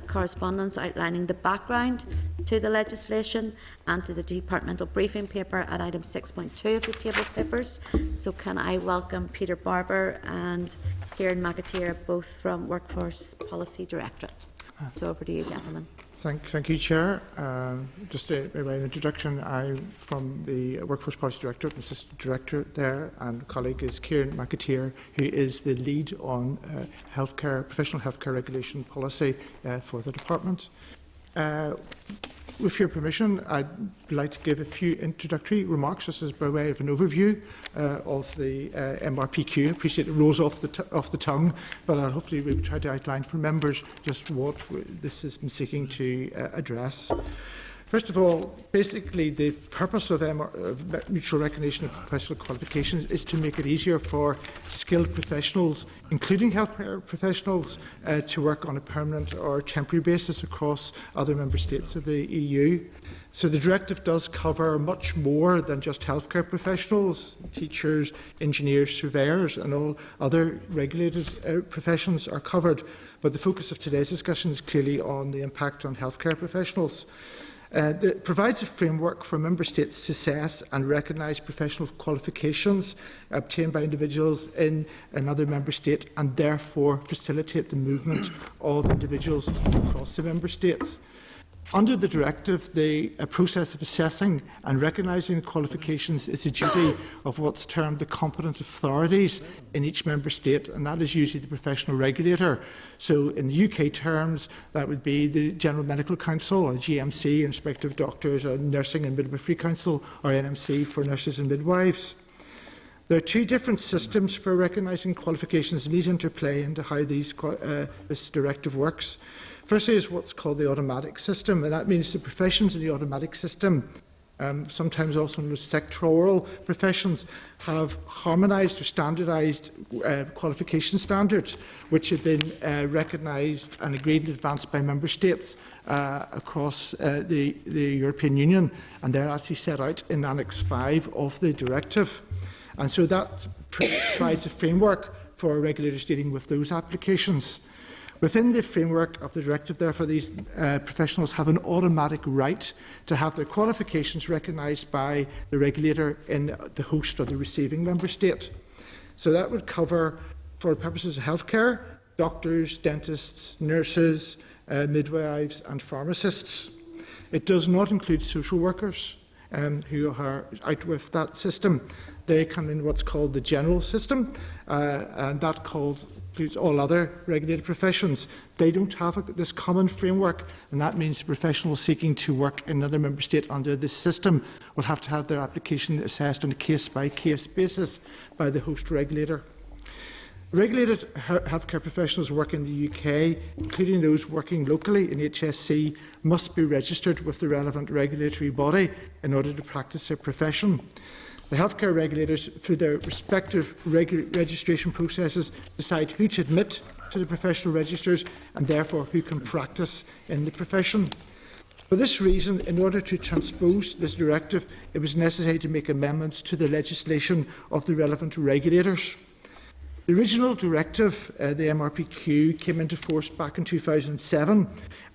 correspondence outlining the background to the legislation, and to the departmental briefing paper at item 6.2 of the tabled papers. So can I welcome Peter Barber and Kieran McAteer, both from Workforce Policy Directorate. So over to you, gentlemen. Thank you, Chair. Just by way of introduction, I'm from the Workforce Policy Directorate, Assistant Director there, and colleague is Kieran McAteer, who is the lead on professional healthcare regulation policy for the department. With your permission, I'd like to give a few introductory remarks, just as by way of an overview of the MRPQ. I appreciate it rolls off the tongue, but hopefully we'll try to outline for members just what this has been seeking to address. First of all, basically the purpose of mutual recognition of professional qualifications is to make it easier for skilled professionals, including healthcare professionals, to work on a permanent or temporary basis across other member states of the EU. So the directive does cover much more than just healthcare professionals. Teachers, engineers, surveyors and all other regulated professions are covered, but the focus of today's discussion is clearly on the impact on healthcare professionals. It provides a framework for member states to assess and recognise professional qualifications obtained by individuals in another member state, and therefore facilitate the movement of individuals across the member states. Under the directive, the process of assessing and recognising qualifications is a duty of what's termed the competent authorities in each member state, and that is usually the professional regulator. So in the UK terms, that would be the General Medical Council, or GMC, Inspector of Doctors, or Nursing and Midwifery Council, or NMC for nurses and midwives. There are 2 different systems for recognising qualifications, and these interplay into how this directive works. Firstly is what's called the automatic system, and that means the professions in the automatic system, sometimes also known as sectoral professions, have harmonised or standardised qualification standards, which have been recognised and agreed in advance by member states across the European Union, and they're actually set out in Annex 5 of the directive. And so that provides a framework for regulators dealing with those applications. Within the framework of the directive, therefore, these professionals have an automatic right to have their qualifications recognised by the regulator in the host or the receiving member state. So that would cover, for purposes of healthcare, doctors, dentists, nurses, midwives and pharmacists. It does not include social workers who are out with that system. They come in what's called the general system, and that includes all other regulated professions. They don't have this common framework, and that means professionals seeking to work in another member state under this system will have to have their application assessed on a case-by-case basis by the host regulator. Regulated healthcare professionals working in the UK, including those working locally in HSC, must be registered with the relevant regulatory body in order to practice their profession. The healthcare regulators, through their respective registration processes, decide who to admit to the professional registers and therefore who can practice in the profession. For this reason, in order to transpose this directive, it was necessary to make amendments to the legislation of the relevant regulators. The original directive, the MRPQ, came into force back in 2007,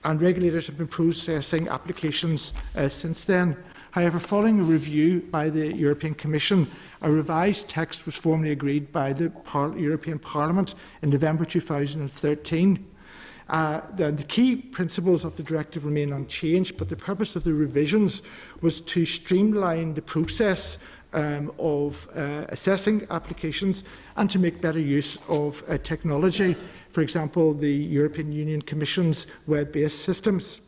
and regulators have been processing applications since then. However, following a review by the European Commission, a revised text was formally agreed by the European Parliament in November 2013. The key principles of the directive remain unchanged, but the purpose of the revisions was to streamline the process of assessing applications and to make better use of technology, for example, the European Union Commission's web-based systems.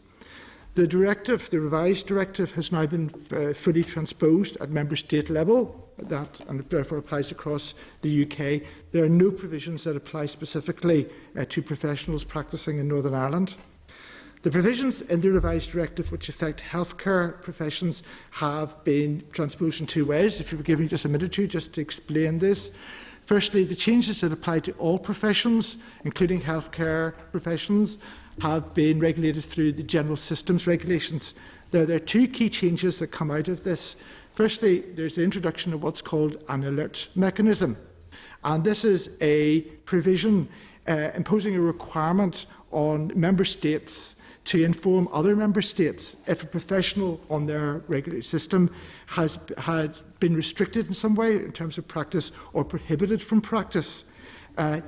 The revised directive, has now been fully transposed at member state level, and therefore applies across the UK. There are no provisions that apply specifically to professionals practising in Northern Ireland. The provisions in the revised directive which affect healthcare professions have been transposed in two ways. If you forgive me just a minute or two just to explain this. Firstly, the changes that apply to all professions, including healthcare professions, have been regulated through the general systems regulations. There are two key changes that come out of this. Firstly, there's the introduction of what's called an alert mechanism. And this is a provision imposing a requirement on member states to inform other member states if a professional on their regulatory system had been restricted in some way in terms of practice or prohibited from practice,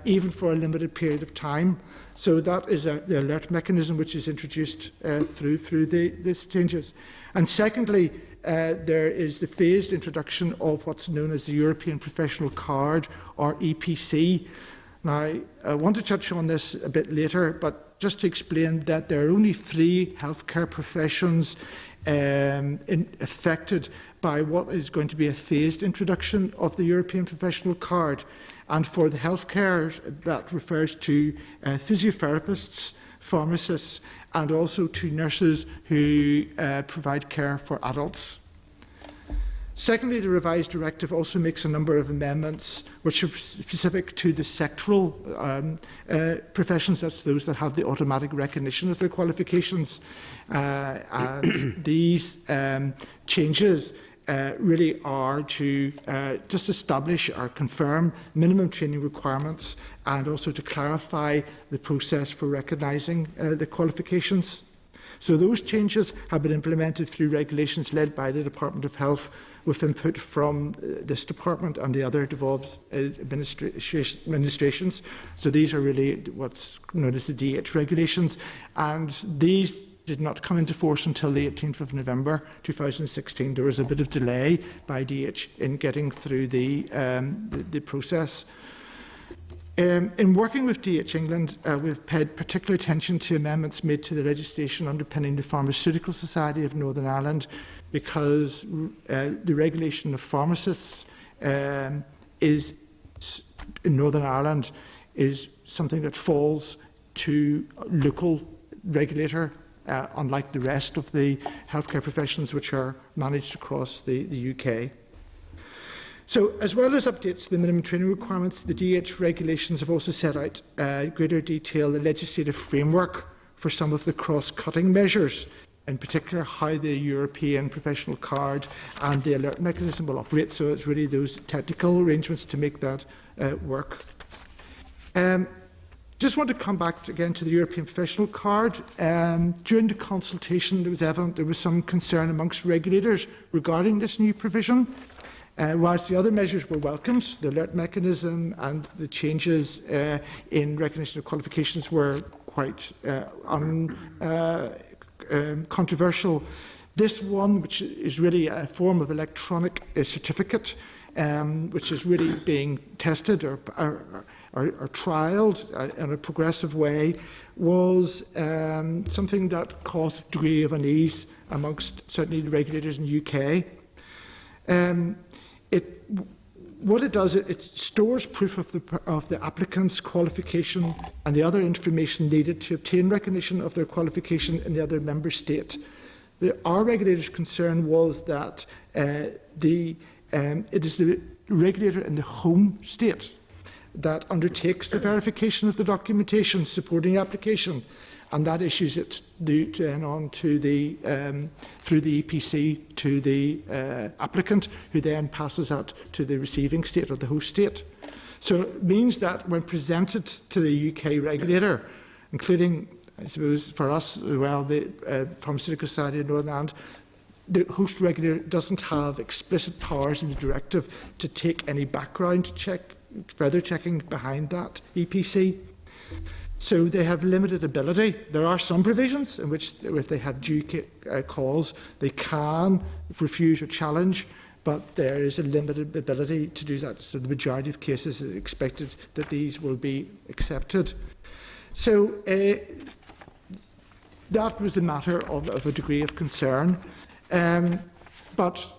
even for a limited period of time. So that is the alert mechanism which is introduced through these changes. And secondly, there is the phased introduction of what's known as the European Professional Card, or EPC. Now, I want to touch on this a bit later, but just to explain that there are only 3 healthcare professions affected by what is going to be a phased introduction of the European Professional Card. And for the healthcare, that refers to physiotherapists, pharmacists, and also to nurses who provide care for adults. Secondly, the revised directive also makes a number of amendments which are specific to the sectoral professions, that's those that have the automatic recognition of their qualifications. And these changes really are to just establish or confirm minimum training requirements and also to clarify the process for recognising the qualifications. So those changes have been implemented through regulations led by the Department of Health with input from this department and the other devolved administrations. So these are really what's known as the DH regulations, and these did not come into force until the 18th of November 2016. There was a bit of delay by DH in getting through the process. In working with DH England, we've paid particular attention to amendments made to the legislation underpinning the Pharmaceutical Society of Northern Ireland, because the regulation of pharmacists is in Northern Ireland is something that falls to a local regulator, unlike the rest of the healthcare professions which are managed across the UK. So, as well as updates to the minimum training requirements, the DH regulations have also set out in greater detail the legislative framework for some of the cross-cutting measures, in particular how the European Professional Card and the alert mechanism will operate. So it's really those technical arrangements to make that work. Just want to come back again to the European Professional Card. During the consultation, it was evident there was some concern amongst regulators regarding this new provision. Whilst the other measures were welcomed, the alert mechanism and the changes in recognition of qualifications were quite controversial. This one, which is really a form of electronic certificate, which is really being tested or trialled in a progressive way, was something that caused a degree of unease amongst certainly the regulators in the UK. What it does, it stores proof of the applicant's qualification and the other information needed to obtain recognition of their qualification in the other member state. Our regulator's concern was that it is the regulator in the home state that undertakes the verification of the documentation supporting the application, and that issues it then on to the through the EPC to the applicant, who then passes that to the receiving state or the host state. So it means that when presented to the UK regulator, including, I suppose, for us as well, the Pharmaceutical Society of Northern Ireland, the host regulator doesn't have explicit powers in the directive to take any background check, further checking behind that EPC. So they have limited ability. There are some provisions in which, if they have due cause, they can refuse or challenge, but there is a limited ability to do that. So the majority of cases is expected that these will be accepted. So that was a matter of a degree of concern. But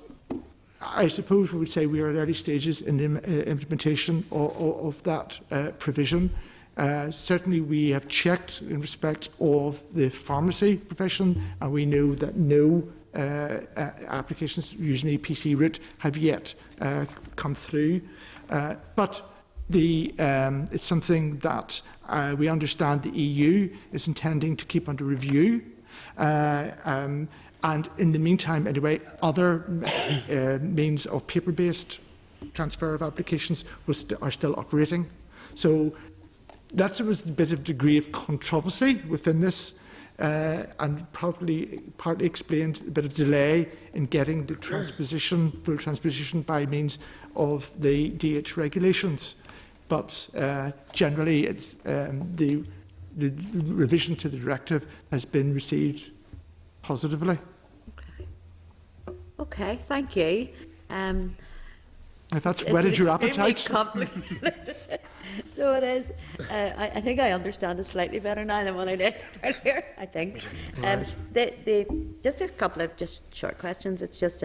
I suppose we would say we are at early stages in the implementation of that provision. Certainly we have checked in respect of the pharmacy profession, and we know that no applications using the EPC route have yet come through. But it's something that we understand the EU is intending to keep under review. And in the meantime, anyway, other means of paper-based transfer of applications are still operating. So that was a bit of degree of controversy within this, and partly explained a bit of delay in getting the full transposition by means of the DH regulations. But generally, it's the revision to the directive has been received positively. Okay, thank you. If that's whetted your appetite. So it is. I think I understand it slightly better now than what I did earlier, I think. Just a couple of short questions. It's just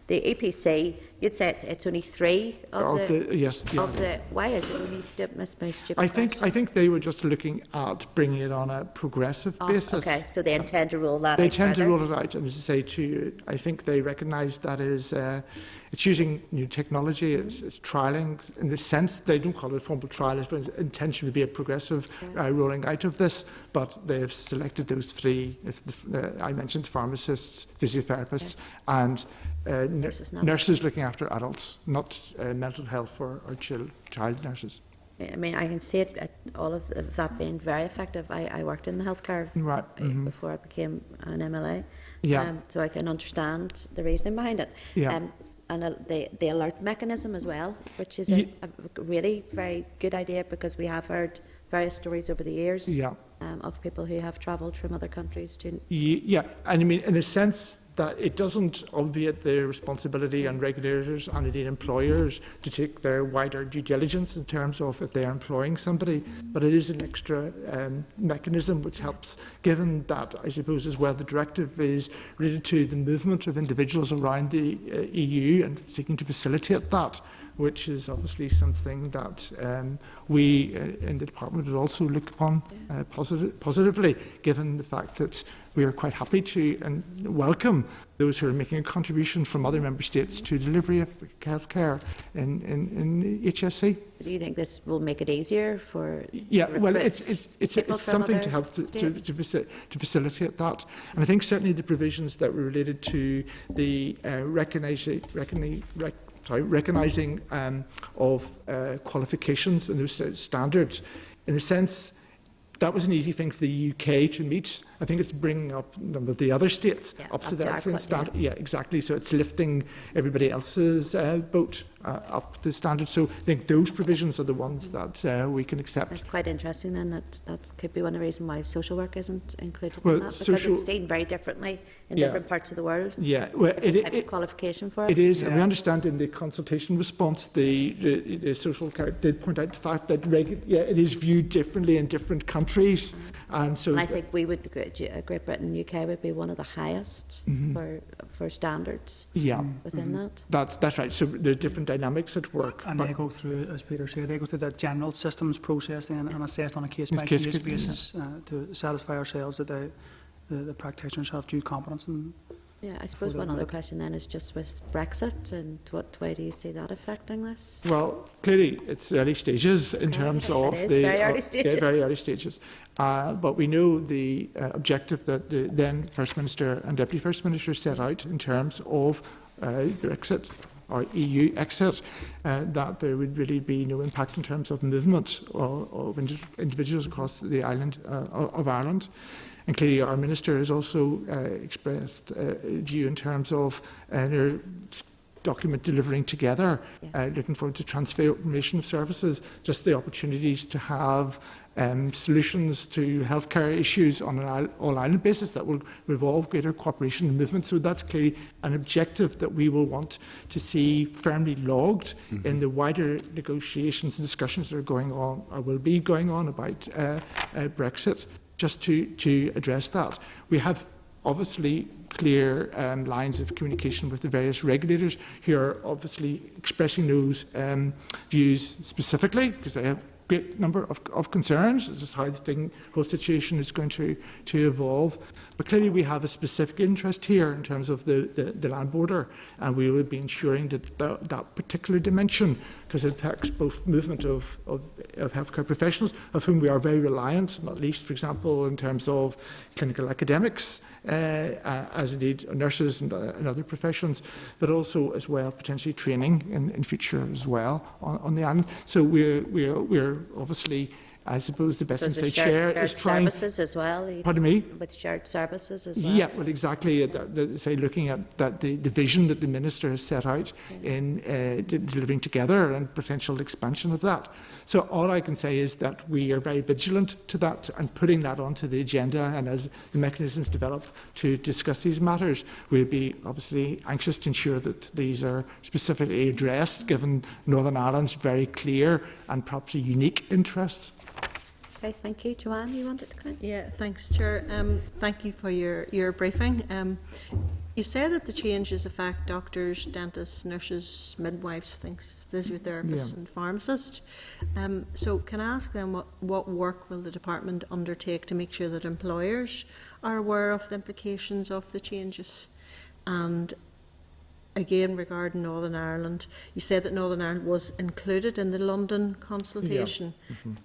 the EPC, you'd say it's only 3 of the... Why is it only my stupid I think they were just looking at bringing it on a progressive basis. Okay, so they intend to roll that out. They intend to roll it out, and as I say, I think they recognise that it's using new technology, it's trialling, in the sense, they don't call it a formal trial, it's intention to be a progressive rolling out of this, but they have selected those 3, I mentioned pharmacists, physiotherapists, and nurses looking after adults, not mental health or child nurses. I mean, I can see all of that being very effective. I worked in the healthcare before I became an MLA, so I can understand the reasoning behind it. And the alert mechanism as well, which is a really very good idea, because we have heard various stories over the years of people who have travelled from other countries to... and I mean, in a sense that it doesn't obviate the responsibility on regulators and indeed employers to take their wider due diligence in terms of if they're employing somebody, but it is an extra mechanism which helps, given that, I suppose, as well, the directive is related to the movement of individuals around the EU and seeking to facilitate that, which is obviously something that we in the department would also look upon positively, given the fact that we are quite happy to and welcome those who are making a contribution from other member states to delivery of healthcare in HSC. Do you think this will make it easier for? Well, it's something to help to facilitate that, and I think certainly the provisions that were related to the recognising of qualifications and those standards, in a sense, that was an easy thing for the UK to meet I think it's bringing up some of the other states up to that same standard. Yeah, exactly. So it's lifting everybody else's boat up to standard. So I think those provisions are the ones that we can accept. It's quite interesting then that could be one of the reasons why social work isn't included in that, because it's seen very differently in different parts of the world. Yeah, well, different types of qualification for it. It is, and we understand in the consultation response, the social care did point out the fact that it is viewed differently in different countries, and so. And I think we would, Great Britain, UK would be one of the highest for standards. Within that. That's right. So there are different dynamics at work. And they go through, as Peter said, they go through that general systems process then and assessed on a case-by-case basis to satisfy ourselves that the practitioners have due competence. And yeah, I suppose one other question then is just with Brexit, and what way do you see that affecting this? Well, clearly it's early stages in terms of very early stages. Very early stages. But we know the objective that the then First Minister and Deputy First Minister set out in terms of Brexit or EU exit, that there would really be no impact in terms of movement of individuals across the island of Ireland. And clearly our Minister has also expressed a view in terms of their document delivering together, looking forward to transformation of services, just the opportunities to have solutions to healthcare issues on an all-island basis that will involve greater cooperation and movement. So that's clearly an objective that we will want to see firmly logged in the wider negotiations and discussions that are going on, or will be going on, about Brexit, just to address that. We have obviously clear lines of communication with the various regulators who are obviously expressing those views specifically, because they have great number of concerns as to how the whole situation is going to evolve. But clearly we have a specific interest here in terms of the land border, and we will be ensuring that that particular dimension, because it affects both movement of healthcare professionals, of whom we are very reliant, not least, for example, in terms of clinical academics, as indeed nurses and other professions, but also as well potentially training in future as well on the island. So we're obviously, I suppose the best thing to say, Chair, is trying. Services as well. Pardon me? With shared services as well. Yeah, well, exactly. Say looking at the vision that the Minister has set out in delivering together and potential expansion of that. So all I can say is that we are very vigilant to that and putting that onto the agenda, and as the mechanisms develop to discuss these matters, we'll be obviously anxious to ensure that these are specifically addressed, given Northern Ireland's very clear and perhaps a unique interest. Okay, thank you. Joanne, you wanted to come in? Yeah, thanks, Chair. Thank you for your briefing. You say that the changes affect doctors, dentists, nurses, midwives, physiotherapists and pharmacists. So can I ask them what work will the department undertake to make sure that employers are aware of the implications of the changes? And again, regarding Northern Ireland, you said that Northern Ireland was included in the London consultation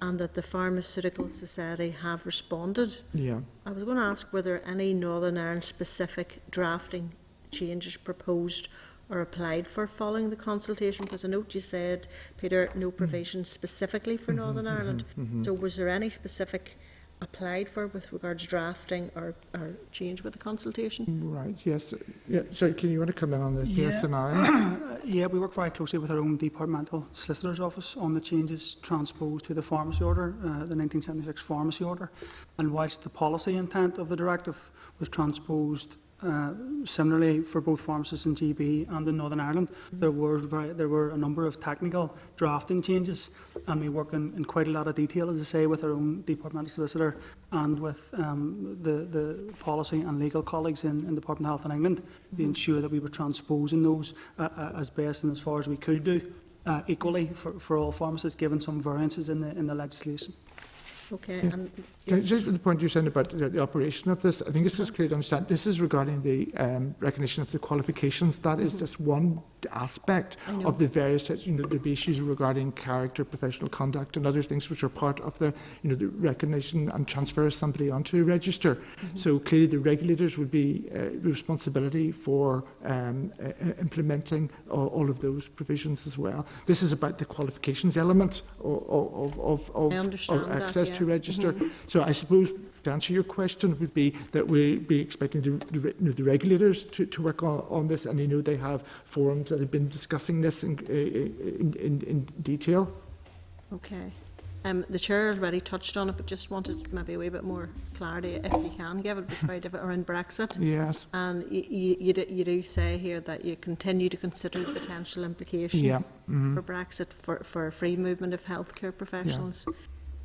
and that the Pharmaceutical Society have responded. Yeah. I was going to ask, were there any Northern Ireland specific drafting changes proposed or applied for following the consultation? Because I note you said, Peter, no provision specifically for Northern Ireland. So was there any specific applied for with regards to drafting or change with the consultation? Right, yes. Yeah. Sorry, can you want to come in on the scenario? Yeah, we work very closely with our own Departmental Solicitor's Office on the changes transposed to the Pharmacy Order, the 1976 Pharmacy Order. And whilst the policy intent of the directive was transposed similarly for both pharmacists and GB and in Northern Ireland, there were a number of technical drafting changes, and we work in quite a lot of detail, as I say, with our own departmental solicitor and with the policy and legal colleagues in Department of Health in England to ensure that we were transposing those as best and as far as we could do, equally for all pharmacists, given some variances in the legislation. Okay. Yeah. And just the point you're saying about the operation of this, I think it's just clear to understand this is regarding the recognition of the qualifications. That is just one aspect of the various, the issues regarding character, professional conduct, and other things which are part of the, the recognition and transfer of somebody onto a register. So clearly, the regulators would be responsibility for implementing all of those provisions as well. This is about the qualifications element of access to register. So I suppose to answer your question would be that we'd be expecting the regulators to work on this, and they have forums that have been discussing this in detail. Okay. The chair already touched on it, but just wanted maybe a wee bit more clarity, if you can give it. It was very difficult around Brexit. Yes. And you do say here that you continue to consider the potential implications for Brexit for free movement of healthcare professionals. Yeah.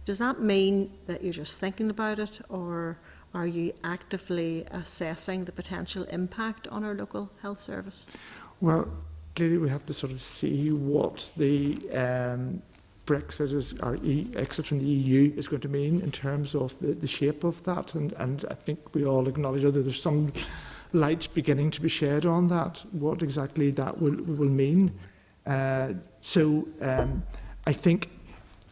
Does that mean that you're just thinking about it, or are you actively assessing the potential impact on our local health service? Well, clearly we have to sort of see what the Brexit or exit from the EU is going to mean in terms of the shape of that, and I think we all acknowledge that there's some light beginning to be shed on that, what exactly that will mean. So I think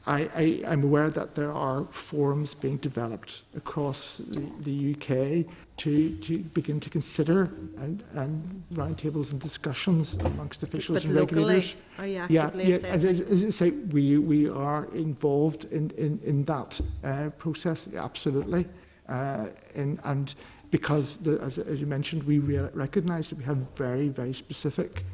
I'm aware that there are forums being developed across the UK to begin to consider and roundtables and discussions amongst officials and regulators. Are you actively assessing? As I say, we are involved in that process, absolutely, and because, as you mentioned, we recognise that we have very, very specific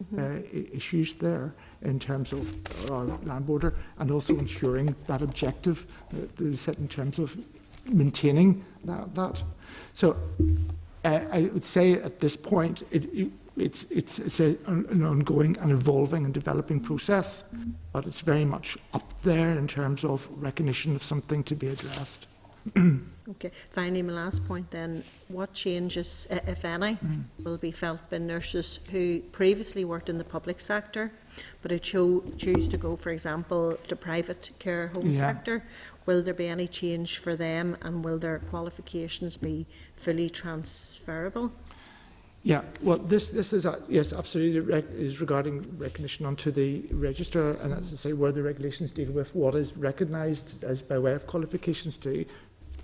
issues there in terms of our land border, and also ensuring that objective that is set in terms of maintaining that. So I would say at this point it's an ongoing and evolving and developing process, but it's very much up there in terms of recognition of something to be addressed. Okay. Finally, my last point then, what changes, if any, will be felt by nurses who previously worked in the public sector but who choose to go, for example, to private care home sector? Will there be any change for them, and will their qualifications be fully transferable? Yeah, well, this is yes, absolutely is regarding recognition onto the register, and that's to say where the regulations deal with what is recognised as by way of qualifications to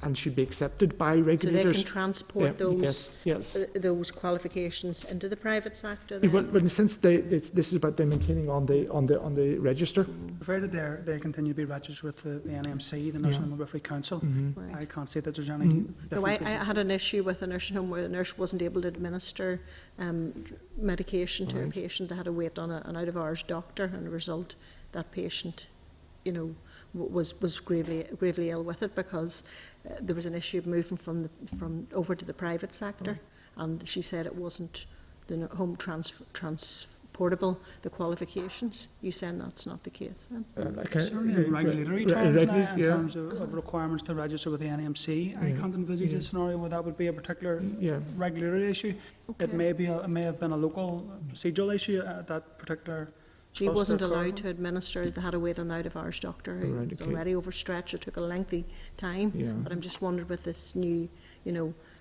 and should be accepted by regulators. So they can transport those those qualifications into the private sector. Then? Well, in a sense, this is about them maintaining on the register. Provided they continue to be registered with the NMC, the National Midwifery Council. Right. I can't see that there's any difference. I had an issue with a nursing home where the nurse wasn't able to administer medication to a patient. They had to wait on an out-of-hours doctor, and as a result, that patient, was gravely ill with it because there was an issue of moving from over to the private sector, and she said it wasn't the home transportable, the qualifications. You saying that's not the case then? Certainly in regulatory terms now, in terms of requirements to register with the NMC, I can't envisage a scenario where that would be a particular regulatory issue. Okay. It may have been a local procedural issue at that particular. She wasn't allowed to administer. They had to wait on an out-of-hours doctor who was already overstretched. It took a lengthy time. But I'm just wondering with this new,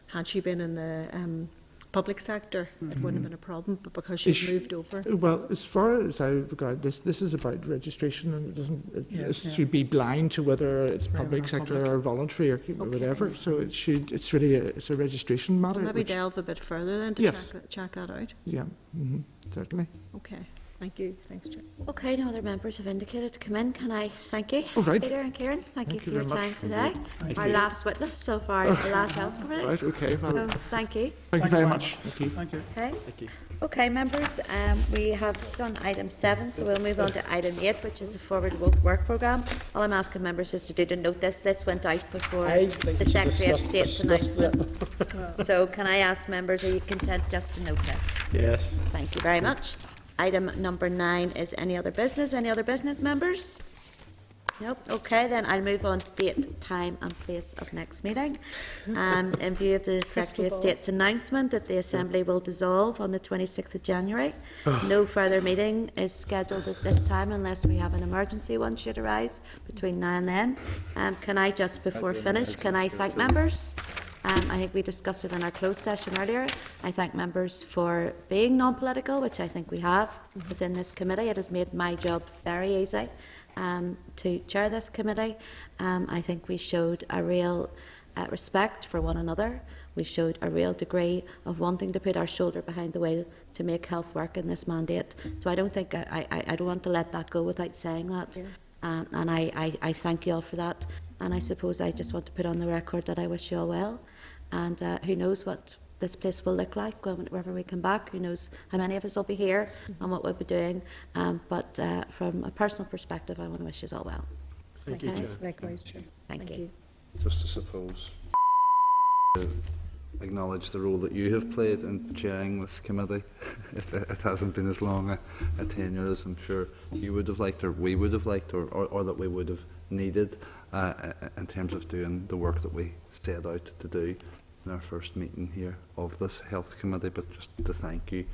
had she been in the public sector, it wouldn't have been a problem. But because she's moved over. Well, as far as I regard this is about registration, and it should be blind to whether it's public sector or voluntary or whatever. So it's really it's a registration matter. Maybe delve a bit further then to check that out. Yeah, certainly. Okay. Thank you. Thanks, Chair. Okay, no other members have indicated to come in. Can I thank you, Peter and Kieran? Thank you for your time today. Our last witness so far at the last health committee. Right, okay. Well, so, thank you. Thank you very much. Thank you. Thank you. Okay. Okay, members, we have done item 7, so we'll move on to item 8, which is the Forward Work Programme. All I'm asking members is to do to note this went out before the Secretary of State's announcement. So can I ask members, are you content just to note this? Yes. Thank you very much. Item number 9 is any other business? Any other business, members? Nope. Okay, then I'll move on to date, time and place of next meeting. In view of the Secretary of State's announcement that the Assembly will dissolve on the 26th of January, no further meeting is scheduled at this time unless we have an emergency one should arise between now and then. Can I just, before finish, can I thank members? I think we discussed it in our closed session earlier. I thank members for being non-political, which I think we have within this committee. It has made my job very easy to chair this committee. I think we showed a real respect for one another. We showed a real degree of wanting to put our shoulder behind the wheel to make health work in this mandate. So I don't think I don't want to let that go without saying that. And I thank you all for that. And I suppose I just want to put on the record that I wish you all well. And who knows what this place will look like whenever we come back. Who knows how many of us will be here and what we'll be doing. But from a personal perspective, I want to wish you all well. Thank you, Okay. Chair. Likewise, Chair. Thank you. Just to suppose, acknowledge the role that you have played in chairing this committee. It hasn't been as long a tenure as I'm sure you would have liked, or we would have liked, or that we would have needed in terms of doing the work that we set out to do in our first meeting here of this health committee. But just to thank you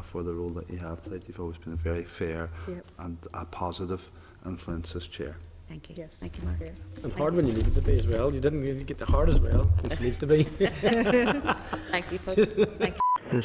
for the role that you have played. You've always been a very fair and a positive influence as chair. Thank you. Yes. Thank you, Mark. And hard when you needed to be as well. You didn't really get the hard as well, which needs to be. Thank you, folks. Thank you. This